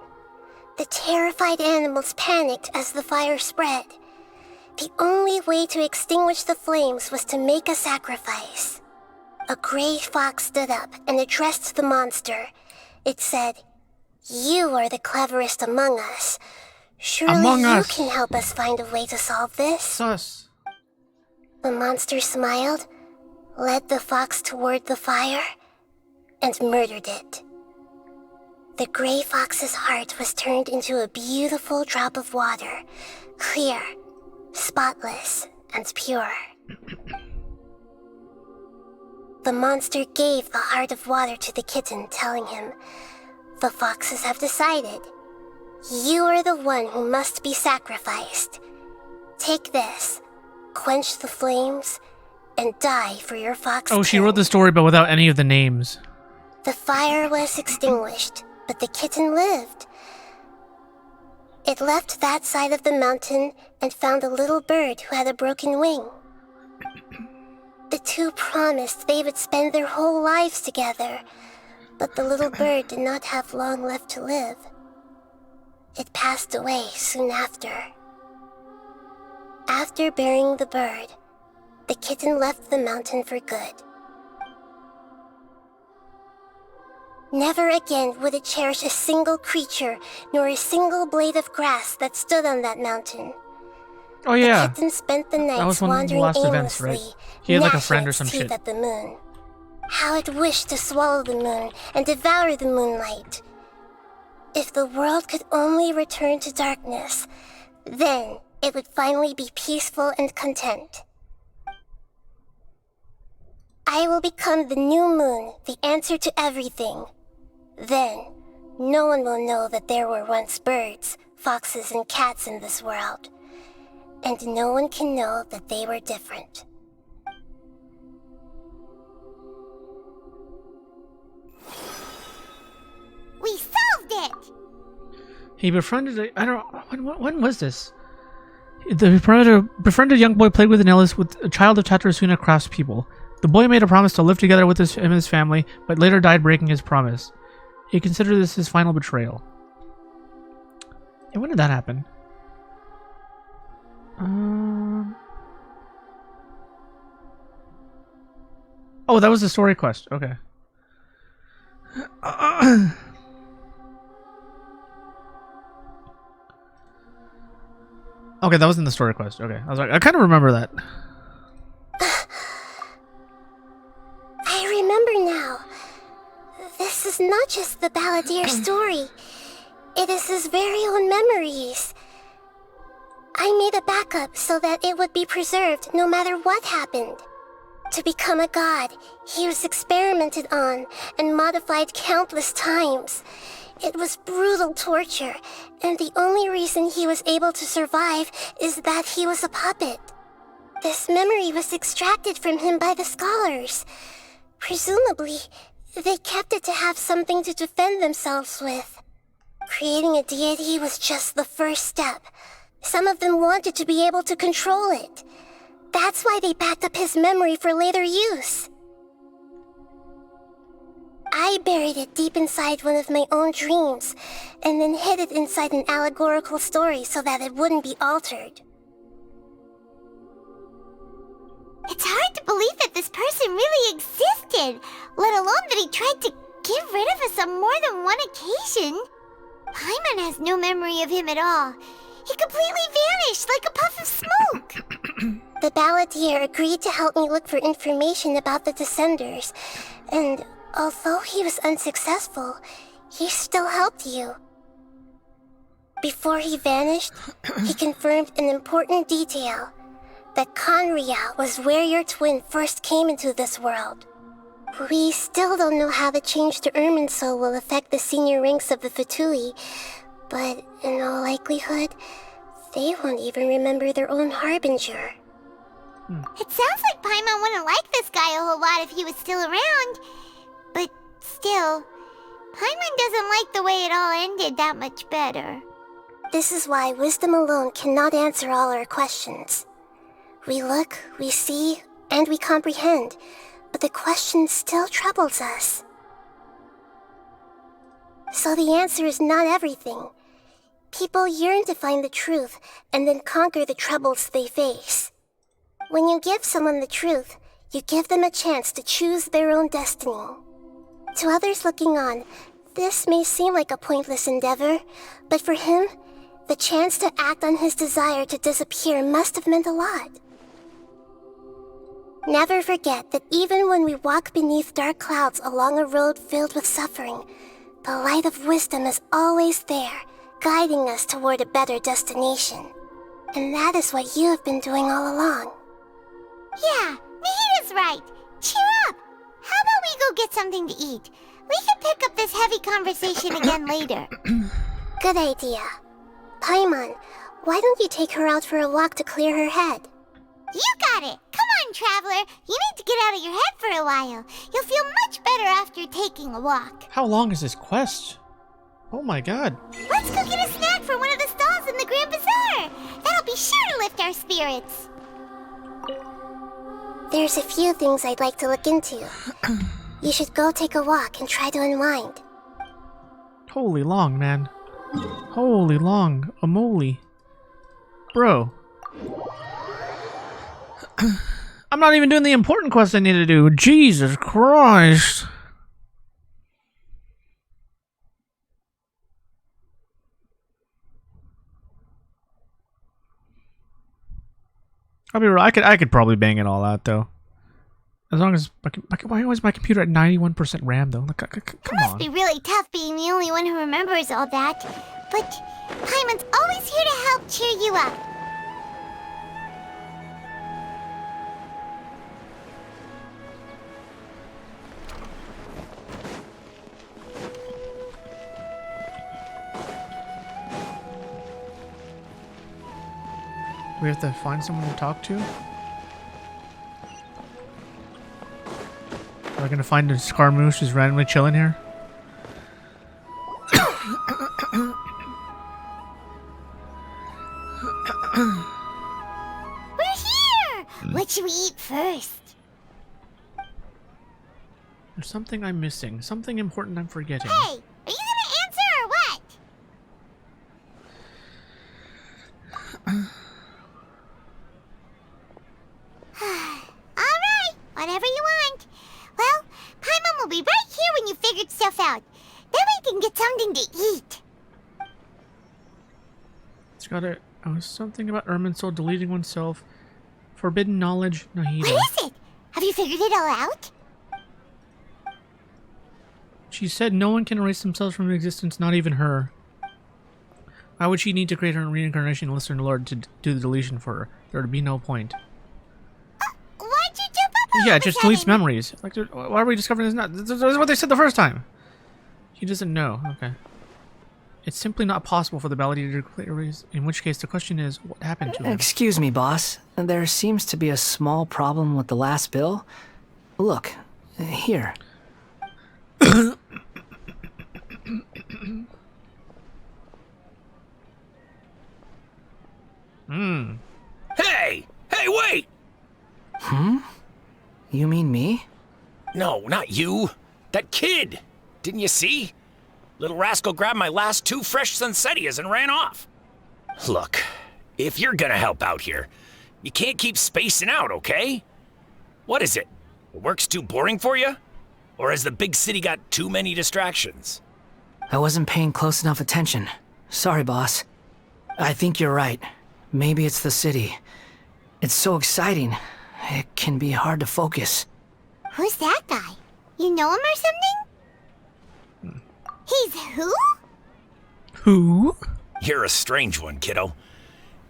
The terrified animals panicked as the fire spread. The only way to extinguish the flames was to make a sacrifice. A gray fox stood up and addressed the monster. It said, "You are the cleverest among us. Surely you can help us find a way to solve this." Sus. The monster smiled, led the fox toward the fire, and murdered it. The gray fox's heart was turned into a beautiful drop of water, clear, spotless, and pure. The monster gave the heart of water to the kitten, telling him, "The foxes have decided. You are the one who must be sacrificed. Take this, quench the flames, and die for your fox." Oh, she wrote the story, but without any of the names. The fire was extinguished, but the kitten lived. It left that side of the mountain and found a little bird who had a broken wing. The two promised they would spend their whole lives together, but the little bird did not have long left to live. It passed away soon after. After burying the bird, the kitten left the mountain for good. Never again would it cherish a single creature, nor a single blade of grass that stood on that mountain. Oh yeah, the kitten spent the nights that was one of the wandering last aimlessly, events, right? He had like a friend or some gnashing its shit. teeth at the moon. How it wished to swallow the moon and devour the moonlight. If the world could only return to darkness, then it would finally be peaceful and content. I will become the new moon, the answer to everything. Then, no one will know that there were once birds, foxes, and cats in this world. And no one can know that they were different. We solved it! He befriended I don't know, when was this? The befriended young boy played with Nilou with a child of Tatarasuna craftspeople. The boy made a promise to live together with him and his family, but later died breaking his promise. He considered this his final betrayal. And when did that happen? Oh, that was the story quest. Okay. Okay, that was in the story quest. Okay, I was like, I kind of remember that. I remember now. This is not just the Balladeer story. It is his very own memories. I made a backup so that it would be preserved no matter what happened. To become a god, he was experimented on and modified countless times. It was brutal torture, and the only reason he was able to survive is that he was a puppet. This memory was extracted from him by the scholars. Presumably, they kept it to have something to defend themselves with. Creating a deity was just the first step. Some of them wanted to be able to control it. That's why they backed up his memory for later use. I buried it deep inside one of my own dreams, and then hid it inside an allegorical story so that it wouldn't be altered. It's hard to believe that this person really existed, let alone that he tried to get rid of us on more than one occasion. Paimon has no memory of him at all. He completely vanished like a puff of smoke. The Balladeer agreed to help me look for information about the Descenders, and although he was unsuccessful, he still helped you. Before he vanished, he confirmed an important detail, that Conria was where your twin first came into this world. We still don't know how the change to Irminsul will affect the senior ranks of the Fatui, but in all likelihood, they won't even remember their own Harbinger. It sounds like Paimon wouldn't like this guy a whole lot if he was still around. But Still, Paimon doesn't like the way it all ended that much better. This is why wisdom alone cannot answer all our questions. We look, we see, and we comprehend, but the question still troubles us. So the answer is not everything. People yearn to find the truth and then conquer the troubles they face. When you give someone the truth, you give them a chance to choose their own destiny. To others looking on, this may seem like a pointless endeavor, but for him, the chance to act on his desire to disappear must have meant a lot. Never forget that even when we walk beneath dark clouds along a road filled with suffering, the light of wisdom is always there, guiding us toward a better destination. And that is what you have been doing all along. Yeah, Nahida's right. Cheer up. How about we go get something to eat? We can pick up this heavy conversation again later. Good idea. Paimon, why don't you take her out for a walk to clear her head? You got it! Come on, Traveler! You need to get out of your head for a while. You'll feel much better after taking a walk. How long is this quest? Oh my god. Let's go get a snack from one of the stalls in the Grand Bazaar! That'll be sure to lift our spirits. There's a few things I'd like to look into. You should go take a walk and try to unwind. Holy long, man. Holy long. A moly. Bro. I'm not even doing the important quest I need to do. Jesus Christ. I'll be real. I could probably bang it all out though. As long as why is my computer at 91% RAM though? Like, come on. It on. must be really tough being the only one who remembers all that. But Paimon's always here to help cheer you up. We have to find someone to talk to? Are we gonna find a Skarmoose who's randomly chilling here? We're here! What should we eat first? There's something I'm missing. Something important I'm forgetting. Hey! Are you gonna answer or what? Alright, whatever you want. Well, Paimon will be right here when you figured stuff out. Then we can get something to eat. It's got a something about Irminsul deleting oneself. Forbidden knowledge, Nahida. What is it? Have you figured it all out? She said no one can erase themselves from existence, not even her. Why would she need to create her own reincarnation and listen to Lord to do the deletion for her? There would be no point. Why'd you jump up? Yeah, it just deletes memories. Like, why are we discovering this now? This is what they said the first time. He doesn't know. Okay. It's simply not possible for the Balladeer to complete erase, in which case the question is, what happened to him? Excuse me, boss. There seems to be a small problem with the last bill. Look, here. Hey! Hey, wait! You mean me? No, not you. That kid! Didn't you see? Little rascal grabbed my last 2 fresh Sunsettias and ran off. Look, if you're gonna help out here, you can't keep spacing out, okay? What is it? Work's too boring for you? Or has the big city got too many distractions? I wasn't paying close enough attention. Sorry, boss. I think you're right. Maybe it's the city. It's so exciting. It can be hard to focus. Who's that guy? You know him or something? He's who? Who? You're a strange one, kiddo.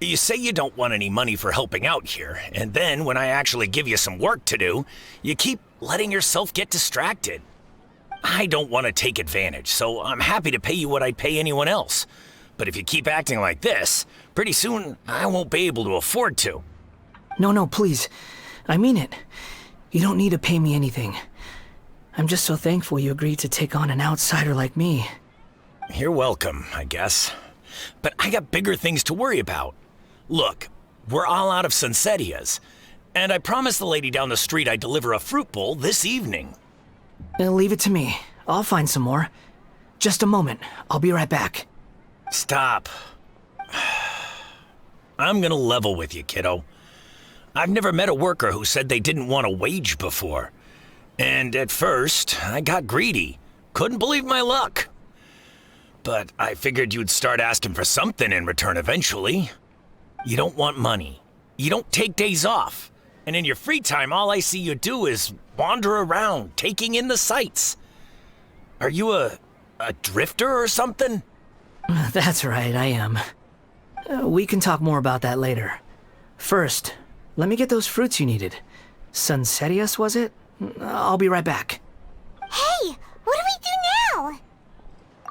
You say you don't want any money for helping out here, and then when I actually give you some work to do, you keep letting yourself get distracted. I don't want to take advantage, so I'm happy to pay you what I'd pay anyone else. But if you keep acting like this, pretty soon I won't be able to afford to. No, please. I mean it. You don't need to pay me anything. I'm just so thankful you agreed to take on an outsider like me. You're welcome, I guess. But I got bigger things to worry about. Look, we're all out of Sunsetias, and I promised the lady down the street I'd deliver a fruit bowl this evening. Leave it to me. I'll find some more. Just a moment. I'll be right back. Stop. I'm gonna level with you, kiddo. I've never met a worker who said they didn't want a wage before. And at first, I got greedy. Couldn't believe my luck. But I figured you'd start asking for something in return eventually. You don't want money. You don't take days off. And in your free time, all I see you do is wander around, taking in the sights. Are you a drifter or something? That's right, I am. We can talk more about that later. First, let me get those fruits you needed. Sunsetias, was it? I'll be right back. Hey, what do we do now?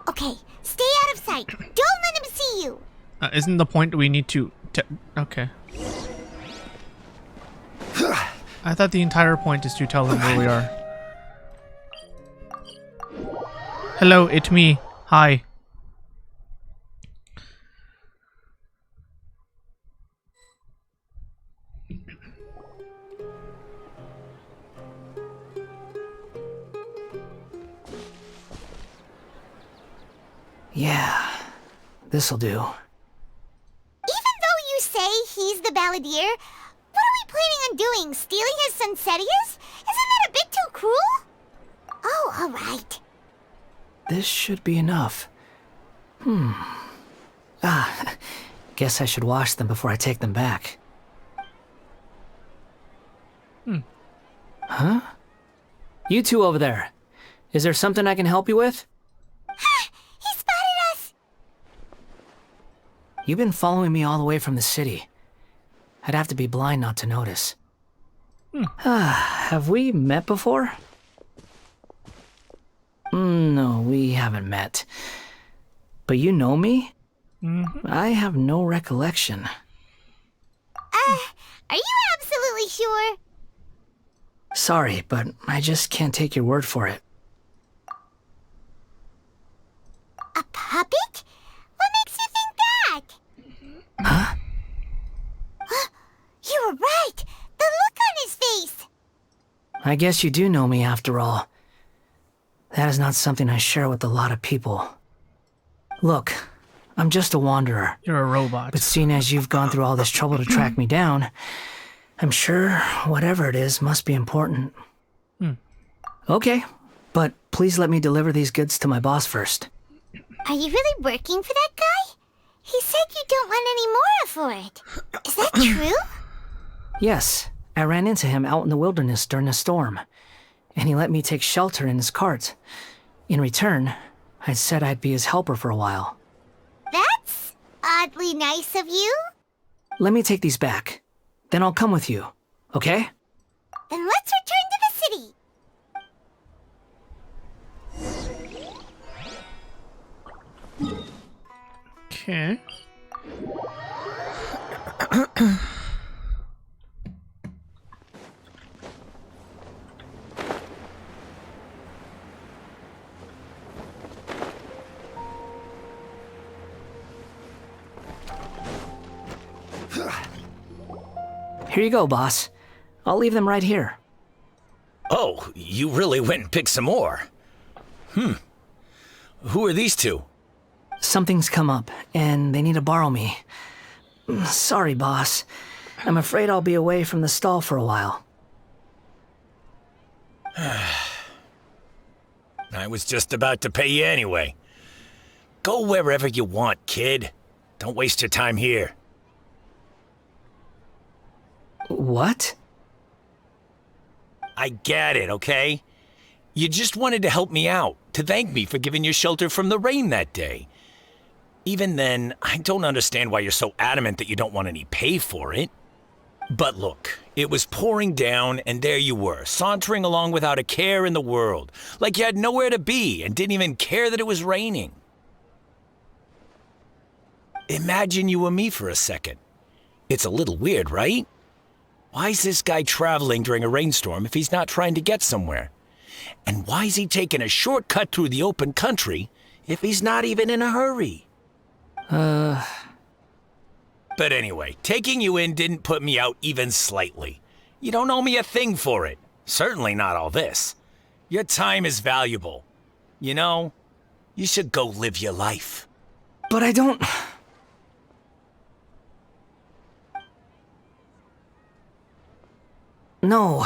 Okay, stay out of sight. Don't let him see you. Isn't the point we need to... Okay. I thought the entire point is to tell him where we are. Hello, it's me. Hi. Yeah, this'll do. Even though you say he's the Balladeer, what are we planning on doing? Stealing his Sunsetias? Isn't that a bit too cruel? Oh, alright. This should be enough. Guess I should wash them before I take them back. Huh? You two over there. Is there something I can help you with? He spotted us! You've been following me all the way from the city. I'd have to be blind not to notice. Have we met before? No, we haven't met. But you know me? I have no recollection. Are you absolutely sure? Sorry, but I just can't take your word for it. A puppet? What makes you think that? Huh? You were right! The look on his face! I guess you do know me after all. That is not something I share with a lot of people. Look, I'm just a wanderer. You're a robot. But seeing as you've gone through all this trouble to track me down, I'm sure whatever it is must be important. Okay, but please let me deliver these goods to my boss first. Are you really working for that guy? He said you don't want any more for it. Is that true? Yes, I ran into him out in the wilderness during a storm, and he let me take shelter in his cart. In return, I said I'd be his helper for a while. That's oddly nice of you. Let me take these back. Then I'll come with you, okay? Then let's return to the city. Okay. Here you go, boss. I'll leave them right here. Oh, you really went and picked some more. Who are these two? Something's come up, and they need to borrow me. Sorry, boss. I'm afraid I'll be away from the stall for a while. I was just about to pay you anyway. Go wherever you want, kid. Don't waste your time here. What? I get it, okay? You just wanted to help me out, to thank me for giving you shelter from the rain that day. Even then, I don't understand why you're so adamant that you don't want any pay for it. But look, it was pouring down, and there you were, sauntering along without a care in the world, like you had nowhere to be and didn't even care that it was raining. Imagine you were me for a second. It's a little weird, right? Why is this guy traveling during a rainstorm if he's not trying to get somewhere? And why's he taking a shortcut through the open country if he's not even in a hurry? But anyway, taking you in didn't put me out even slightly. You don't owe me a thing for it. Certainly not all this. Your time is valuable. You know, you should go live your life. But I don't... No,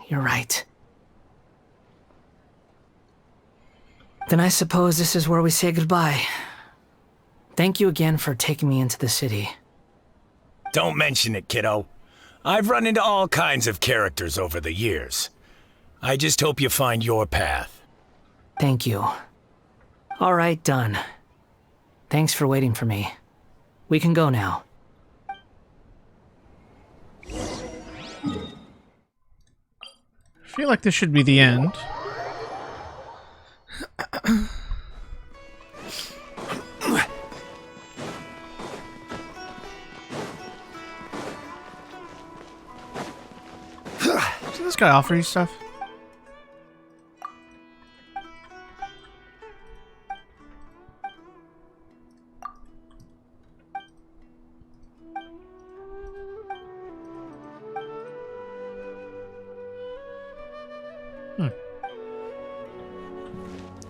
you're right. Then I suppose this is where we say goodbye. Thank you again for taking me into the city. Don't mention it, kiddo. I've run into all kinds of characters over the years. I just hope you find your path. Thank you. All right, done. Thanks for waiting for me. We can go now. I feel like this should be the end. Did this guy offer you stuff?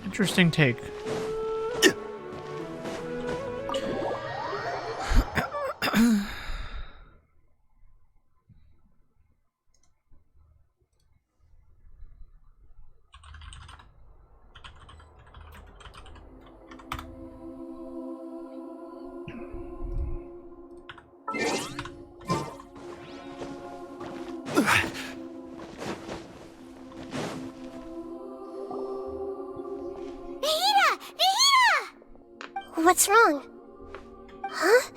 Interesting take. What's wrong? Huh?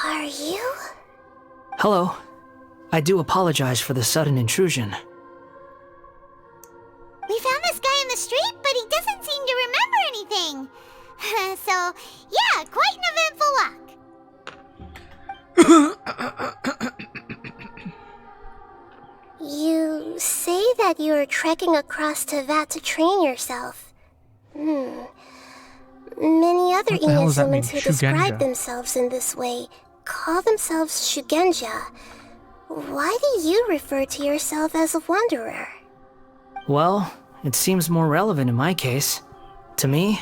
Are you? Hello. I do apologize for the sudden intrusion. We found this guy in the street, but he doesn't seem to remember anything. So, yeah, quite an eventful walk. You say that you are trekking across Teyvat to train yourself. Many other Inazumans who describe themselves in this way call themselves Shugenja. Why do you refer to yourself as a wanderer? Well, it seems more relevant in my case. To me,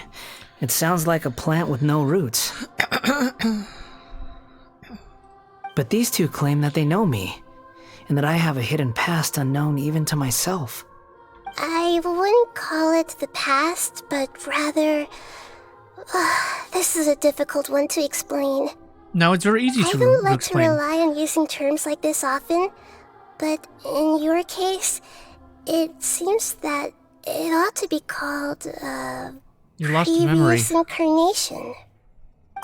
it sounds like a plant with no roots. But these two claim that they know me, and that I have a hidden past unknown even to myself. I wouldn't call it the past, but rather... this is a difficult one to explain. No, it's very easy to explain. I don't like to rely on using terms like this often, but in your case, it seems that it ought to be called, you lost memory. Previous incarnation.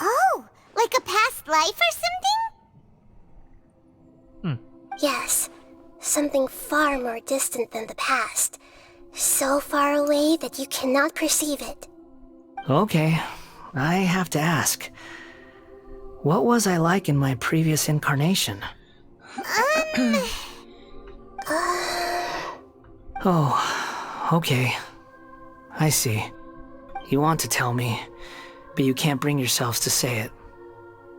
Oh, like a past life or something? Yes, something far more distant than the past. So far away that you cannot perceive it. Okay, I have to ask. What was I like in my previous incarnation? Oh, okay. I see. You want to tell me, but you can't bring yourselves to say it.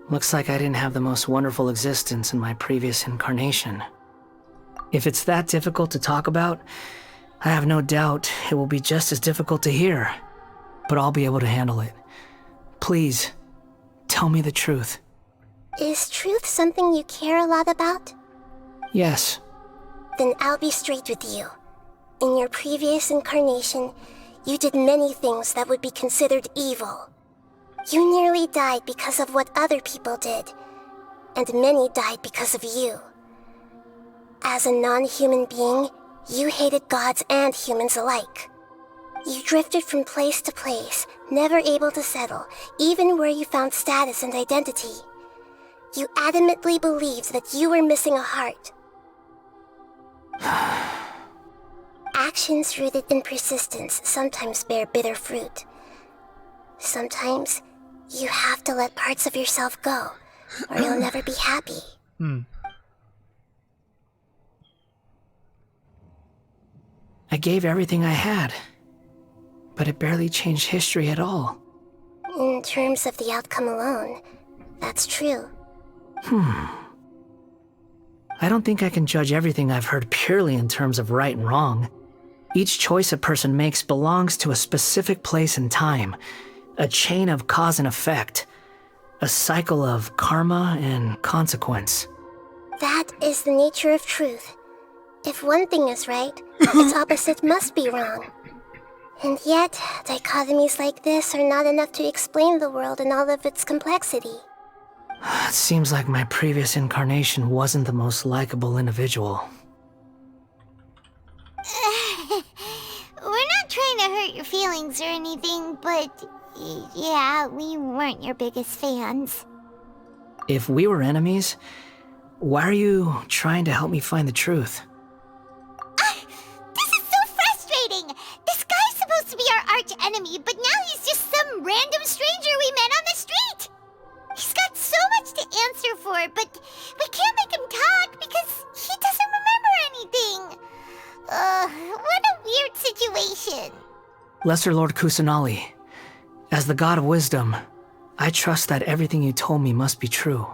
Looks like I didn't have the most wonderful existence in my previous incarnation. If it's that difficult to talk about, I have no doubt it will be just as difficult to hear. But I'll be able to handle it. Please, tell me the truth. Is truth something you care a lot about? Yes. Then I'll be straight with you. In your previous incarnation, you did many things that would be considered evil. You nearly died because of what other people did, and many died because of you. As a non-human being, you hated gods and humans alike. You drifted from place to place, never able to settle, even where you found status and identity. You adamantly believed that you were missing a heart. Actions rooted in persistence sometimes bear bitter fruit. Sometimes, you have to let parts of yourself go, or you'll never be happy. I gave everything I had, but it barely changed history at all. In terms of the outcome alone, that's true. I don't think I can judge everything I've heard purely in terms of right and wrong. Each choice a person makes belongs to a specific place and time, a chain of cause and effect, a cycle of karma and consequence. That is the nature of truth. If one thing is right, its opposite must be wrong. And yet, dichotomies like this are not enough to explain the world in all of its complexity. It seems like my previous incarnation wasn't the most likable individual. We're not trying to hurt your feelings or anything, but yeah, we weren't your biggest fans. If we were enemies, why are you trying to help me find the truth? This is so frustrating! This guy's supposed to be our arch enemy, but now he's just some random stranger we met on the street! He's got so much to answer for, but we can't make him talk because he doesn't remember anything. What a weird situation. Lesser Lord Kusanali, as the god of wisdom, I trust that everything you told me must be true.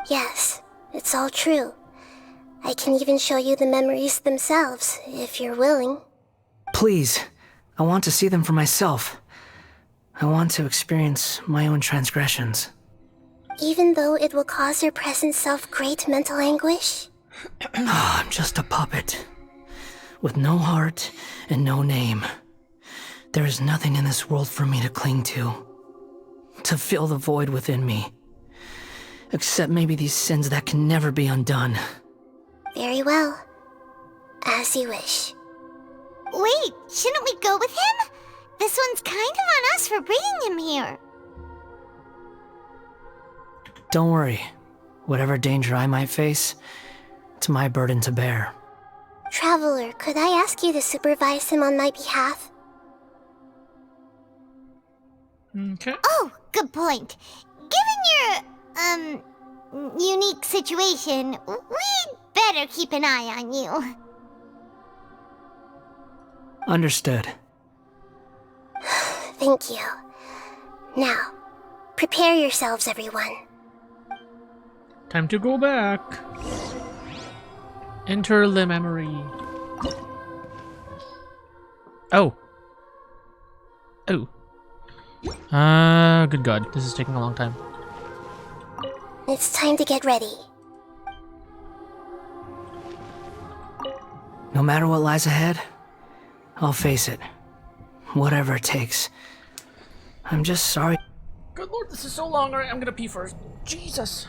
Yes, it's all true. I can even show you the memories themselves, if you're willing. Please, I want to see them for myself. I want to experience my own transgressions. Even though it will cause your present self great mental anguish? I'm just a puppet, with no heart and no name. There is nothing in this world for me to cling to fill the void within me. Except maybe these sins that can never be undone. Very well. As you wish. Wait, shouldn't we go with him? This one's kind of on us for bringing him here. Don't worry. Whatever danger I might face, it's my burden to bear. Traveler, could I ask you to supervise him on my behalf? Okay. Oh, good point. Given your, unique situation, we'd better keep an eye on you. Understood. Thank you. Now, prepare yourselves, everyone. Time to go back. Enter the memory. Oh. Oh. Good God. This is taking a long time. It's time to get ready. No matter what lies ahead, I'll face it. Whatever it takes. I'm just sorry. Good Lord, this is so long. Alright, I'm gonna pee first. Jesus.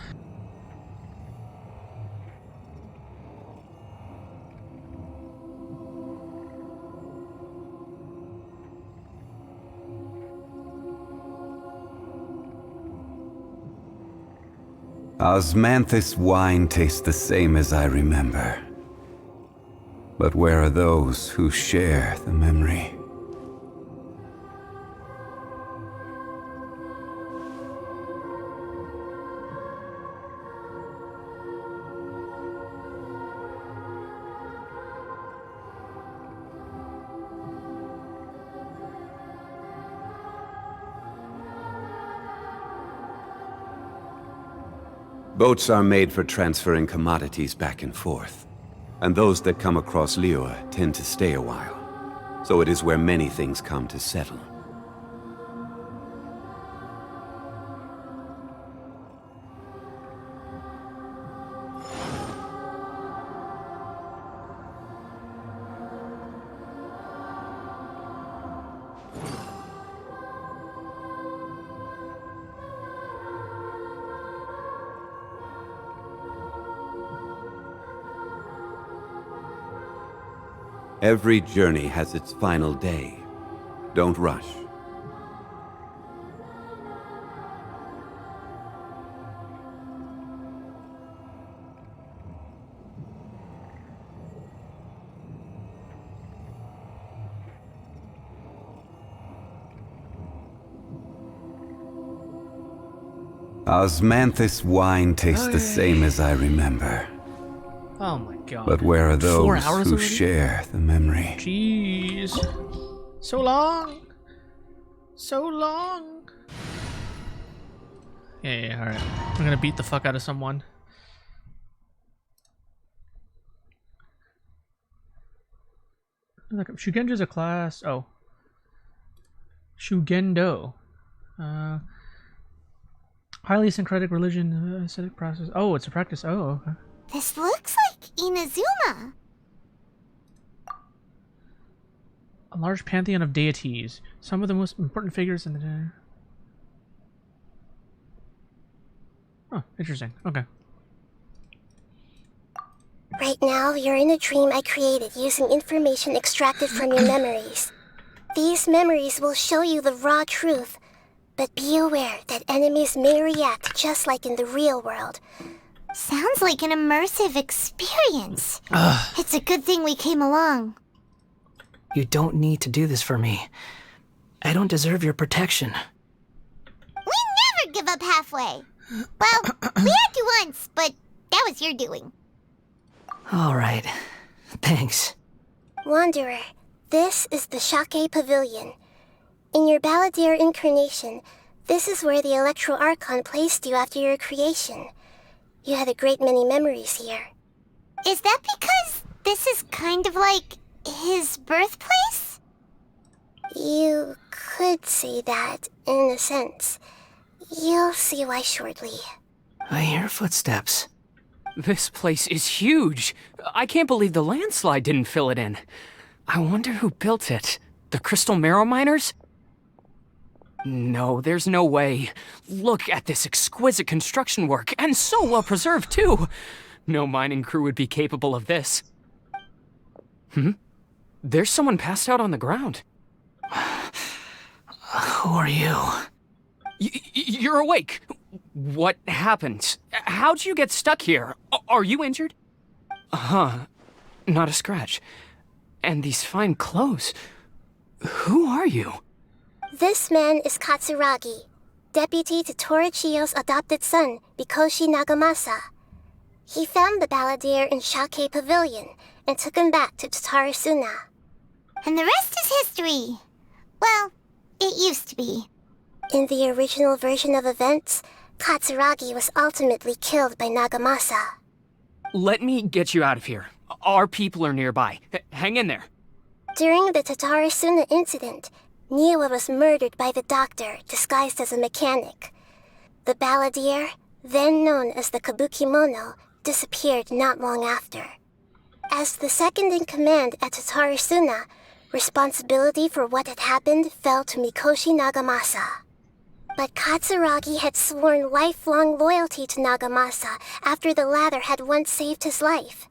Osmanthus wine tastes the same as I remember. But where are those who share the memory? Boats are made for transferring commodities back and forth, and those that come across Liyue tend to stay a while, so it is where many things come to settle. Every journey has its final day. Don't rush. Osmanthus wine tastes the same as I remember. Oh my god. But where are 4 those hours who already? share the memory? Jeez. So long. So long. Yeah, alright. I'm gonna beat the fuck out of someone. Look, Shugendo's a class. Oh. Shugendo. Highly syncretic religion, ascetic process. Oh, it's a practice. Oh, okay. This looks like Inazuma. A large pantheon of deities. Some of the most important figures in the... Oh, interesting. Okay. Right now, you're in a dream I created using information extracted from your memories. These memories will show you the raw truth, but be aware that enemies may react just like in the real world. Sounds like an immersive experience. It's a good thing we came along. You don't need to do this for me. I don't deserve your protection. We never give up halfway. Well, we had to once, but that was your doing. All right. Thanks. Wanderer, this is the Shenhe Pavilion. In your Balladeer incarnation, this is where the Electro Archon placed you after your creation. You had a great many memories here. Is that because this is kind of like his birthplace? You could say that, in a sense. You'll see why shortly. I hear footsteps. This place is huge. I can't believe the landslide didn't fill it in. I wonder who built it. The Crystal Marrow Miners? No, there's no way. Look at this exquisite construction work, and so well preserved, too. No mining crew would be capable of this. There's someone passed out on the ground. Who are you? You're awake. What happened? How'd you get stuck here? Are you injured? Not a scratch. And these fine clothes. Who are you? This man is Katsuragi, deputy to Torichio's adopted son, Mikoshi Nagamasa. He found the Balladeer in Shenhe Pavilion and took him back to Tatarasuna. And the rest is history. Well, it used to be. In the original version of events, Katsuragi was ultimately killed by Nagamasa. Let me get you out of here. Our people are nearby. Hang in there. During the Tatarasuna incident, Nilou was murdered by the doctor disguised as a mechanic. The Balladeer, then known as the Kabukimono, disappeared not long after. As the second in command at Tatarasuna, responsibility for what had happened fell to Mikoshi Nagamasa. But Katsuragi had sworn lifelong loyalty to Nagamasa after the latter had once saved his life.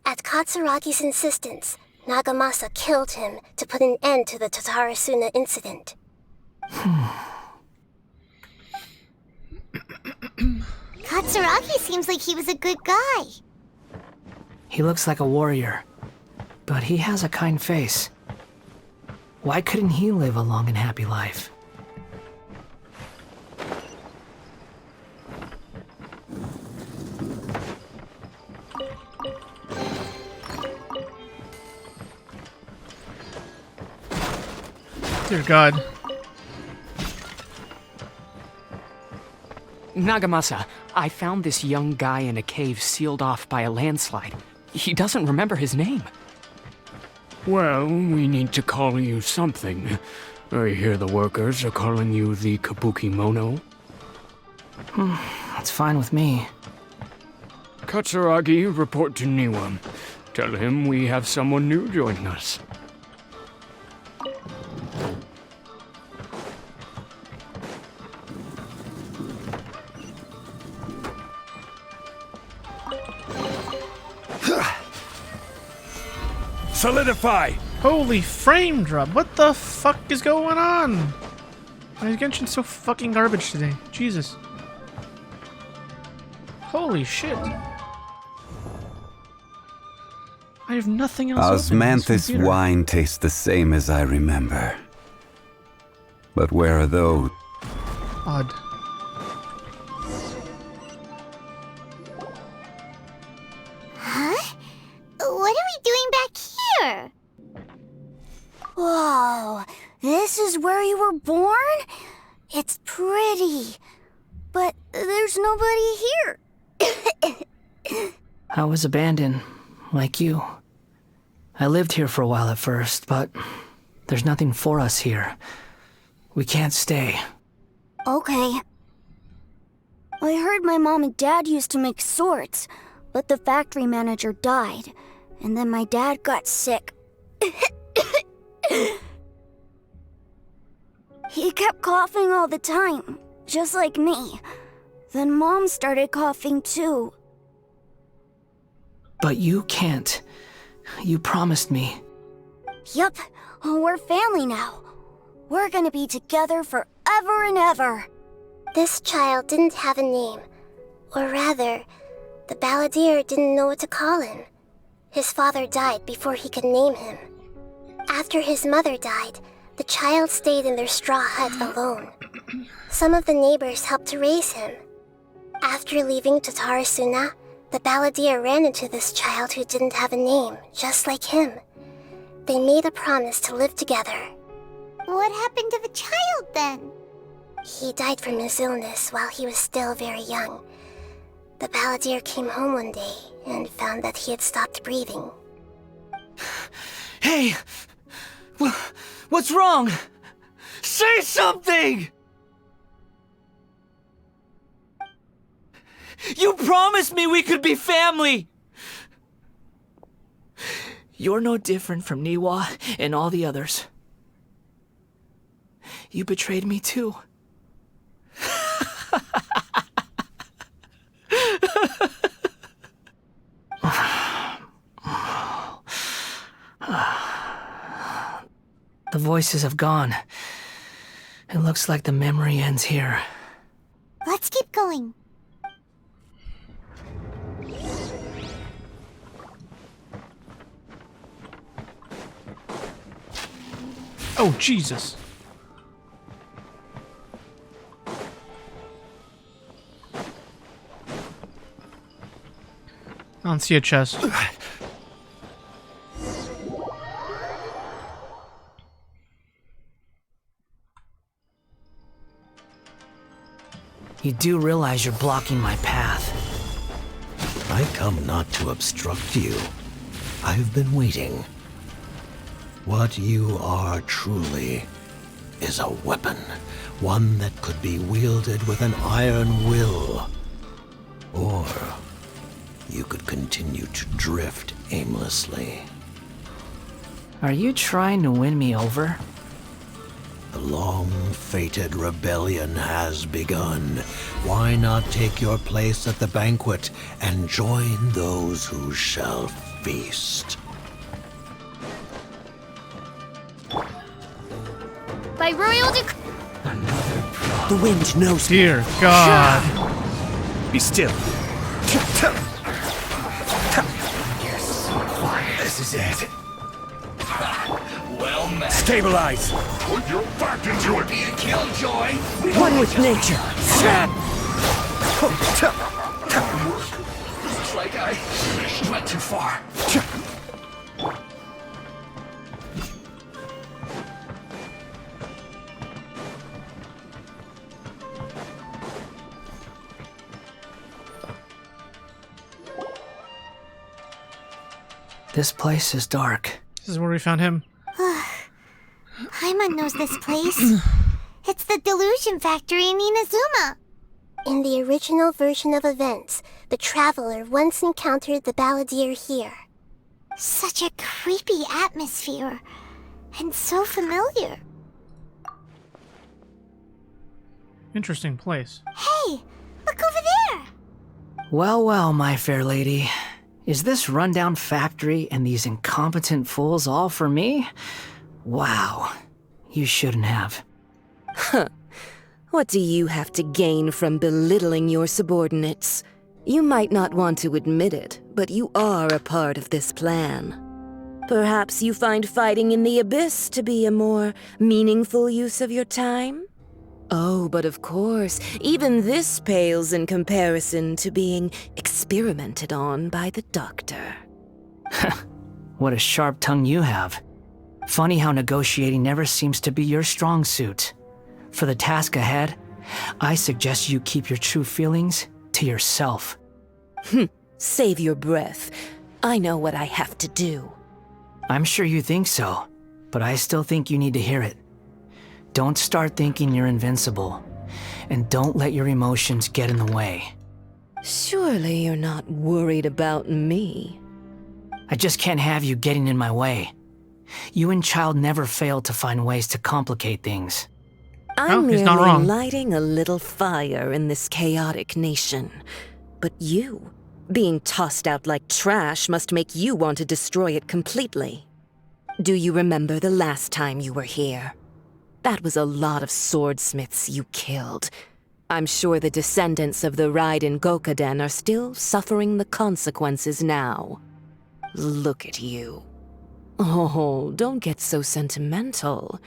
At Katsuragi's insistence, Nagamasa killed him to put an end to the Tatarasuna incident. Katsuragi seems like he was a good guy. He looks like a warrior, but he has a kind face. Why couldn't he live a long and happy life? Dear God. Nagamasa, I found this young guy in a cave sealed off by a landslide. He doesn't remember his name. Well, we need to call you something. I hear the workers are calling you the Kabukimono. That's fine with me. Katsuragi, report to Niwa. Tell him we have someone new joining us. Solidify! Holy frame drop! What the fuck is going on? Why is Genshin so fucking garbage today? Jesus. Holy shit. I have nothing else open in this Osmanthus computer. wine tastes the same as I remember. But where are those? Odd. Huh? is where you were born? It's pretty. But there's nobody here. I was abandoned, like you. I lived here for a while at first, but there's nothing for us here. We can't stay. Okay. I heard my mom and dad used to make swords, but the factory manager died, and then my dad got sick. He kept coughing all the time, just like me. Then Mom started coughing too. But you can't. You promised me. Yup, we're family now. We're gonna be together forever and ever. This child didn't have a name. Or rather, the Balladeer didn't know what to call him. His father died before he could name him. After his mother died, the child stayed in their straw hut alone. Some of the neighbors helped to raise him. After leaving Tatarasuna, the Balladeer ran into this child who didn't have a name, just like him. They made a promise to live together. What happened to the child then? He died from his illness while he was still very young. The Balladeer came home one day and found that he had stopped breathing. Hey! What's wrong? Say something! You promised me we could be family! You're no different from Niwa and all the others. You betrayed me too. The voices have gone. It looks like the memory ends here. Let's keep going. Oh, Jesus. I don't see a chest. You do realize you're blocking my path. I come not to obstruct you. I've been waiting. What you are truly is a weapon, one that could be wielded with an iron will. Or you could continue to drift aimlessly. Are you trying to win me over? The long-fated rebellion has begun. Why not take your place at the banquet and join those who shall feast? By royal The wind knows. Dear God. Be still. This is it. Well met. Stabilize. Put your back into it. Be a killjoy. One with nature. Looks like I went too far. This place is dark. This is where we found him. Paimon knows this place. It's the Delusion Factory in Inazuma. In the original version of events, the Traveler once encountered the Balladeer here. Such a creepy atmosphere. And so familiar. Interesting place. Hey, look over there! Well, well, my fair lady. Is this rundown factory and these incompetent fools all for me? Wow. You shouldn't have. Huh. What do you have to gain from belittling your subordinates? You might not want to admit it, but you are a part of this plan. Perhaps you find fighting in the abyss to be a more meaningful use of your time? Oh, but of course, even this pales in comparison to being experimented on by the doctor. What a sharp tongue you have. Funny how negotiating never seems to be your strong suit. For the task ahead, I suggest you keep your true feelings to yourself. Save your breath. I know what I have to do. I'm sure you think so, but I still think you need to hear it. Don't start thinking you're invincible, and don't let your emotions get in the way. Surely you're not worried about me. I just can't have you getting in my way. You and Child never fail to find ways to complicate things. I'm he's not merely wrong. lighting a little fire in this chaotic nation. But you, being tossed out like trash, must make you want to destroy it completely. Do you remember the last time you were here? That was a lot of swordsmiths you killed. I'm sure the descendants of the Raiden Gokaden are still suffering the consequences now. Look at you. Oh, don't get so sentimental.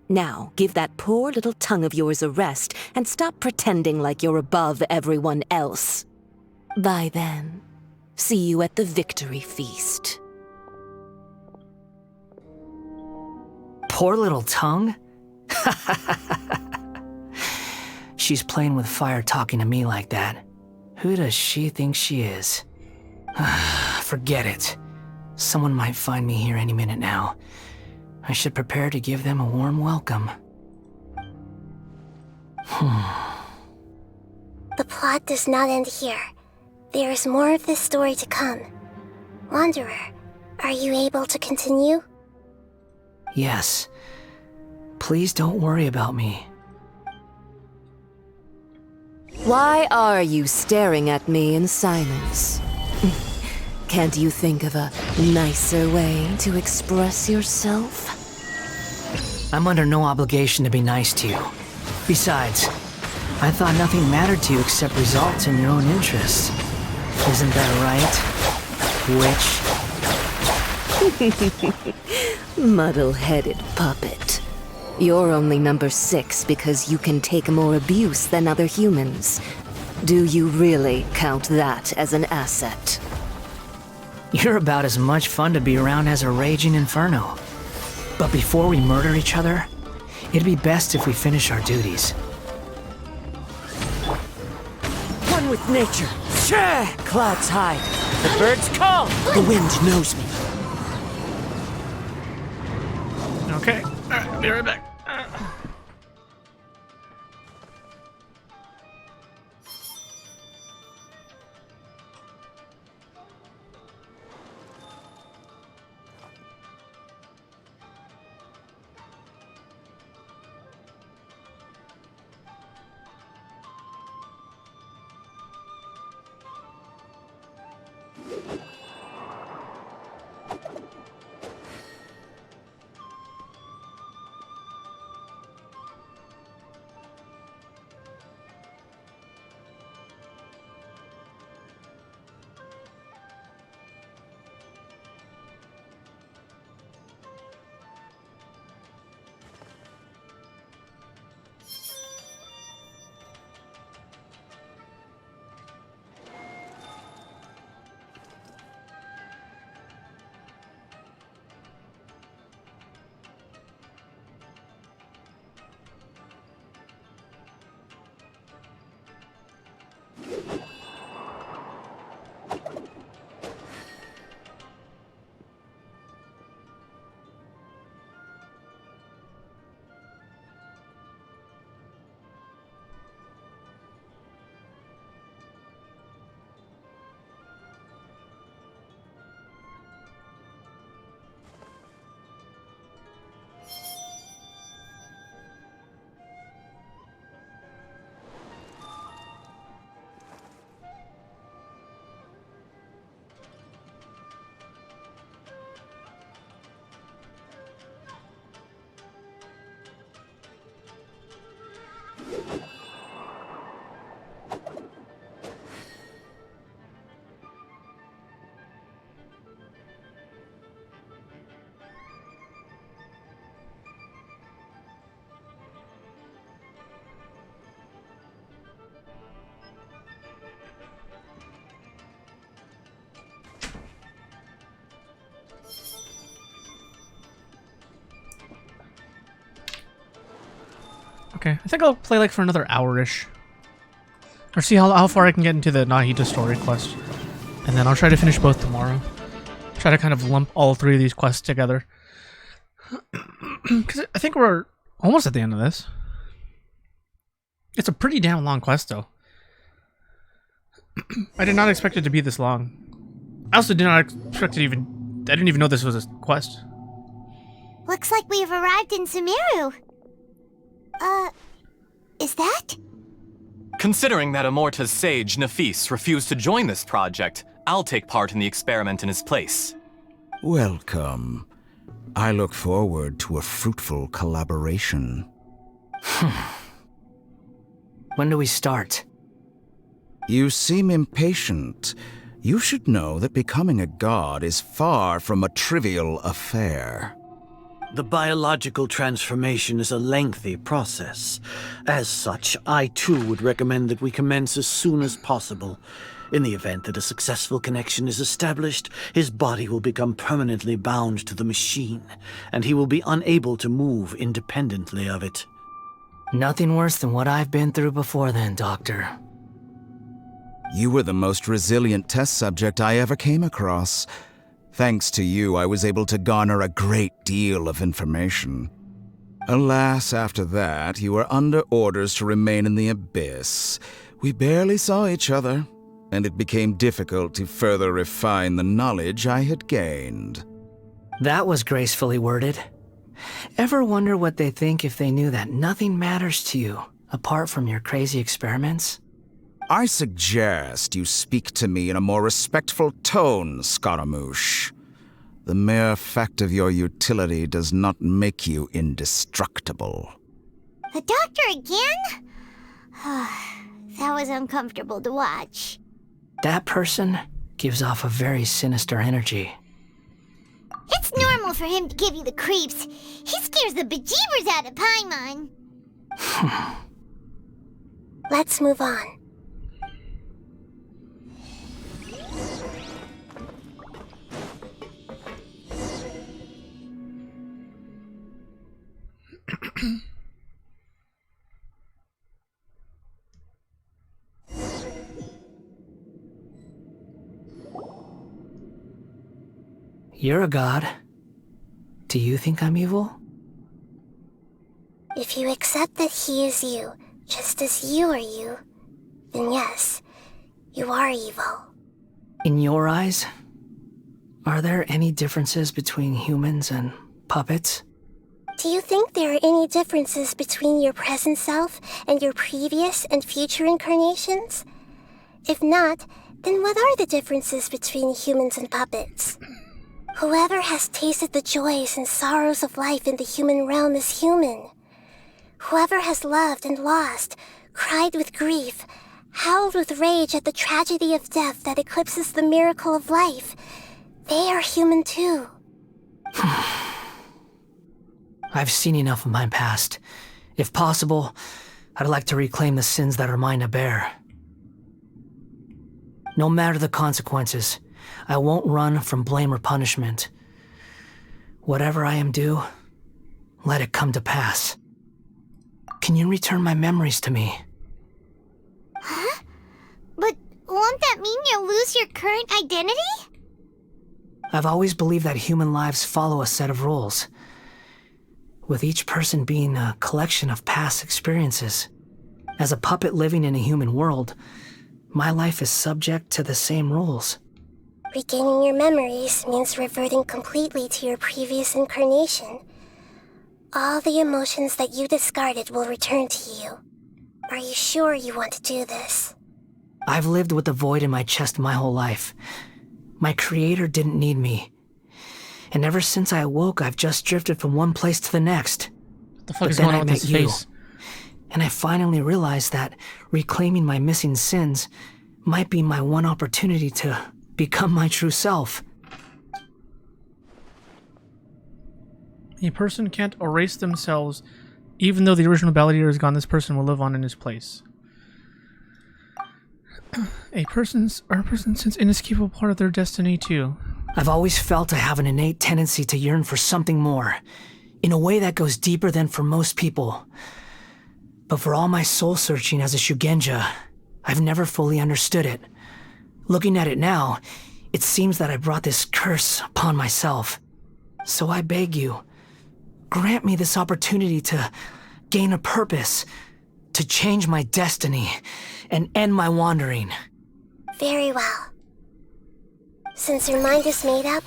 Now, give that poor little tongue of yours a rest and stop pretending like you're above everyone else. Bye then. See you at the victory feast. Poor little tongue? She's playing with fire talking to me like that. Who does she think she is? Forget it. Someone might find me here any minute now. I should prepare to give them a warm welcome. The plot does not end here. There is more of this story to come. Wanderer, are you able to continue? Yes. Please don't worry about me. Why are you staring at me in silence? Can't you think of a nicer way to express yourself? I'm under no obligation to be nice to you. Besides, I thought nothing mattered to you except results in your own interests. Isn't that right? Muddle-headed puppet. You're only number 6 because you can take more abuse than other humans. Do you really count that as an asset? You're about as much fun to be around as a raging inferno. But before we murder each other, it'd be best if we finish our duties. One with nature. Clouds hide. The birds call. The wind knows me. Okay. Alright, be right back. Okay, I think I'll play like for another hour-ish. Or see how far I can get into the Nahida story quest. And then I'll try to finish both tomorrow. Try to kind of lump all 3 of these quests together. Because I think we're almost at the end of this. It's a pretty damn long quest, though. I did not expect it to be this long. I also did not expect it even... I didn't even know this was a quest. Looks like we've arrived in Sumeru. Is that? Considering that Amorta's sage, Nafis, refused to join this project, I'll take part in the experiment in his place. Welcome. I look forward to a fruitful collaboration. When do we start? You seem impatient. You should know that becoming a god is far from a trivial affair. The biological transformation is a lengthy process. As such, I too would recommend that we commence as soon as possible. In the event that a successful connection is established, his body will become permanently bound to the machine, and he will be unable to move independently of it. Nothing worse than what I've been through before then, Doctor. You were the most resilient test subject I ever came across. Thanks to you, I was able to garner a great deal of information. Alas, after that, you were under orders to remain in the abyss. We barely saw each other, and it became difficult to further refine the knowledge I had gained. That was gracefully worded. Ever wonder what they think if they knew that nothing matters to you, apart from your crazy experiments? I suggest you speak to me in a more respectful tone, Scaramouche. The mere fact of your utility does not make you indestructible. The doctor again? That was uncomfortable to watch. That person gives off a very sinister energy. It's normal for him to give you the creeps. He scares the bejeebers out of Paimon. Let's move on. You're a god. Do you think I'm evil? If you accept that he is you, just as you are you, then yes, you are evil. In your eyes, are there any differences between humans and puppets? Do you think there are any differences between your present self and your previous and future incarnations? If not, then what are the differences between humans and puppets? Whoever has tasted the joys and sorrows of life in the human realm is human. Whoever has loved and lost, cried with grief, howled with rage at the tragedy of death that eclipses the miracle of life, they are human too. I've seen enough of my past. If possible, I'd like to reclaim the sins that are mine to bear. No matter the consequences, I won't run from blame or punishment. Whatever I am due, let it come to pass. Can you return my memories to me? Huh? But won't that mean you'll lose your current identity? I've always believed that human lives follow a set of rules, with each person being a collection of past experiences. As a puppet living in a human world, my life is subject to the same rules. Regaining your memories means reverting completely to your previous incarnation. All the emotions that you discarded will return to you. Are you sure you want to do this? I've lived with the void in my chest my whole life. My creator didn't need me. And ever since I awoke, I've just drifted from one place to the next. What the fuck is going on with his face? And I finally realized that reclaiming my missing sins might be my one opportunity to become my true self. A person can't erase themselves, even though the original Balladeer is gone. This person will live on in his place. A person's sense inescapable part of their destiny too. I've always felt I have an innate tendency to yearn for something more, in a way that goes deeper than for most people. But for all my soul searching as a Shugenja, I've never fully understood it. Looking at it now, it seems that I brought this curse upon myself. So I beg you, grant me this opportunity to gain a purpose, to change my destiny, and end my wandering. Very well. Since your mind is made up,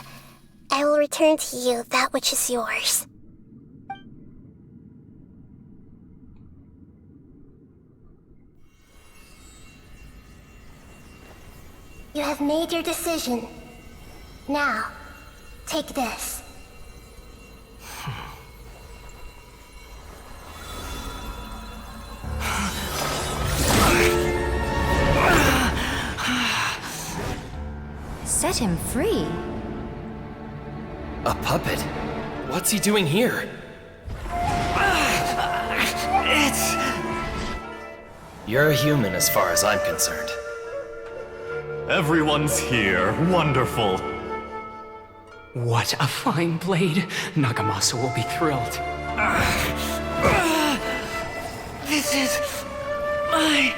I will return to you that which is yours. You have made your decision. Now, take this. Set him free. A puppet? What's he doing here? You're a human as far as I'm concerned. Everyone's here. Wonderful. What a fine blade. Nagamasa will be thrilled. This is my...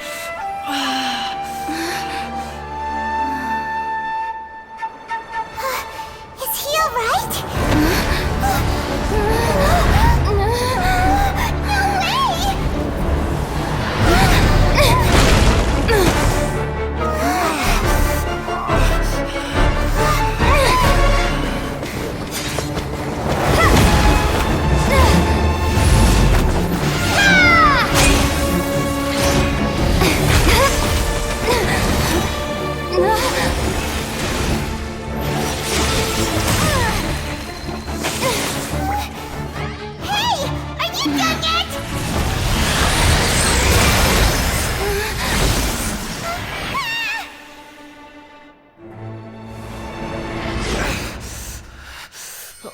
Is he alright?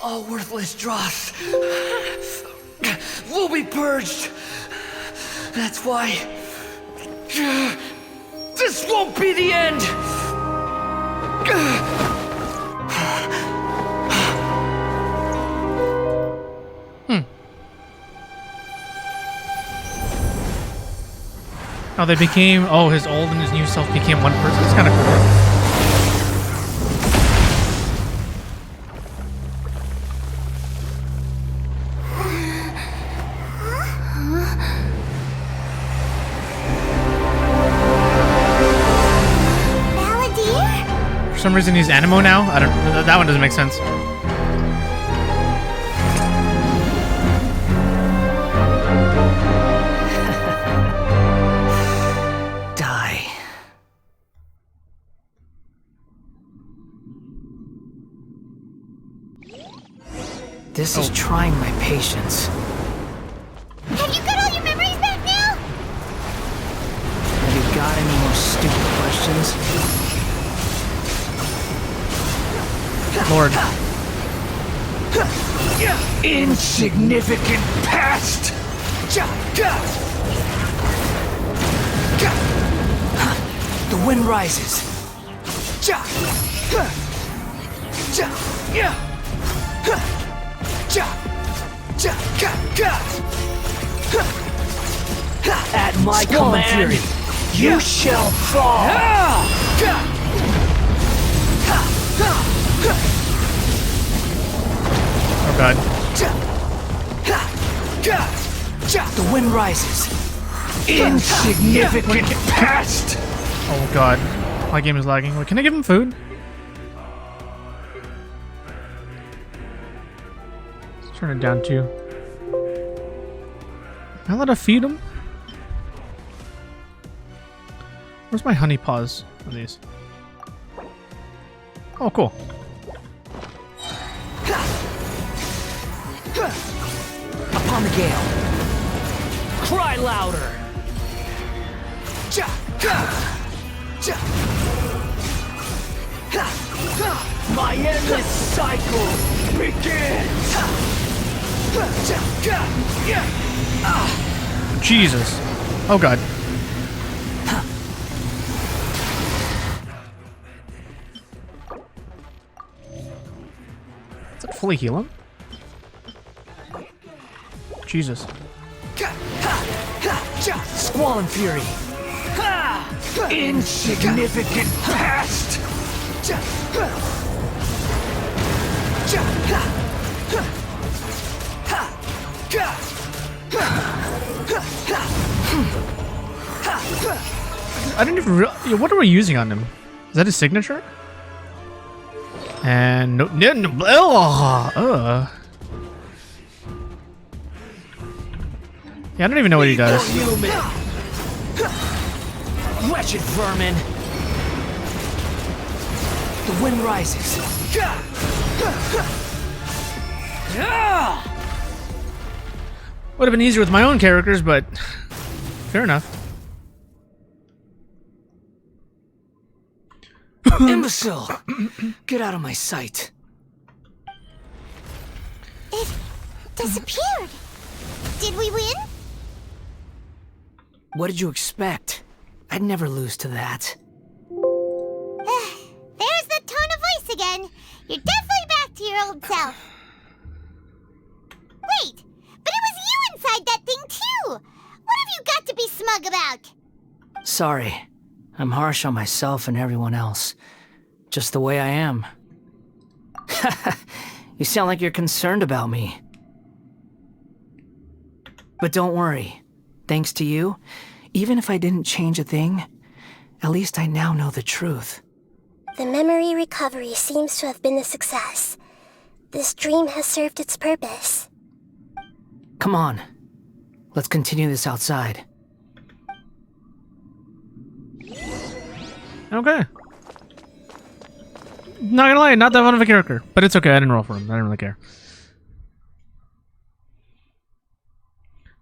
All worthless dross will be purged. That's why this won't be the end. Oh, they became... Oh, his old and his new self became one person. It's kind of cool. Balladeer? For some reason he's Animo now. I don't... That one doesn't make sense. This is trying my patience. Have you got all your memories back now? Have you got any more stupid questions? Lord. Insignificant past! The wind rises. At my command, you shall fall! Oh god. The wind rises. Insignificant past! Oh god. My game is lagging. Wait, can I give him food? Let's turn it down too. Am I allowed to feed him? Where's my honey paws on these? Oh, cool. Upon the gale. Cry louder. My endless cycle begins. Jesus. Oh god. Does it fully heal him? Jesus. Squall and Fury. Insignificant past! I didn't even what are we using on him? Is that his signature? And no, yeah, I don't even know what he does. Wretched vermin. The wind rises. Would have been easier with my own characters, but fair enough. Imbecile! Get out of my sight. It disappeared. Did we win? What did you expect? I'd never lose to that. There's the tone of voice again. You're definitely back to your old self. Wait, but it was you inside that thing too. What have you got to be smug about? Sorry. I'm harsh on myself and everyone else. Just the way I am. You sound like you're concerned about me. But don't worry. Thanks to you, even if I didn't change a thing, at least I now know the truth. The memory recovery seems to have been a success. This dream has served its purpose. Come on. Let's continue this outside. Okay. Not gonna lie, not that fun of a character, but it's okay. I didn't roll for him. I didn't really care.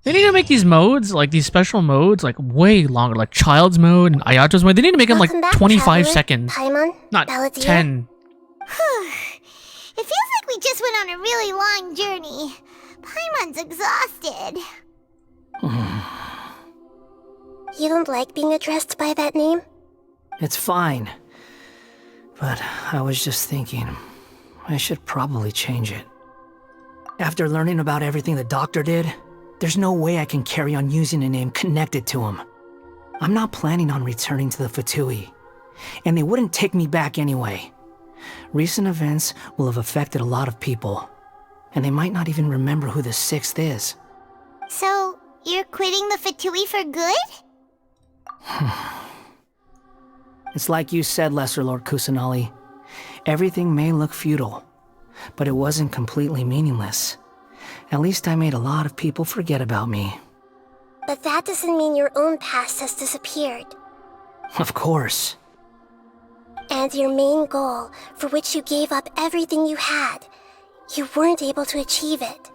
They need to make these modes, like these special modes, like way longer, like Child's mode and Ayato's mode. They need to make them like 25 seconds, not Balladeer. 10. It feels like we just went on a really long journey. Paimon's exhausted. You don't like being addressed by that name? It's fine. But I was just thinking, I should probably change it. After learning about everything the doctor did, there's no way I can carry on using a name connected to him. I'm not planning on returning to the Fatui, and they wouldn't take me back anyway. Recent events will have affected a lot of people, and they might not even remember who the 6th is. So, you're quitting the Fatui for good? It's like you said, Lesser Lord Kusanali. Everything may look futile, but it wasn't completely meaningless. At least I made a lot of people forget about me. But that doesn't mean your own past has disappeared. Of course. And your main goal, for which you gave up everything you had, you weren't able to achieve it.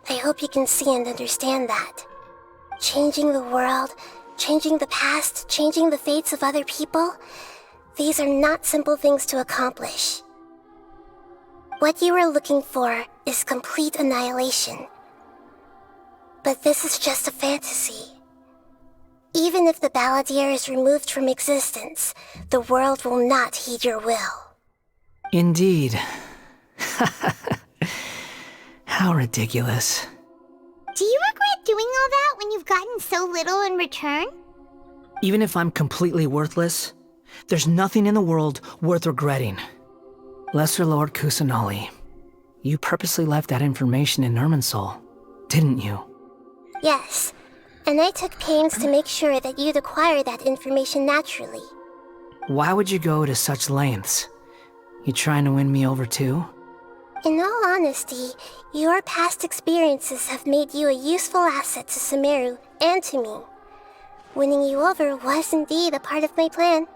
I hope you can see and understand that. Changing the world, changing the past, changing the fates of other people, these are not simple things to accomplish. What you are looking for is complete annihilation. But this is just a fantasy. Even if the Balladeer is removed from existence, the world will not heed your will. Indeed. How ridiculous. Do you regret doing all that when you've gotten so little in return? Even if I'm completely worthless, there's nothing in the world worth regretting. Lesser Lord Kusanali, you purposely left that information in Irminsul, didn't you? Yes, and I took pains to make sure that you'd acquire that information naturally. Why would you go to such lengths? You trying to win me over too? In all honesty, your past experiences have made you a useful asset to Sumeru and to me. Winning you over was indeed a part of my plan.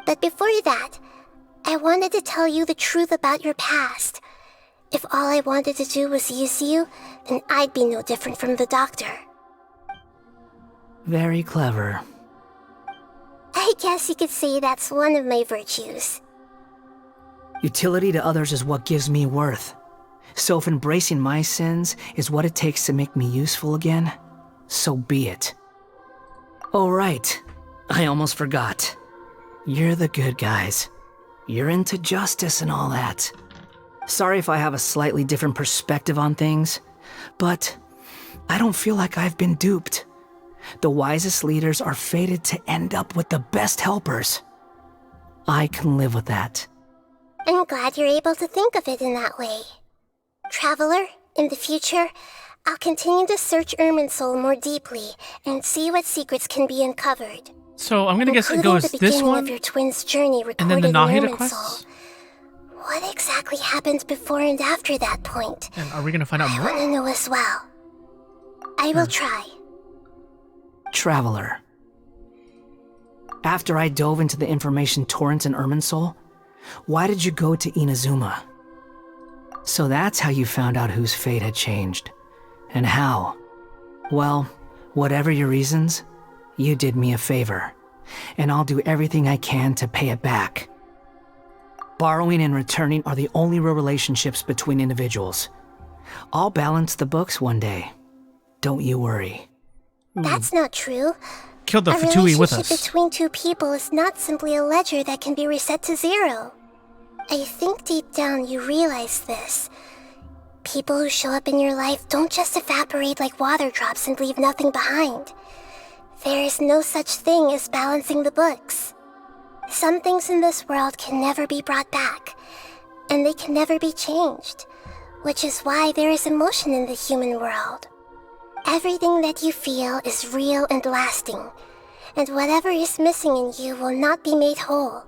But before that, I wanted to tell you the truth about your past. If all I wanted to do was use you, then I'd be no different from the doctor. Very clever. I guess you could say that's one of my virtues. Utility to others is what gives me worth. So if embracing my sins is what it takes to make me useful again, so be it. Oh right, I almost forgot. You're the good guys. You're into justice and all that. Sorry if I have a slightly different perspective on things, but I don't feel like I've been duped. The wisest leaders are fated to end up with the best helpers. I can live with that. I'm glad you're able to think of it in that way. Traveler, in the future, I'll continue to search Irminsul more deeply and see what secrets can be uncovered. So I'm gonna guess it goes the this beginning one, of your twins' journey and then the recorded in Nahida Irminsul. quests. What exactly happened before and after that point? And are we gonna find out I more? want to know as well. I will try. Traveler. After I dove into the information torrents in Irminsul, why did you go to Inazuma? So that's how you found out whose fate had changed. And how? Well, whatever your reasons, you did me a favor. And I'll do everything I can to pay it back. Borrowing and returning are the only real relationships between individuals. I'll balance the books one day. Don't you worry. That's not true. Killed the A Fatui with relationship us. between two people is not simply a ledger that can be reset to zero. I think deep down you realize this. People who show up in your life don't just evaporate like water drops and leave nothing behind. There is no such thing as balancing the books. Some things in this world can never be brought back, and they can never be changed, which is why there is emotion in the human world. Everything that you feel is real and lasting, and whatever is missing in you will not be made whole.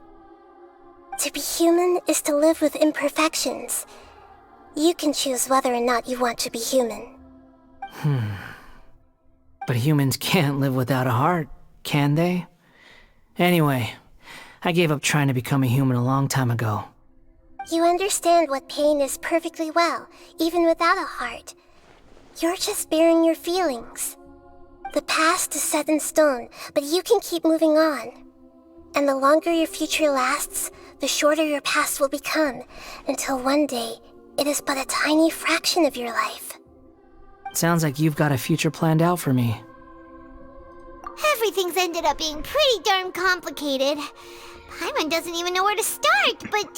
To be human is to live with imperfections. You can choose whether or not you want to be human. But humans can't live without a heart, can they? Anyway, I gave up trying to become a human a long time ago. You understand what pain is perfectly well, even without a heart. You're just bearing your feelings. The past is set in stone, but you can keep moving on. And the longer your future lasts, the shorter your past will become, until one day, it is but a tiny fraction of your life. Sounds like you've got a future planned out for me. Everything's ended up being pretty darn complicated. Paimon doesn't even know where to start, but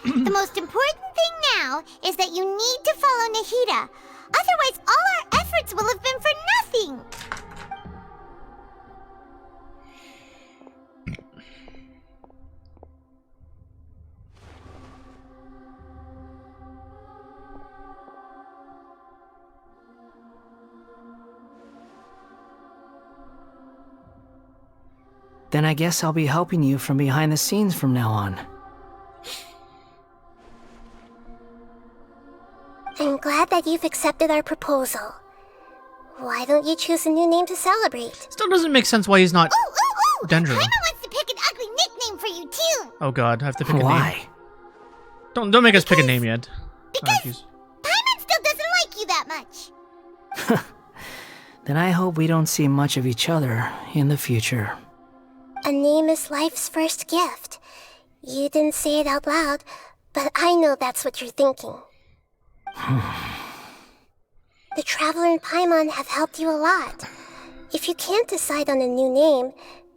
the most important thing now is that you need to follow Nahida. Otherwise, all our efforts will have been for nothing. Then I guess I'll be helping you from behind the scenes from now on. I'm glad that you've accepted our proposal. Why don't you choose a new name to celebrate? Still doesn't make sense why he's not Dendro. Paimon wants to pick an ugly nickname for you too. Oh god, I have to pick a Why? name. Don't make us pick a name yet. Because Paimon still doesn't like you that much. Then I hope we don't see much of each other in the future. A name is life's first gift. You didn't say it out loud, but I know that's what you're thinking. The Traveler and Paimon have helped you a lot. If you can't decide on a new name,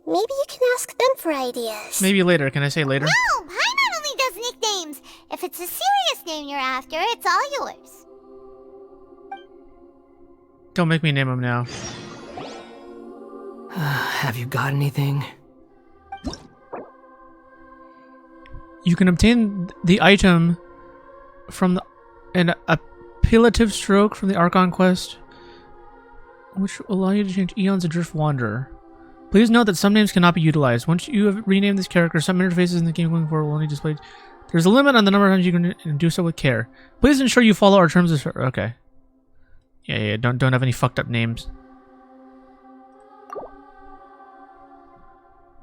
maybe you can ask them for ideas. Maybe later. Can I say later? No, Paimon only does nicknames. If it's a serious name you're after, it's all yours. Don't make me name him now. Have you got anything? You can obtain the item from an appellative stroke from the Archon quest, which will allow you to change Eon's Adrift Wanderer. Please note that some names cannot be utilized. Once you have renamed this character, some interfaces in the game going forward will only display. There's a limit on the number of times you can do so with care. Please ensure you follow our terms of... Okay. Yeah, don't have any fucked up names.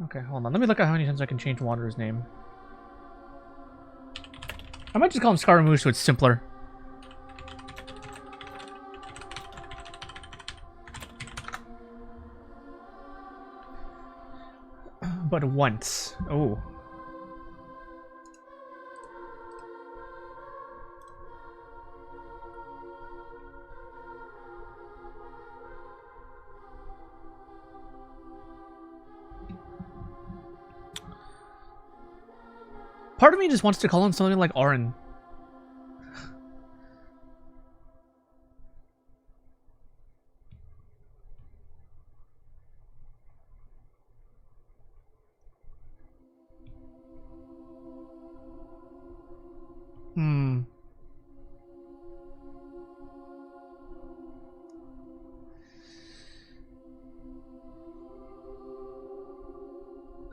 Okay, hold on. Let me look at how many times I can change Wanderer's name. I might just call him Scaramouche so it's simpler. But once. Oh. Part of me just wants to call him something like Auron.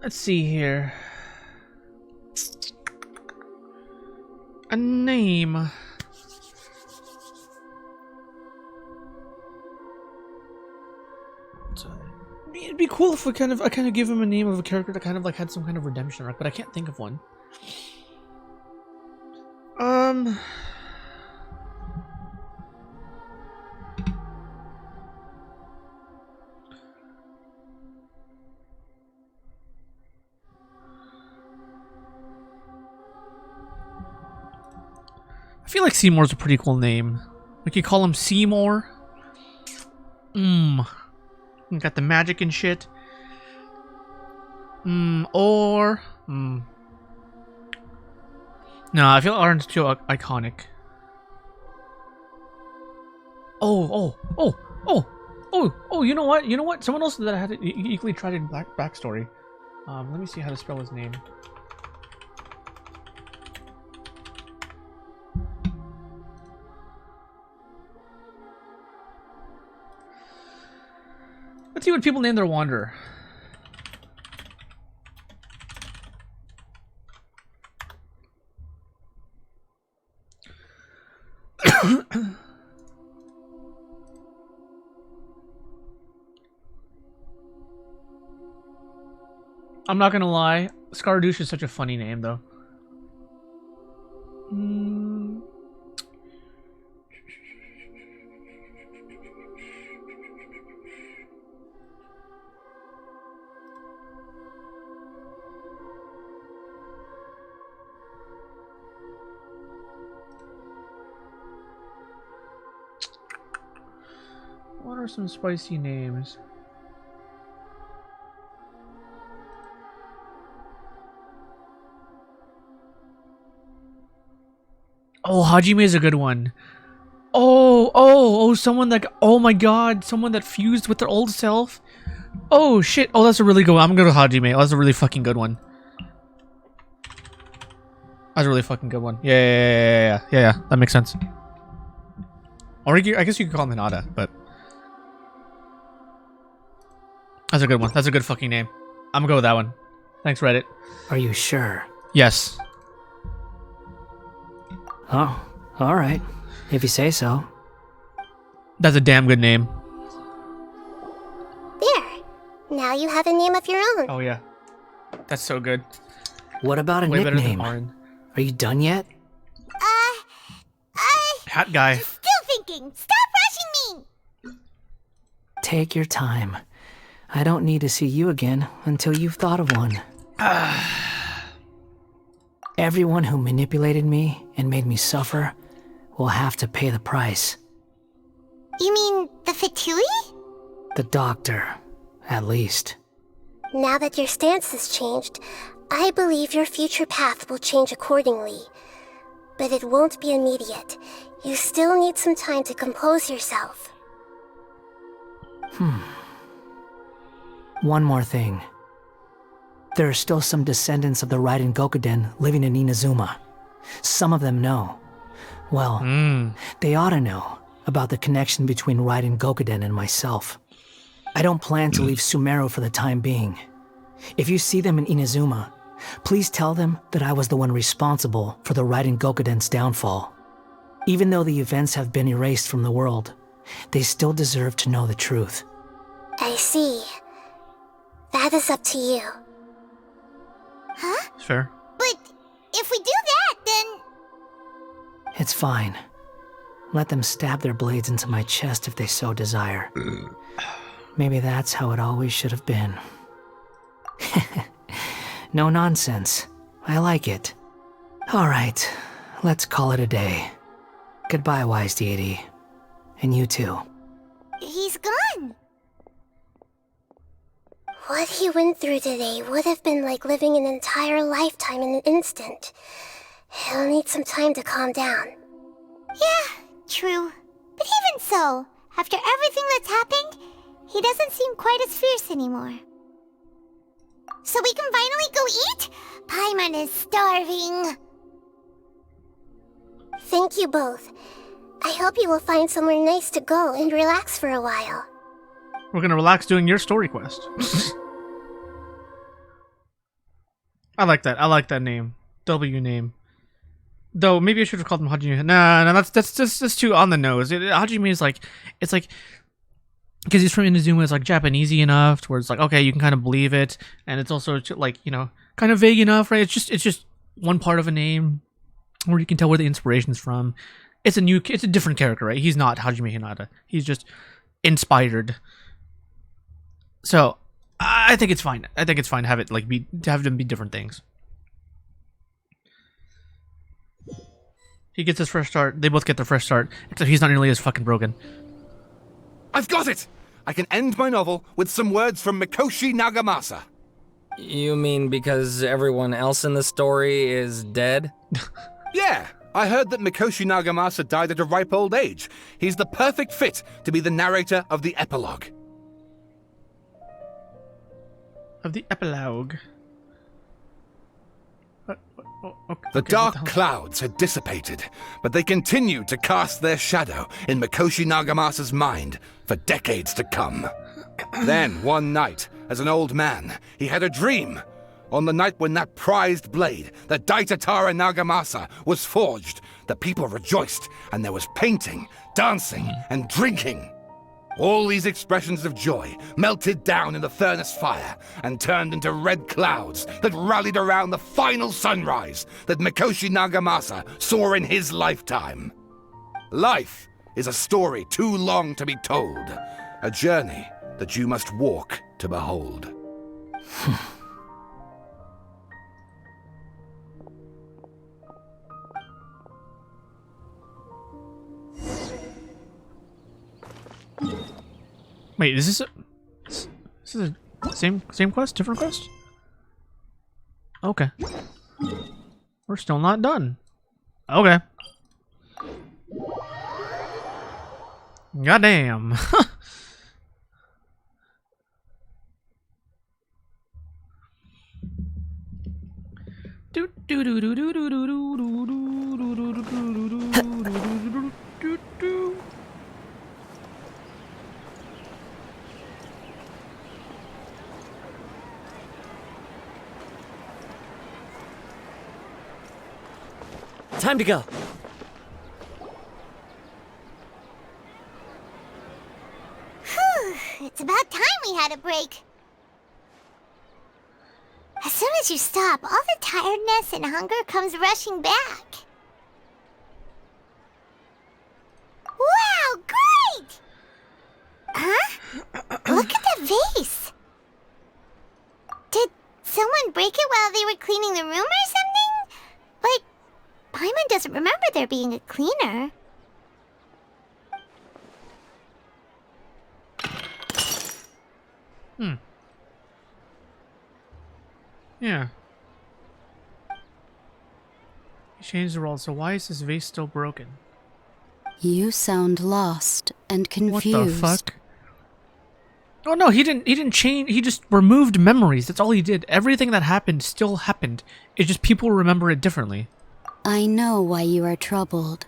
Let's see here. A name. It'd be cool if I kind of give him a name of a character that kind of like had some kind of redemption arc, but I can't think of one. I feel like Seymour's a pretty cool name. Like you call him Seymour. Got the magic and shit. No, I feel Orange too iconic. Oh, you know what? You know what? Someone else that I had equally tried in backstory. Let me see how to spell his name. Let's see what people name their wanderer. I'm not gonna lie, Scaradouche is such a funny name, though. What are some spicy names? Oh, Hajime is a good one. Oh, someone that, oh my god, someone that fused with their old self. Oh shit, oh that's a really good one. I'm gonna go to Hajime. Oh, that's a really fucking good one. That's a really fucking good one. Yeah, that makes sense. Or I guess you could call him Hinata, but that's a good one. That's a good fucking name. I'm gonna go with that one. Thanks, Reddit. Are you sure? Yes. Oh, alright. If you say so. That's a damn good name. There. Now you have a name of your own. Oh yeah. That's so good. What about a Way better than nickname? Arin. Are you done yet? Hat guy. Still thinking. Stop rushing me. Take your time. I don't need to see you again until you've thought of one. Everyone who manipulated me and made me suffer will have to pay the price. You mean the Fatui? The doctor, at least. Now that your stance has changed, I believe your future path will change accordingly. But it won't be immediate. You still need some time to compose yourself. One more thing. There are still some descendants of the Raiden Gokuden living in Inazuma. Some of them know. Well, they ought to know about the connection between Raiden Gokuden and myself. I don't plan to leave Sumeru for the time being. If you see them in Inazuma, please tell them that I was the one responsible for the Raiden Gokuden's downfall. Even though the events have been erased from the world, they still deserve to know the truth. I see. That is up to you. Huh? Fair. But if we do that, then... It's fine. Let them stab their blades into my chest if they so desire. Maybe that's how it always should have been. No nonsense. I like it. Alright, let's call it a day. Goodbye, wise deity. And you too. He's gone. What he went through today would have been like living an entire lifetime in an instant. He'll need some time to calm down. Yeah, true. But even so, after everything that's happened, he doesn't seem quite as fierce anymore. So we can finally go eat? Paimon is starving. Thank you both. I hope you will find somewhere nice to go and relax for a while. We're gonna relax doing your story quest. I like that. I like that name. W name. Though maybe I should have called him Hajime. Nah, that's too on the nose. Hajime is like, it's like, because he's from Inazuma, it's like Japanesey enough to where it's like, okay, you can kind of believe it, and it's also like, you know, kind of vague enough, right? It's just one part of a name where you can tell where the inspiration's from. It's a different character, right? He's not Hajime Hinata. He's just inspired. So I think it's fine. I think it's fine to have it like to have them be different things. He gets his fresh start. They both get their fresh start, except he's not nearly as fucking broken. I've got it! I can end my novel with some words from Mikoshi Nagamasa. You mean because everyone else in the story is dead? Yeah, I heard that Mikoshi Nagamasa died at a ripe old age. He's the perfect fit to be the narrator of the epilogue. Of the epilogue. The dark clouds had dissipated, but they continued to cast their shadow in Mikoshi Nagamasa's mind for decades to come. Then, one night, as an old man, he had a dream. On the night when that prized blade, the Daitatara Nagamasa, was forged, the people rejoiced, and there was painting, dancing, and drinking. All these expressions of joy melted down in the furnace fire and turned into red clouds that rallied around the final sunrise that Mikoshi Nagamasa saw in his lifetime. Life is a story too long to be told, a journey that you must walk to behold. Wait, is this a same quest? Different quest? Okay. We're still not done. Okay. Goddamn. Time to go. Whew, it's about time we had a break. As soon as you stop, all the tiredness and hunger comes rushing back. Wow, great! Huh? Look at the vase. Did someone break it while they were cleaning the room or something? Like, Paimon doesn't remember there being a cleaner. Yeah. He changed the rules, so why is this vase still broken? You sound lost and confused. What the fuck? Oh no, he didn't change. He just removed memories. That's all he did. Everything that happened still happened. It's just people remember it differently. I know why you are troubled.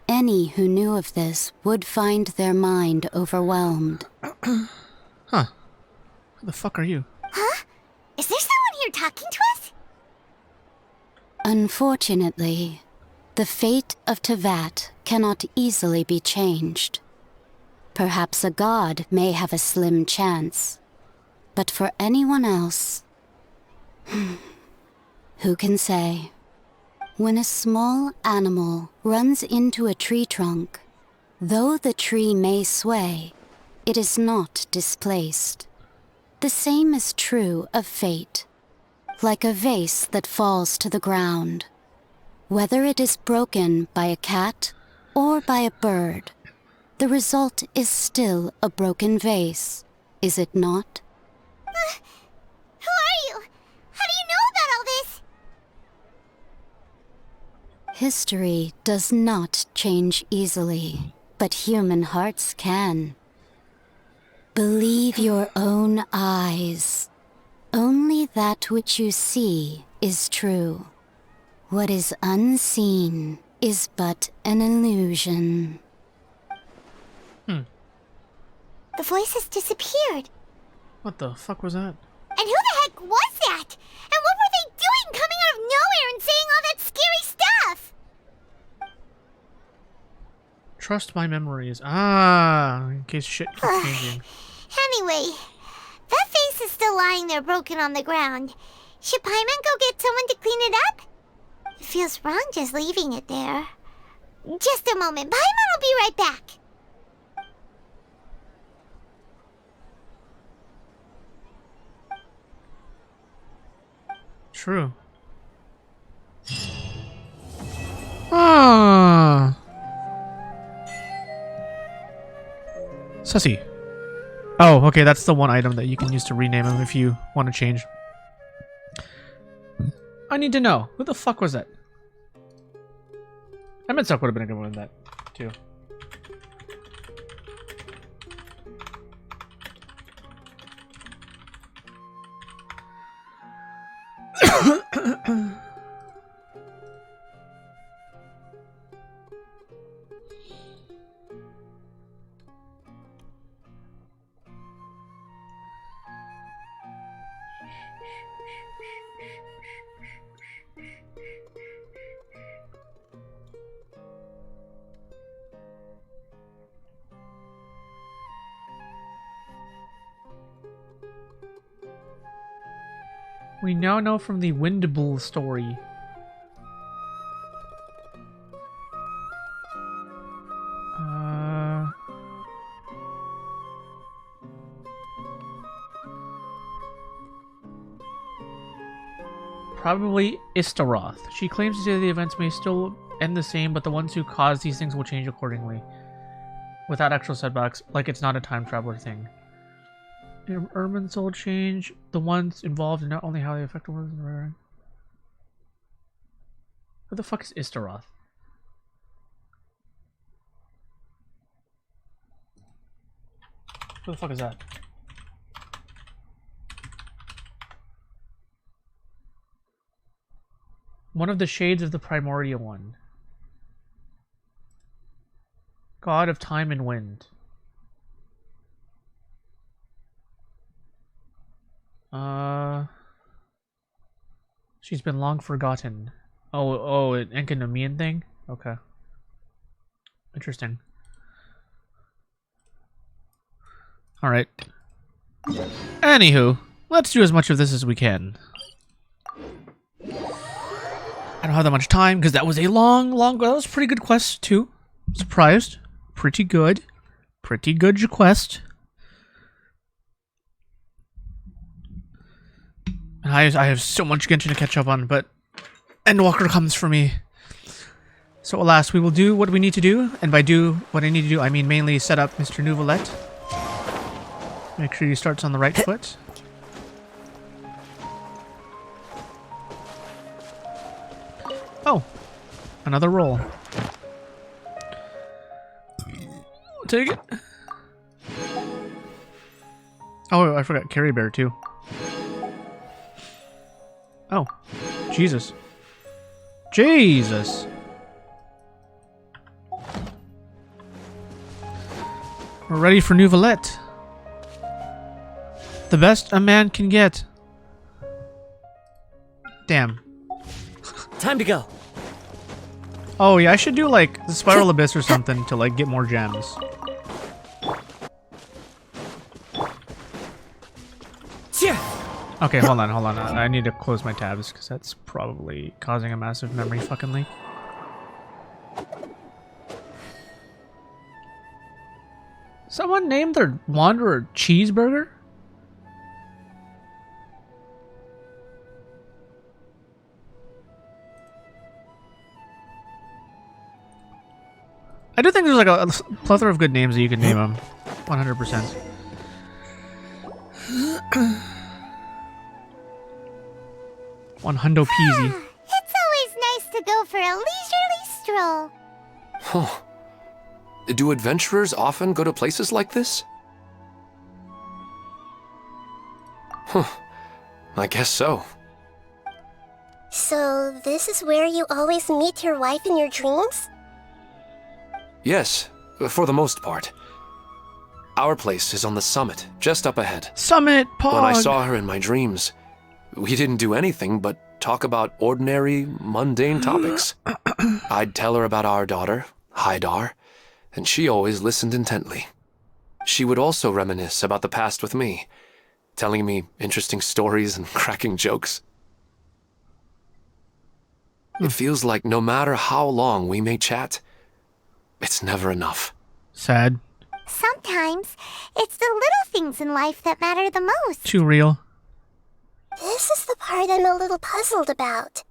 Any who knew of this would find their mind overwhelmed. Huh. Who the fuck are you? Huh? Is there someone here talking to us? Unfortunately, the fate of Tevat cannot easily be changed. Perhaps a god may have a slim chance, but for anyone else, who can say? When a small animal runs into a tree trunk, though the tree may sway, it is not displaced. The same is true of fate, like a vase that falls to the ground. Whether it is broken by a cat or by a bird, the result is still a broken vase, is it not? Who are you? How do you know about all this? History does not change easily, but human hearts can. Believe your own eyes. Only that which you see is true. What is unseen is but an illusion. The voice has disappeared. What the fuck was that? And who the heck was that? And what were they Trust my memories. Ah, in case shit keeps changing. Anyway, that face is still lying there broken on the ground. Should Paimon go get someone to clean it up? It feels wrong just leaving it there. Just a moment. Paimon will be right back. True. Ah. Sussy. Oh, okay, that's the one item that you can use to rename him if you want to change. I need to know. Who the fuck was that? I meant Suck would have been a good one with that, too. We now know from the Windbull story. Probably Istaroth. She claims to say the events may still end the same, but the ones who cause these things will change accordingly. Without actual setbacks, like it's not a time traveler thing. Urban soul change, the ones involved in not only how they affect the world. Who the fuck is Istaroth? Who the fuck is that? One of the shades of the primordial one. God of time and wind. She's been long forgotten. Oh, an Enkanomian thing? Okay. Interesting. Alright. Anywho, let's do as much of this as we can. I don't have that much time, because that was a long, that was a pretty good quest, too. Surprised. Pretty good. Pretty good quest. And I have so much Genshin to catch up on, but Endwalker comes for me. So alas, we will do what we need to do, and by do what I need to do, I mean mainly set up Mr. Nouvelette. Make sure he starts on the right foot. Oh, another roll. Take it. Oh, I forgot Carry Bear too. Oh, Jesus. Jesus. We're ready for Nouvelette. The best a man can get. Damn. Time to go. Oh yeah, I should do like the Spiral Abyss or something to like get more gems. Okay, hold on. I need to close my tabs because that's probably causing a massive memory fucking leak. Someone named their Wanderer Cheeseburger? I do think there's like a plethora of good names that you can name them. 100%. $100 peasy. It's always nice to go for a leisurely stroll. Huh. Do adventurers often go to places like this? Huh. I guess so. So, this is where you always meet your wife in your dreams? Yes, for the most part. Our place is on the summit, just up ahead. Summit, Pog! When I saw her in my dreams, we didn't do anything but talk about ordinary, mundane topics. I'd tell her about our daughter, Haidar, and she always listened intently. She would also reminisce about the past with me, telling me interesting stories and cracking jokes. It feels like no matter how long we may chat, it's never enough. Sad. Sometimes it's the little things in life that matter the most. Too real. This is the part I'm a little puzzled about.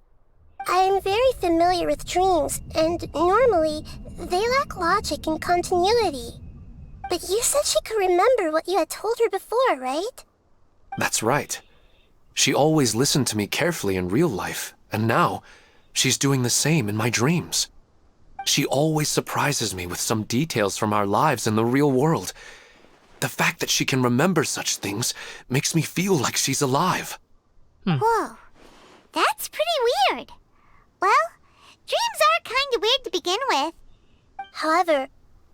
I am very familiar with dreams, and normally they lack logic and continuity. But you said she could remember what you had told her before, right? That's right. She always listened to me carefully in real life, and now she's doing the same in my dreams. She always surprises me with some details from our lives in the real world. The fact that she can remember such things makes me feel like she's alive. Whoa, that's pretty weird. Well, dreams are kind of weird to begin with. However,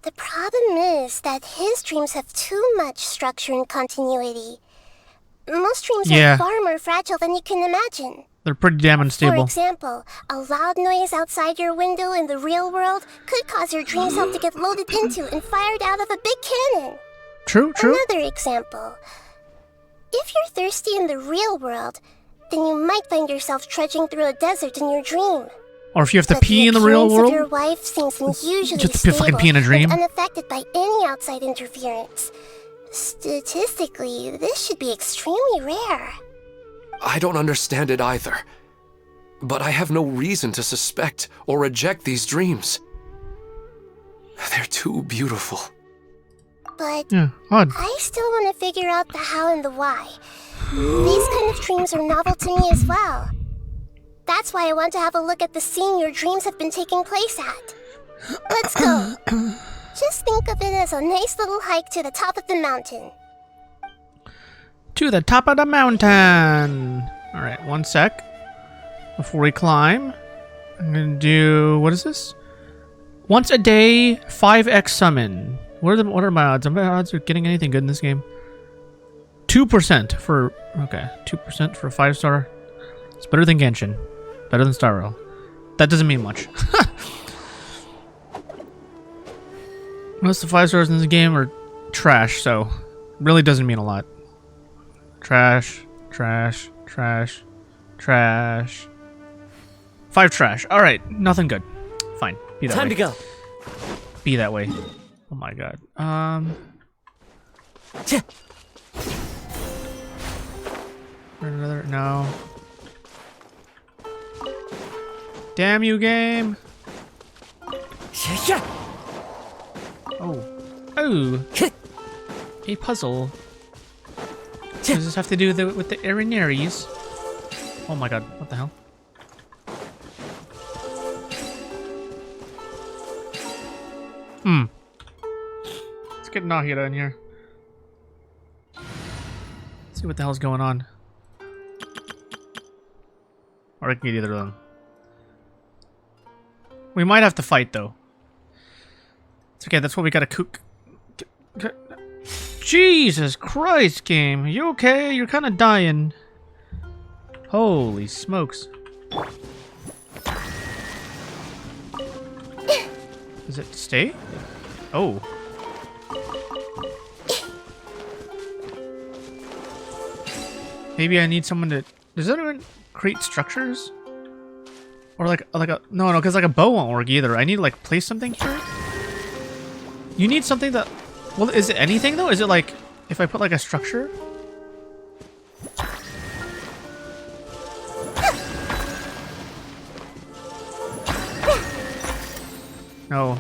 the problem is that his dreams have too much structure and continuity. Most dreams are far more fragile than you can imagine. They're pretty damn unstable. For example, a loud noise outside your window in the real world could cause your dream self to get loaded into and fired out of a big cannon. True. Another example. If you're thirsty in the real world, then you might find yourself trudging through a desert in your dream. Or if you have to pee in the real world, your wife seems unusually just to fucking pee in a dream. And unaffected by any outside interference. Statistically, this should be extremely rare. I don't understand it either. But I have no reason to suspect or reject these dreams. They're too beautiful. But odd. I still want to figure out the how and the why. These kind of dreams are novel to me as well. That's why I want to have a look at the scene your dreams have been taking place at. Let's go. Just think of it as a nice little hike to the top of the mountain. To the top of the mountain. Alright, one sec. Before we climb, I'm gonna do... What is this? Once a day, 5x summon. What are my odds? Are my odds of getting anything good in this game? 2% for... Okay, 2% for a 5-star. It's better than Genshin. Better than Star Rail. That doesn't mean much. Most of the 5 stars in this game are trash, so really doesn't mean a lot. Trash. 5 trash. Alright, nothing good. Fine. Be that way. Time to go. Be that way. Oh my god. Another... No. Damn you, game! Oh. A puzzle. Does this have to do with the Irinaries? Oh my god, what the hell? Let's get Nahida in here. Let's see what the hell's going on. Or I can get either of them. We might have to fight, though. It's okay, that's what we gotta cook. Jesus Christ, game. You okay? You're kind of dying. Holy smokes. Does it stay? Oh. Maybe I need someone to... Does anyone create structures? Or like a... No, because like a bow won't work either. I need to like place something here. You need something that... Well, is it anything though? Is it like... If I put like a structure? No.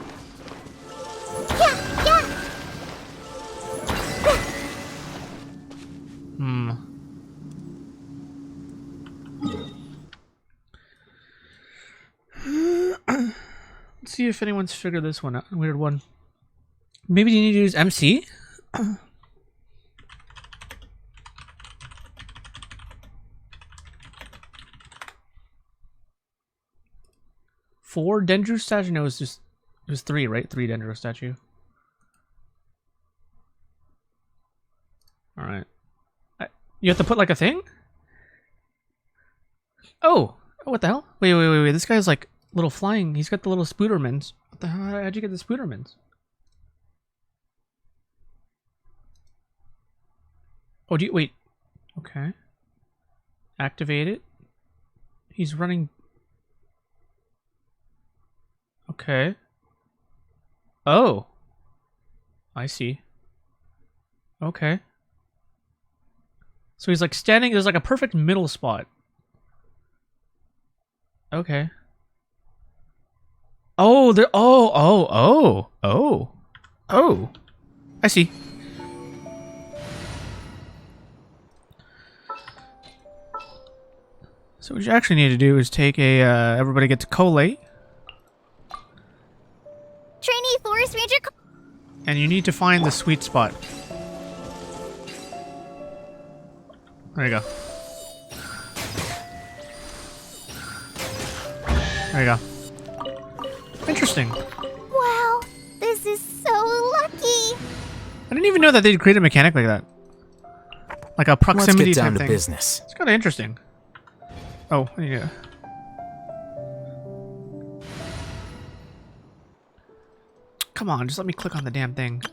Let's see if anyone's figured this one out. Weird one. Maybe you need to use MC? 4 Dendro statue? No, it was 3, right? 3 Dendro statue. Alright. You have to put like a thing? Oh! What the hell? Wait. This guy's like little flying. He's got the little Spoodermans. What the hell? How'd you get the Spoodermans? Oh, do you wait? Okay. Activate it. He's running. Okay. Oh. I see. Okay. So he's like standing, there's like a perfect middle spot. Okay. Oh, there. Oh. I see. So what you actually need to do is take a, everybody get to Collei. Trainee Forest Ranger. And you need to find the sweet spot. There you go. There you go. Interesting. Wow, this is so lucky. I didn't even know that they'd create a mechanic like that. Like a proximity Let's get down type to thing. business. It's kind of interesting. Oh, yeah. Come on, just let me click on the damn thing.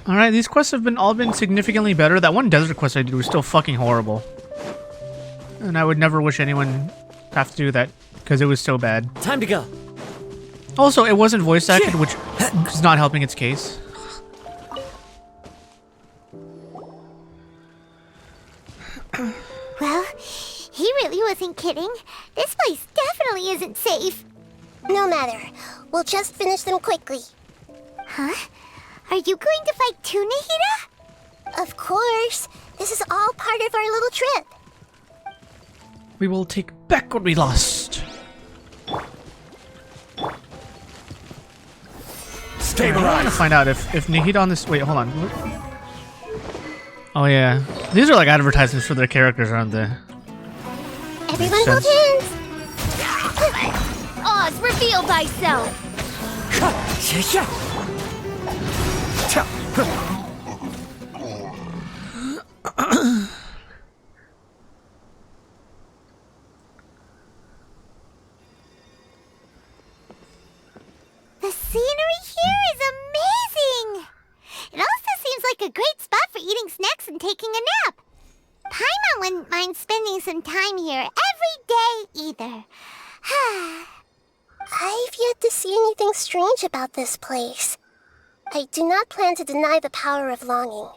Alright, these quests have all been significantly better. That one desert quest I did was still fucking horrible. And I would never wish anyone have to do that, because it was so bad. Time to go. Also, it wasn't voice acted, which is not helping its case. Well, he really wasn't kidding. This place definitely isn't safe. No matter. We'll just finish them quickly. Huh? Are you going to fight too, Nahida? Of course. This is all part of our little trip. We will take back what we lost. Stabilize. I want to find out if Nahida on this. Wait, hold on. Oh yeah, these are like advertisements for their characters, aren't they? Everyone hold hands. Oz, reveal thyself. The scenery here is amazing! It also seems like a great spot for eating snacks and taking a nap. Paimon wouldn't mind spending some time here every day either. I've yet to see anything strange about this place. I do not plan to deny the power of longing.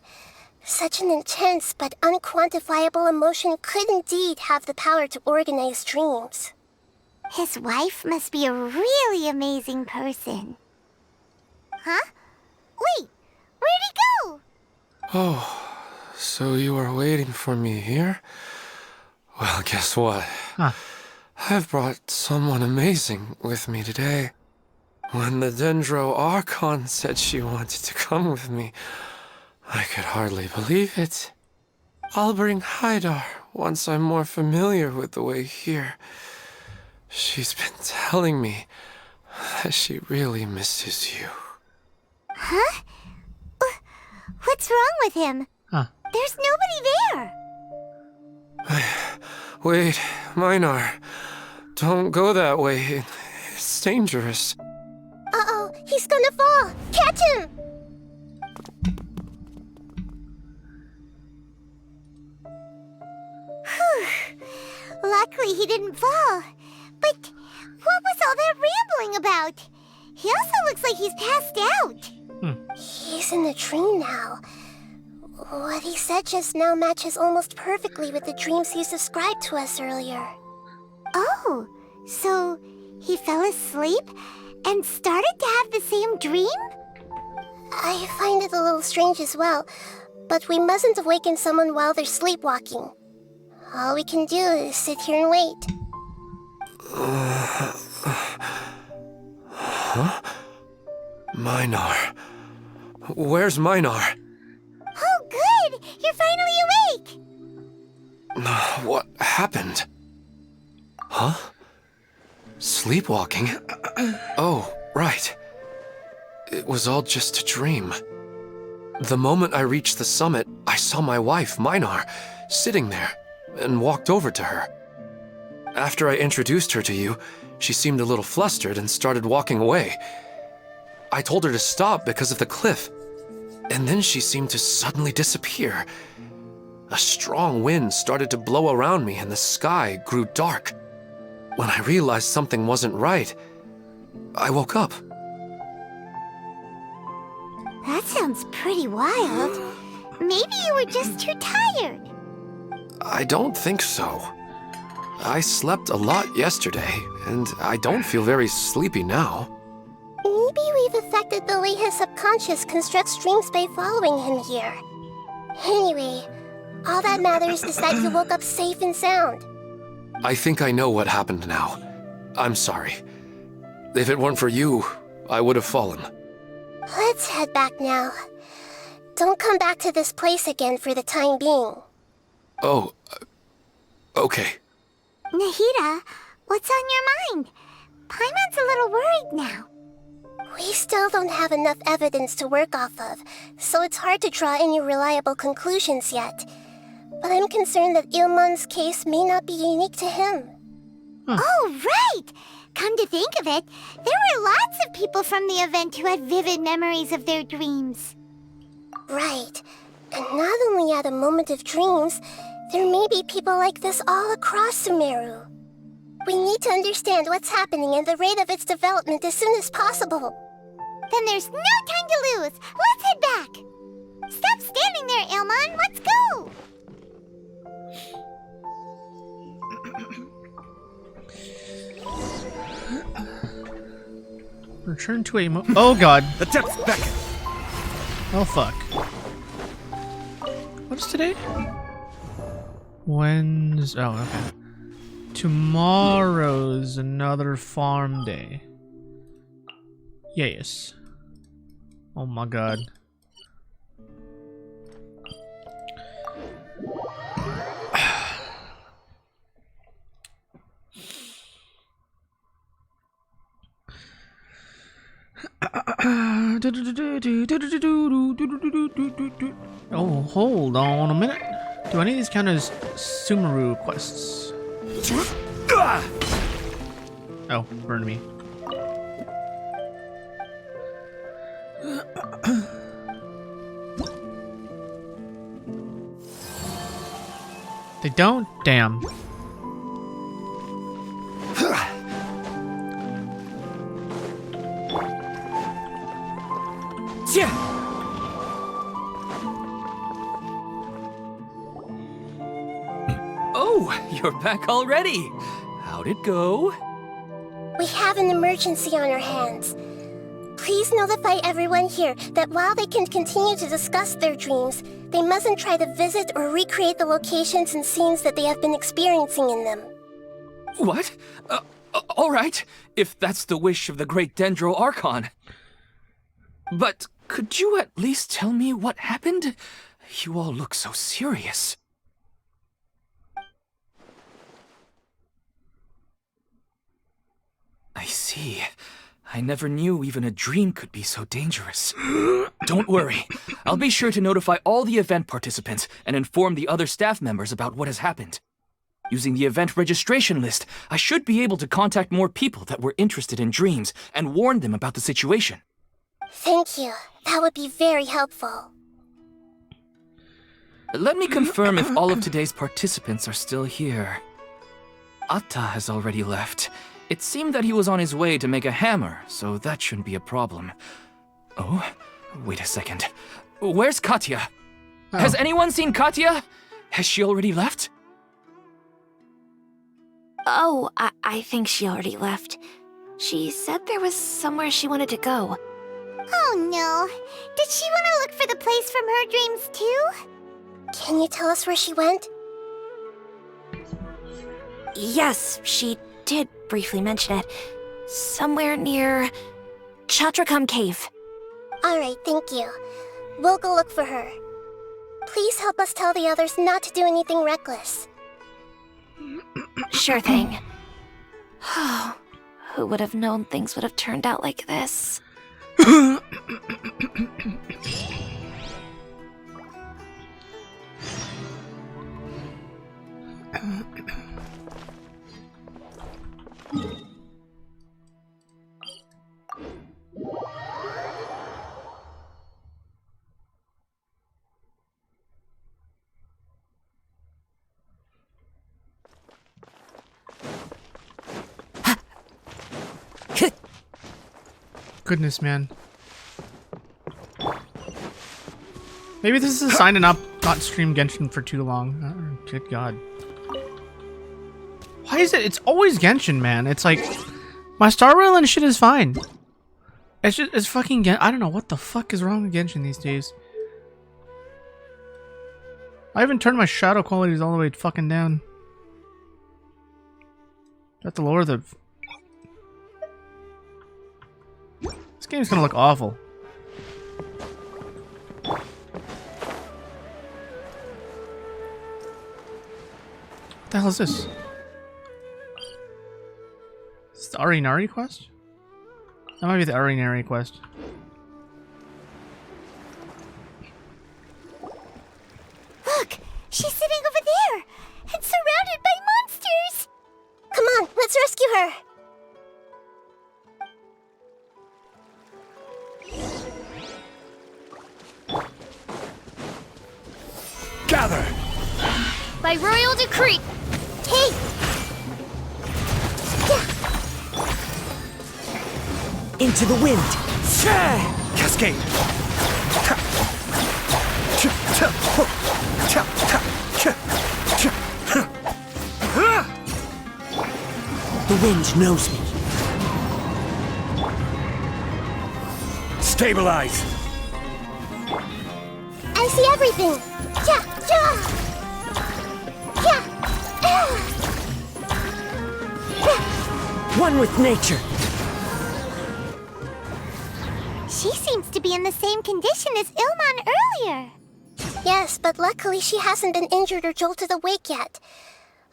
Such an intense but unquantifiable emotion could indeed have the power to organize dreams. His wife must be a really amazing person. Huh? Wait, where'd he go? Oh, so you are waiting for me here? Well, guess what? Huh. I've brought someone amazing with me today. When the Dendro Archon said she wanted to come with me, I could hardly believe it. I'll bring Haidar once I'm more familiar with the way here. She's been telling me that she really misses you. Huh? What's wrong with him? Huh. There's nobody there. Wait, Minar. Don't go that way. It's dangerous. Uh-oh, he's gonna fall! Catch him! Luckily he didn't fall. But what was all that rambling about? He also looks like he's passed out. He's in the dream now. What he said just now matches almost perfectly with the dreams he's described to us earlier. Oh, so he fell asleep and started to have the same dream? I find it a little strange as well, but we mustn't awaken someone while they're sleepwalking. All we can do is sit here and wait. Huh? Minar. Where's Minar? Oh, good! You're finally awake! What happened? Huh? Sleepwalking? Oh, right. It was all just a dream. The moment I reached the summit, I saw my wife, Minar, sitting there, and walked over to her. After I introduced her to you, she seemed a little flustered and started walking away. I told her to stop because of the cliff, And then she seemed to suddenly disappear. A strong wind started to blow around me and the sky grew dark. When I realized something wasn't right, I woke up. That sounds pretty wild. Maybe you were just too tired. I don't think so. I slept a lot yesterday, and I don't feel very sleepy now. Maybe we've affected the way his subconscious constructs dreams by following him here. Anyway, all that matters is that you woke up safe and sound. I think I know what happened now. I'm sorry. If it weren't for you, I would have fallen. Let's head back now. Don't come back to this place again for the time being. Oh, okay. Nahida, what's on your mind? Paimon's a little worried now. We still don't have enough evidence to work off of, so it's hard to draw any reliable conclusions yet. But I'm concerned that Ilmon's case may not be unique to him. Oh, right! Come to think of it, there were lots of people from the event who had vivid memories of their dreams. Right. And not only at a moment of dreams, there may be people like this all across Sumeru. We need to understand what's happening and the rate of its development as soon as possible. Then there's no time to lose. Let's head back. Stop standing there, Ilmon. Let's go. Return to a oh god. The depths beckon. Oh fuck. What's today? Wednesday. Oh, okay. Tomorrow's another farm day. Yes. Oh my god. Oh, hold on a minute. Do any of these count as Sumeru quests? Oh, burned me. They don't? Damn. Oh, you're back already. How'd it go? We have an emergency on our hands. Please notify everyone here that while they can continue to discuss their dreams, they mustn't try to visit or recreate the locations and scenes that they have been experiencing in them. What? All right, if that's the wish of the great Dendro Archon. But could you at least tell me what happened? You all look so serious. I see. I never knew even a dream could be so dangerous. Don't worry. I'll be sure to notify all the event participants and inform the other staff members about what has happened. Using the event registration list, I should be able to contact more people that were interested in dreams and warn them about the situation. Thank you. That would be very helpful. Let me confirm if all of today's participants are still here. Atta has already left. It seemed that he was on his way to make a hammer, so that shouldn't be a problem. Oh, wait a second. Where's Katya? Oh. Has anyone seen Katya? Has she already left? Oh, I think she already left. She said there was somewhere she wanted to go. Oh no. Did she want to look for the place from her dreams too? Can you tell us where she went? Yes, she did briefly mention it. Somewhere near Chatrakam Cave. Alright, thank you. We'll go look for her. Please help us tell the others not to do anything reckless. Sure thing. Who would have known things would have turned out like this? goodness, man. Maybe this is a sign to not stream Genshin for too long. Good God. Why is it? It's always Genshin, man. It's like my Star Rail and shit is fine. It's fucking I don't know what the fuck is wrong with Genshin these days. I haven't turned my shadow qualities all the way fucking down. I have to lower the. This game's gonna look awful. What the hell is this? Is the Tighnari quest? That might be the Tighnari quest. Look! She's sitting over there! And surrounded by monsters! Come on, let's rescue her! Gather! By royal decree! Hey! Into the wind! Cascade! The wind knows me. Stabilize! I see everything! Yeah! One with nature. She seems to be in the same condition as Ilman earlier. Yes, but luckily she hasn't been injured or jolted awake yet.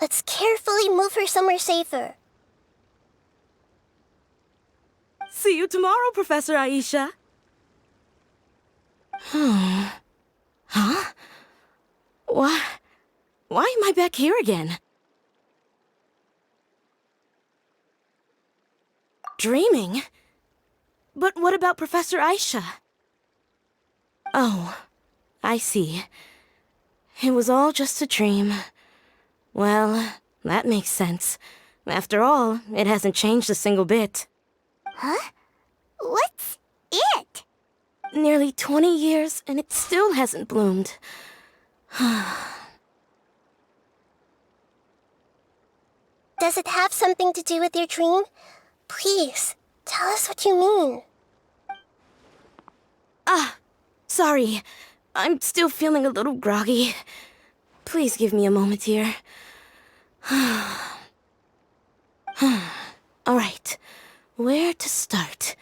Let's carefully move her somewhere safer. See you tomorrow, Professor Aisha. Huh? Why am I back here again? Dreaming? But what about Professor Aisha? Oh, I see. It was all just a dream. Well, that makes sense. After all, it hasn't changed a single bit. Huh? What's it? Nearly 20 years, and it still hasn't bloomed. Does it have something to do with your dream? Please, tell us what you mean. Sorry. I'm still feeling a little groggy. Please give me a moment here. Alright, where to start?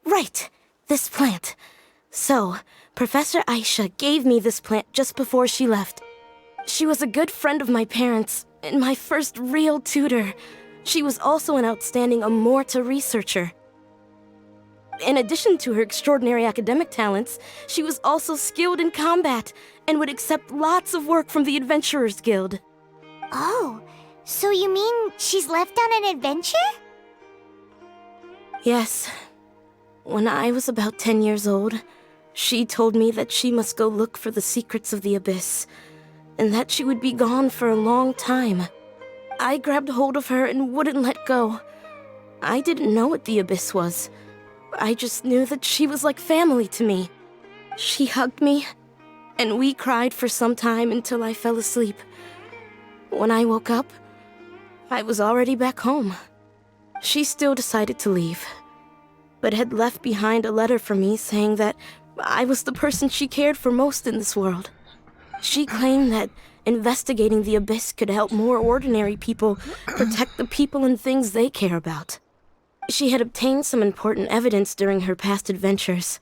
Right, this plant. So, Professor Aisha gave me this plant just before she left. She was a good friend of my parents, and my first real tutor. She was also an outstanding Amorta researcher. In addition to her extraordinary academic talents, she was also skilled in combat and would accept lots of work from the Adventurers Guild. Oh, so you mean she's left on an adventure? Yes. When I was about 10 years old, she told me that she must go look for the secrets of the Abyss, and that she would be gone for a long time. I grabbed hold of her and wouldn't let go. I didn't know what the Abyss was. I just knew that she was like family to me. She hugged me, and we cried for some time until I fell asleep. When I woke up, I was already back home. She still decided to leave, but had left behind a letter for me saying that I was the person she cared for most in this world. She claimed that investigating the Abyss could help more ordinary people protect the people and things they care about. She had obtained some important evidence during her past adventures.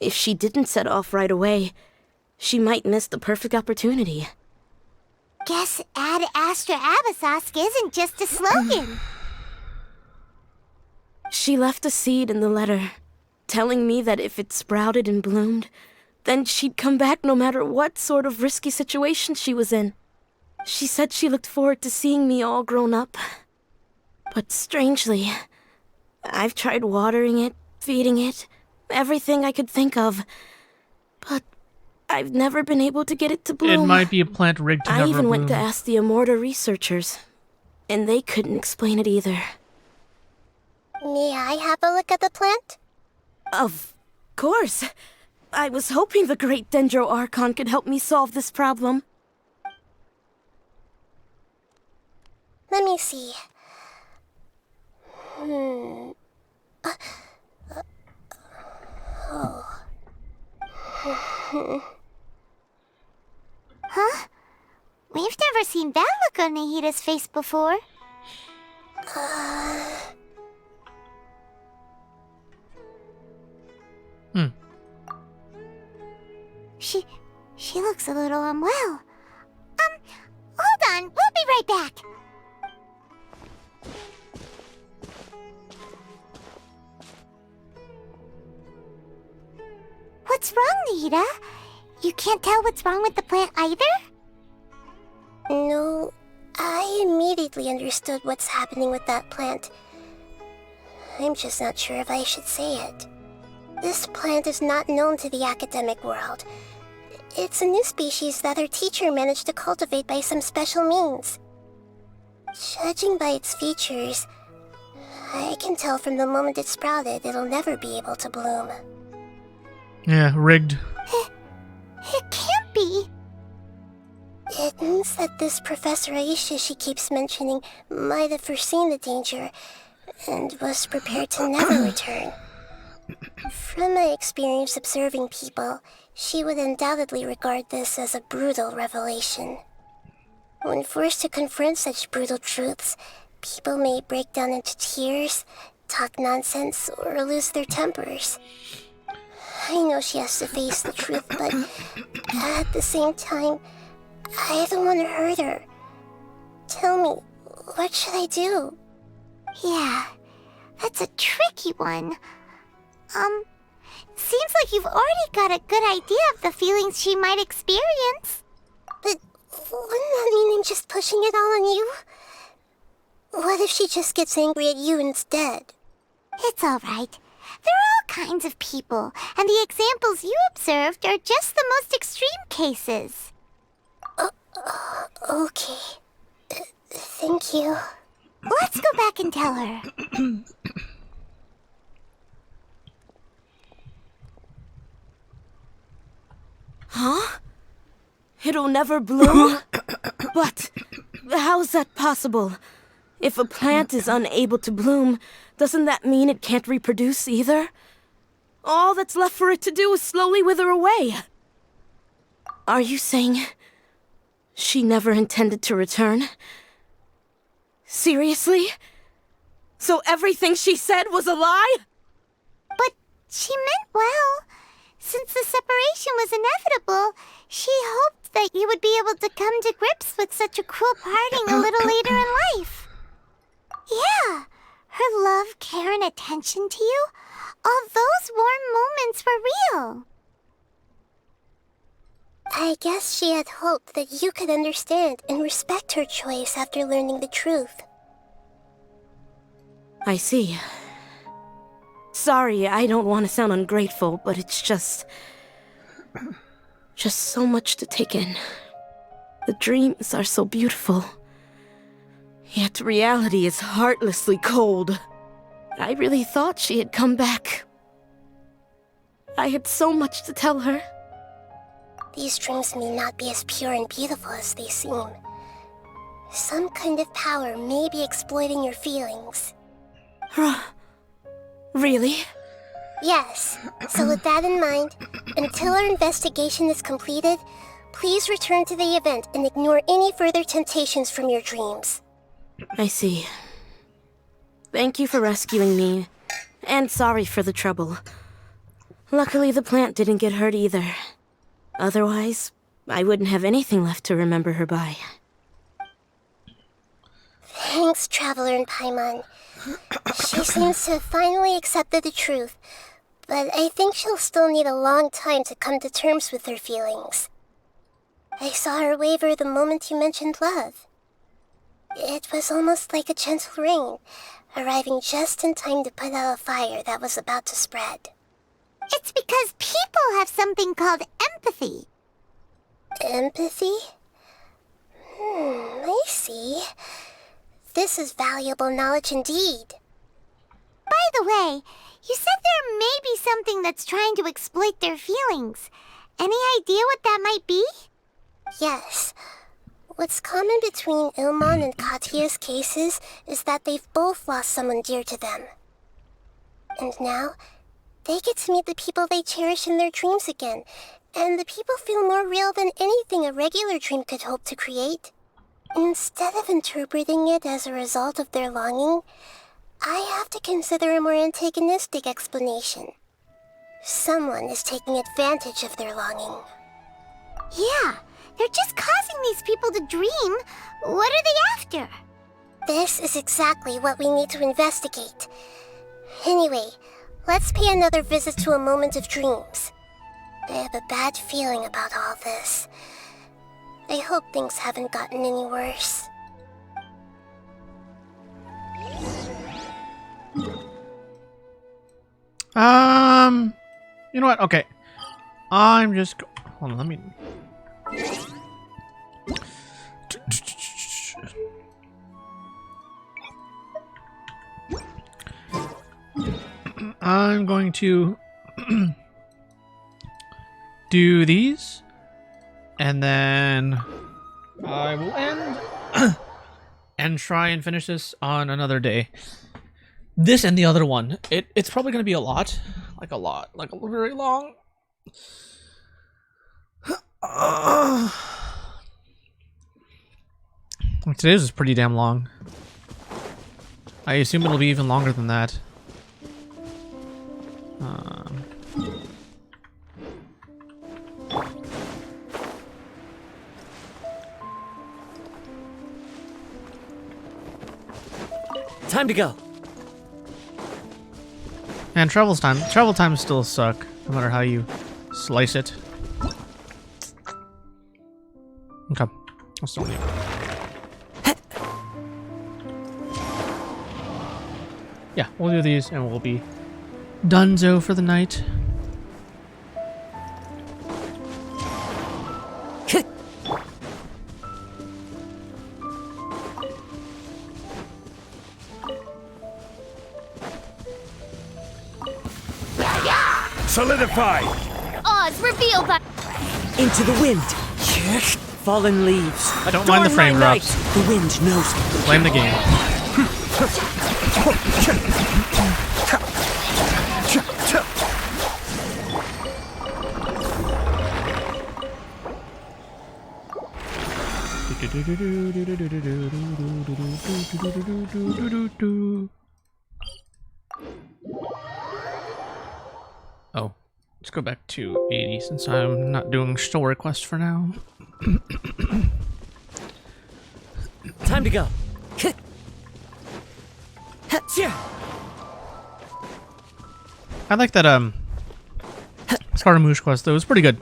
If she didn't set off right away, she might miss the perfect opportunity. Guess Ad Astra Abyssosque isn't just a slogan. She left a seed in the letter, telling me that if it sprouted and bloomed, then she'd come back no matter what sort of risky situation she was in. She said she looked forward to seeing me all grown up. But strangely, I've tried watering it, feeding it, everything I could think of. But I've never been able to get it to bloom. It might be a plant rigged to never I even went to bloom. ask the Amorta researchers, and they couldn't explain it either. May I have a look at the plant? Of course. I was hoping the great Dendro Archon could help me solve this problem. Let me see. Huh? We've never seen that look on Nahida's face before. She looks a little unwell. Hold on, we'll be right back. What's wrong, Nahida? You can't tell what's wrong with the plant either? No, I immediately understood what's happening with that plant. I'm just not sure if I should say it. This plant is not known to the academic world. It's a new species that our teacher managed to cultivate by some special means. Judging by its features, I can tell from the moment it sprouted it'll never be able to bloom. Yeah, rigged. It can't be. It means that this Professor Aisha she keeps mentioning might have foreseen the danger and was prepared to never return. From my experience observing people, she would undoubtedly regard this as a brutal revelation. When forced to confront such brutal truths, people may break down into tears, talk nonsense, or lose their tempers. I know she has to face the truth, but at the same time, I don't want to hurt her. Tell me, what should I do? Yeah, that's a tricky one. Seems like you've already got a good idea of the feelings she might experience. But wouldn't that mean I'm just pushing it all on you? What if she just gets angry at you instead? It's alright. There are all kinds of people, and the examples you observed are just the most extreme cases. Okay. Thank you. Let's go back and tell her. Huh? It'll never bloom? But how's that possible? If a plant is unable to bloom, doesn't that mean it can't reproduce either? All that's left for it to do is slowly wither away. Are you saying she never intended to return? Seriously? So everything she said was a lie? But she meant well. Since the separation was inevitable, she hoped that you would be able to come to grips with such a cruel parting a little later in life. Yeah, her love, care, and attention to you, all those warm moments were real. I guess she had hoped that you could understand and respect her choice after learning the truth. I see. Sorry, I don't want to sound ungrateful, but it's just so much to take in. The dreams are so beautiful. Yet reality is heartlessly cold. I really thought she had come back. I had so much to tell her. These dreams may not be as pure and beautiful as they seem. Some kind of power may be exploiting your feelings. Really? Yes. So with that in mind, until our investigation is completed, please return to the event and ignore any further temptations from your dreams. I see. Thank you for rescuing me, and sorry for the trouble. Luckily, the plant didn't get hurt either. Otherwise, I wouldn't have anything left to remember her by. Thanks, Traveler in Paimon. She seems to have finally accepted the truth, but I think she'll still need a long time to come to terms with her feelings. I saw her waver the moment you mentioned love. It was almost like a gentle rain, arriving just in time to put out a fire that was about to spread. It's because people have something called empathy. Empathy? I see. This is valuable knowledge indeed. By the way, you said there may be something that's trying to exploit their feelings. Any idea what that might be? Yes. What's common between Ilmon and Katya's cases is that they've both lost someone dear to them. And now, they get to meet the people they cherish in their dreams again, and the people feel more real than anything a regular dream could hope to create. Instead of interpreting it as a result of their longing, I have to consider a more antagonistic explanation. Someone is taking advantage of their longing. Yeah, they're just causing these people to dream. What are they after? This is exactly what we need to investigate. Anyway, let's pay another visit to a moment of dreams. I have a bad feeling about all this. I hope things haven't gotten any worse. You know what? Okay. I'm just hold on, let me I'm going to do these, and then I will end and try and finish this on another day. This and the other one. It's probably going to be a lot, like a very long. Today's is pretty damn long. I assume it'll be even longer than that. Time to go. And travel times still suck, no matter how you slice it. Okay, I'll still need it. Yeah, we'll do these and we'll be donezo for the night. Solidify! Odds revealed by... Into the wind. Fallen leaves. I don't mind the frame drops. The wind knows me. Blame the game. Oh, let's go back to 80 since I'm not doing story quest for now. Time to go. I like that Scaramouche quest though. It was pretty good.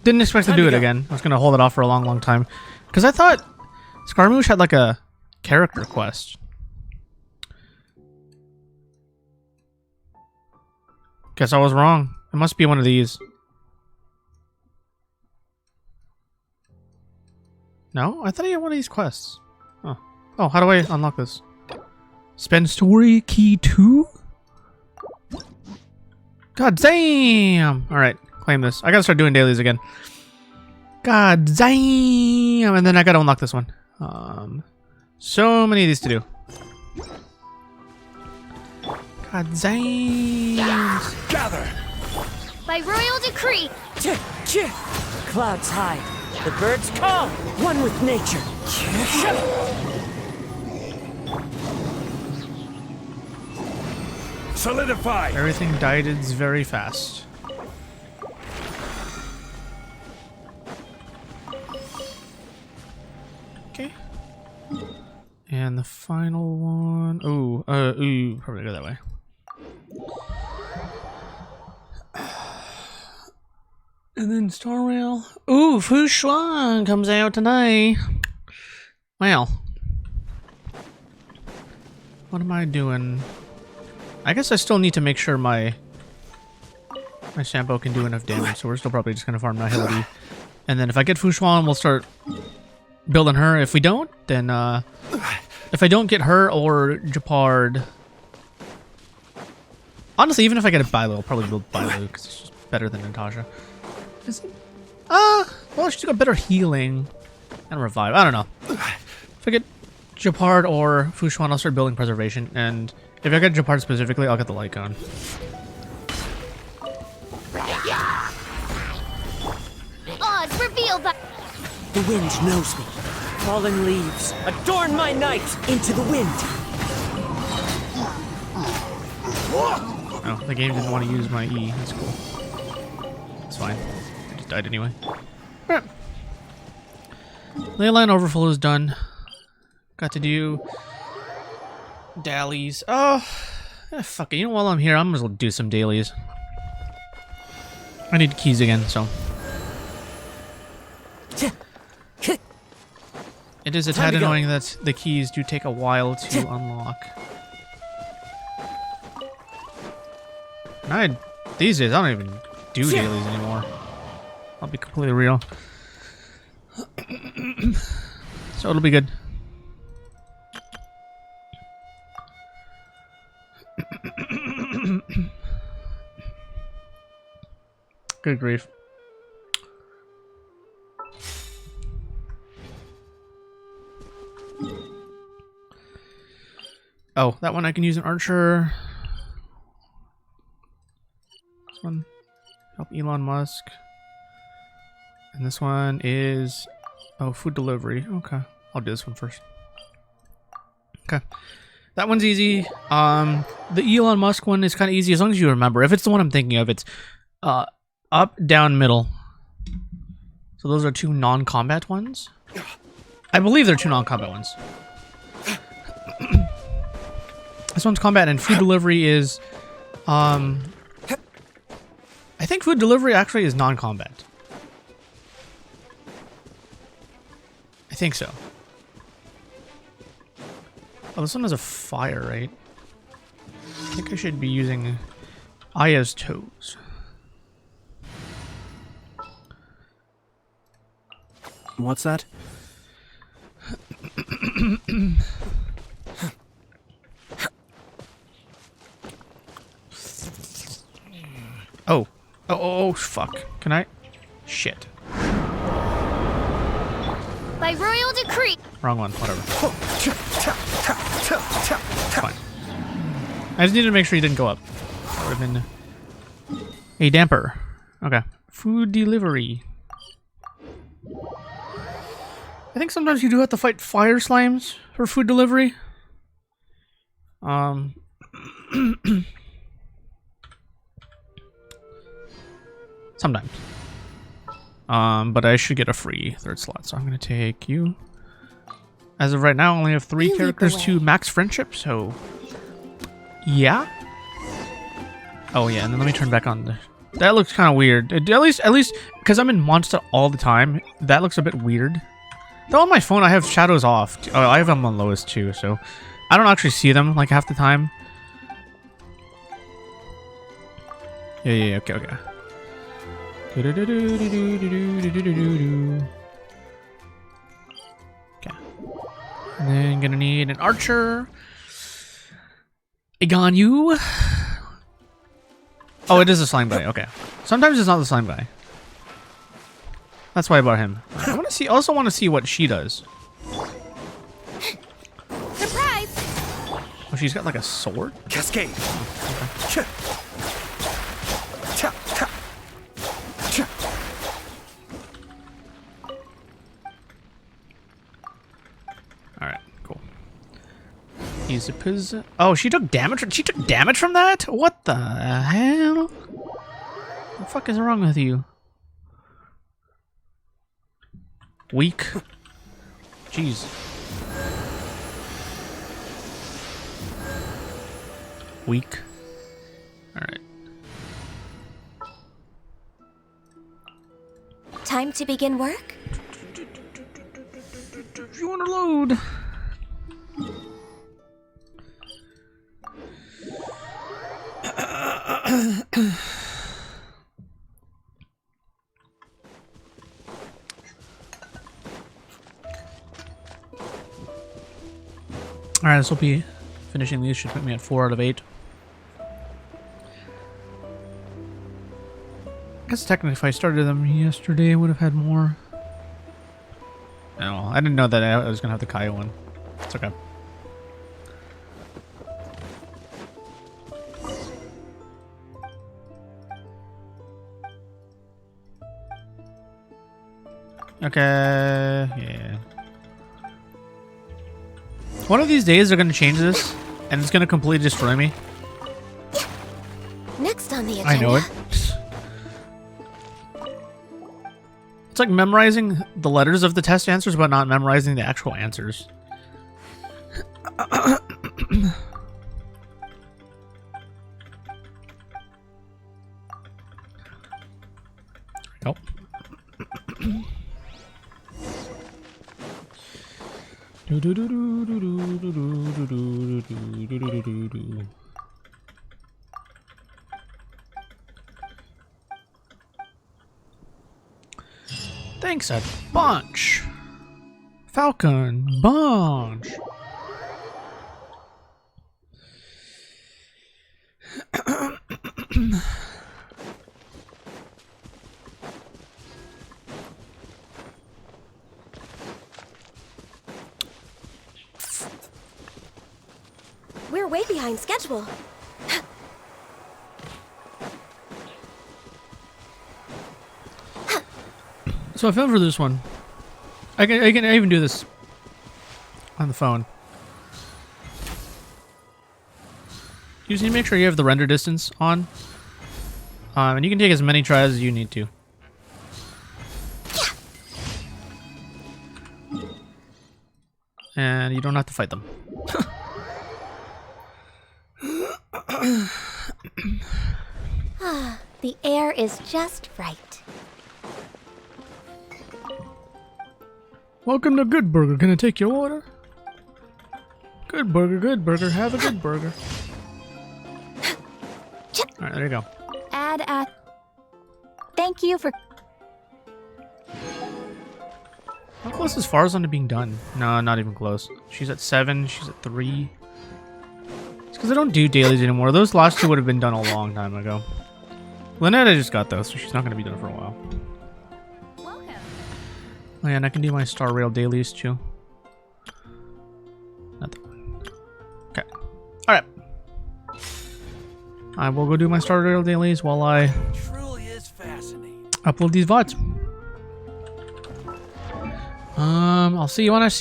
Didn't expect to do it again. I was gonna hold it off for a long time because I thought Scaramouche had like a character quest. Guess I was wrong. It must be one of these. No? I thought he had one of these quests. Oh. Oh, how do I unlock this? Spend story key 2? God damn! Alright, claim this. I gotta start doing dailies again. God damn! And then I gotta unlock this one. So many of these to do. God damn! Gather! By royal decree! Clouds high. The birds call. One with nature. Solidify! Everything died very fast. Okay. And the final one. Ooh, probably go that way. And then Star Rail. Ooh, Fushuan comes out tonight. Well. What am I doing? I guess I still need to make sure my Sampo can do enough damage, so we're still probably just gonna farm Nahida. And then if I get Fushuan, we'll start building her. If we don't, then if I don't get her or Japard, Honestly, even if I get a Baal, I'll probably build Baal because it's just better than Natasha. Is it? Well, she's got better healing and revive. I don't know. If I get Japard or Fushuan, I'll start building preservation. And if I get Japard specifically, I'll get the Lycon. Odds reveal that. The wind knows me. Fallen leaves adorn my night into the wind. Oh, the game didn't want to use my E. That's cool. It's fine. I just died anyway. Alright. Leyline overflow is done. Got to do dailies. Oh, fuck it. You know, while I'm here, I'm just gonna do some dailies. I need keys again, so. It is a tad annoying that the keys do take a while to unlock. And these days, I don't even do dailies anymore. I'll be completely real. So it'll be good. Good grief. Oh, that one I can use an archer. This one, help Elon Musk. And this one is, oh, food delivery. Okay, I'll do this one first. Okay, that one's easy. The Elon Musk one is kind of easy as long as you remember. If it's the one I'm thinking of, it's up, down, middle. So those are two non-combat ones. I believe they're two non-combat ones. This one's combat, and food delivery is, I think food delivery actually is non-combat. I think so. Oh, this one has a fire, right? I think I should be using Aya's toes. What's that? Oh, fuck. Can I? Shit. By royal decree. Wrong one. Whatever. Fine. I just needed to make sure you didn't go up. That would have been a damper. Okay. Food delivery. I think sometimes you do have to fight fire slimes for food delivery. Sometimes. But I should get a free third slot, so I'm gonna take you. As of right now, I only have 3 characters to max friendship, so yeah. Oh yeah, and then let me turn back on the. That looks kind of weird. At least, because I'm in Monster all the time, that looks a bit weird. Though on my phone, I have shadows off. Oh, I have them on lowest too, so I don't actually see them like half the time. Yeah, okay. Okay. And then gonna need an archer. A Ganyu. Oh, it is a slime guy. Okay. Sometimes it's not the slime guy. That's why I bought him. I want to see. Also want to see what she does. Surprise! Oh, she's got like a sword. Cascade. Okay. Alright, cool. Use a piz. Oh, she took damage. She took damage from that? What the hell? What the fuck is wrong with you? Weak. Jeez. Weak. Alright. Time to begin work? If you want to load. Alright, this will be finishing these. Should put me at 4 out of 8. I guess technically if I started them yesterday, I would have had more. No, I didn't know that I was going to have the Kaya one. It's okay. Okay, yeah. One of these days they're going to change this, and it's going to completely destroy me. Next on the agenda. I know it. It's like memorizing the letters of the test answers, but not memorizing the actual answers. Nope. Thanks a bunch. Falcon bunch. We're way behind schedule. So I found for this one. I can even do this on the phone. You just need to make sure you have the render distance on. And you can take as many tries as you need to. And you don't have to fight them. The air is just right. Welcome to Good Burger. Can I take your order? Good burger, have a good burger. Alright, there you go. Add a... Thank you for... How close is Faruzan to being done? No, not even close. She's at 7, she's at 3. It's because I don't do dailies anymore. Those last two would have been done a long time ago. Lynette I just got those, so she's not going to be done for a while. Oh yeah, and I can do my Star Rail dailies too. Not that one. Okay. Alright. I will go do my Star Rail dailies while I upload these VODs. I'll see you when I see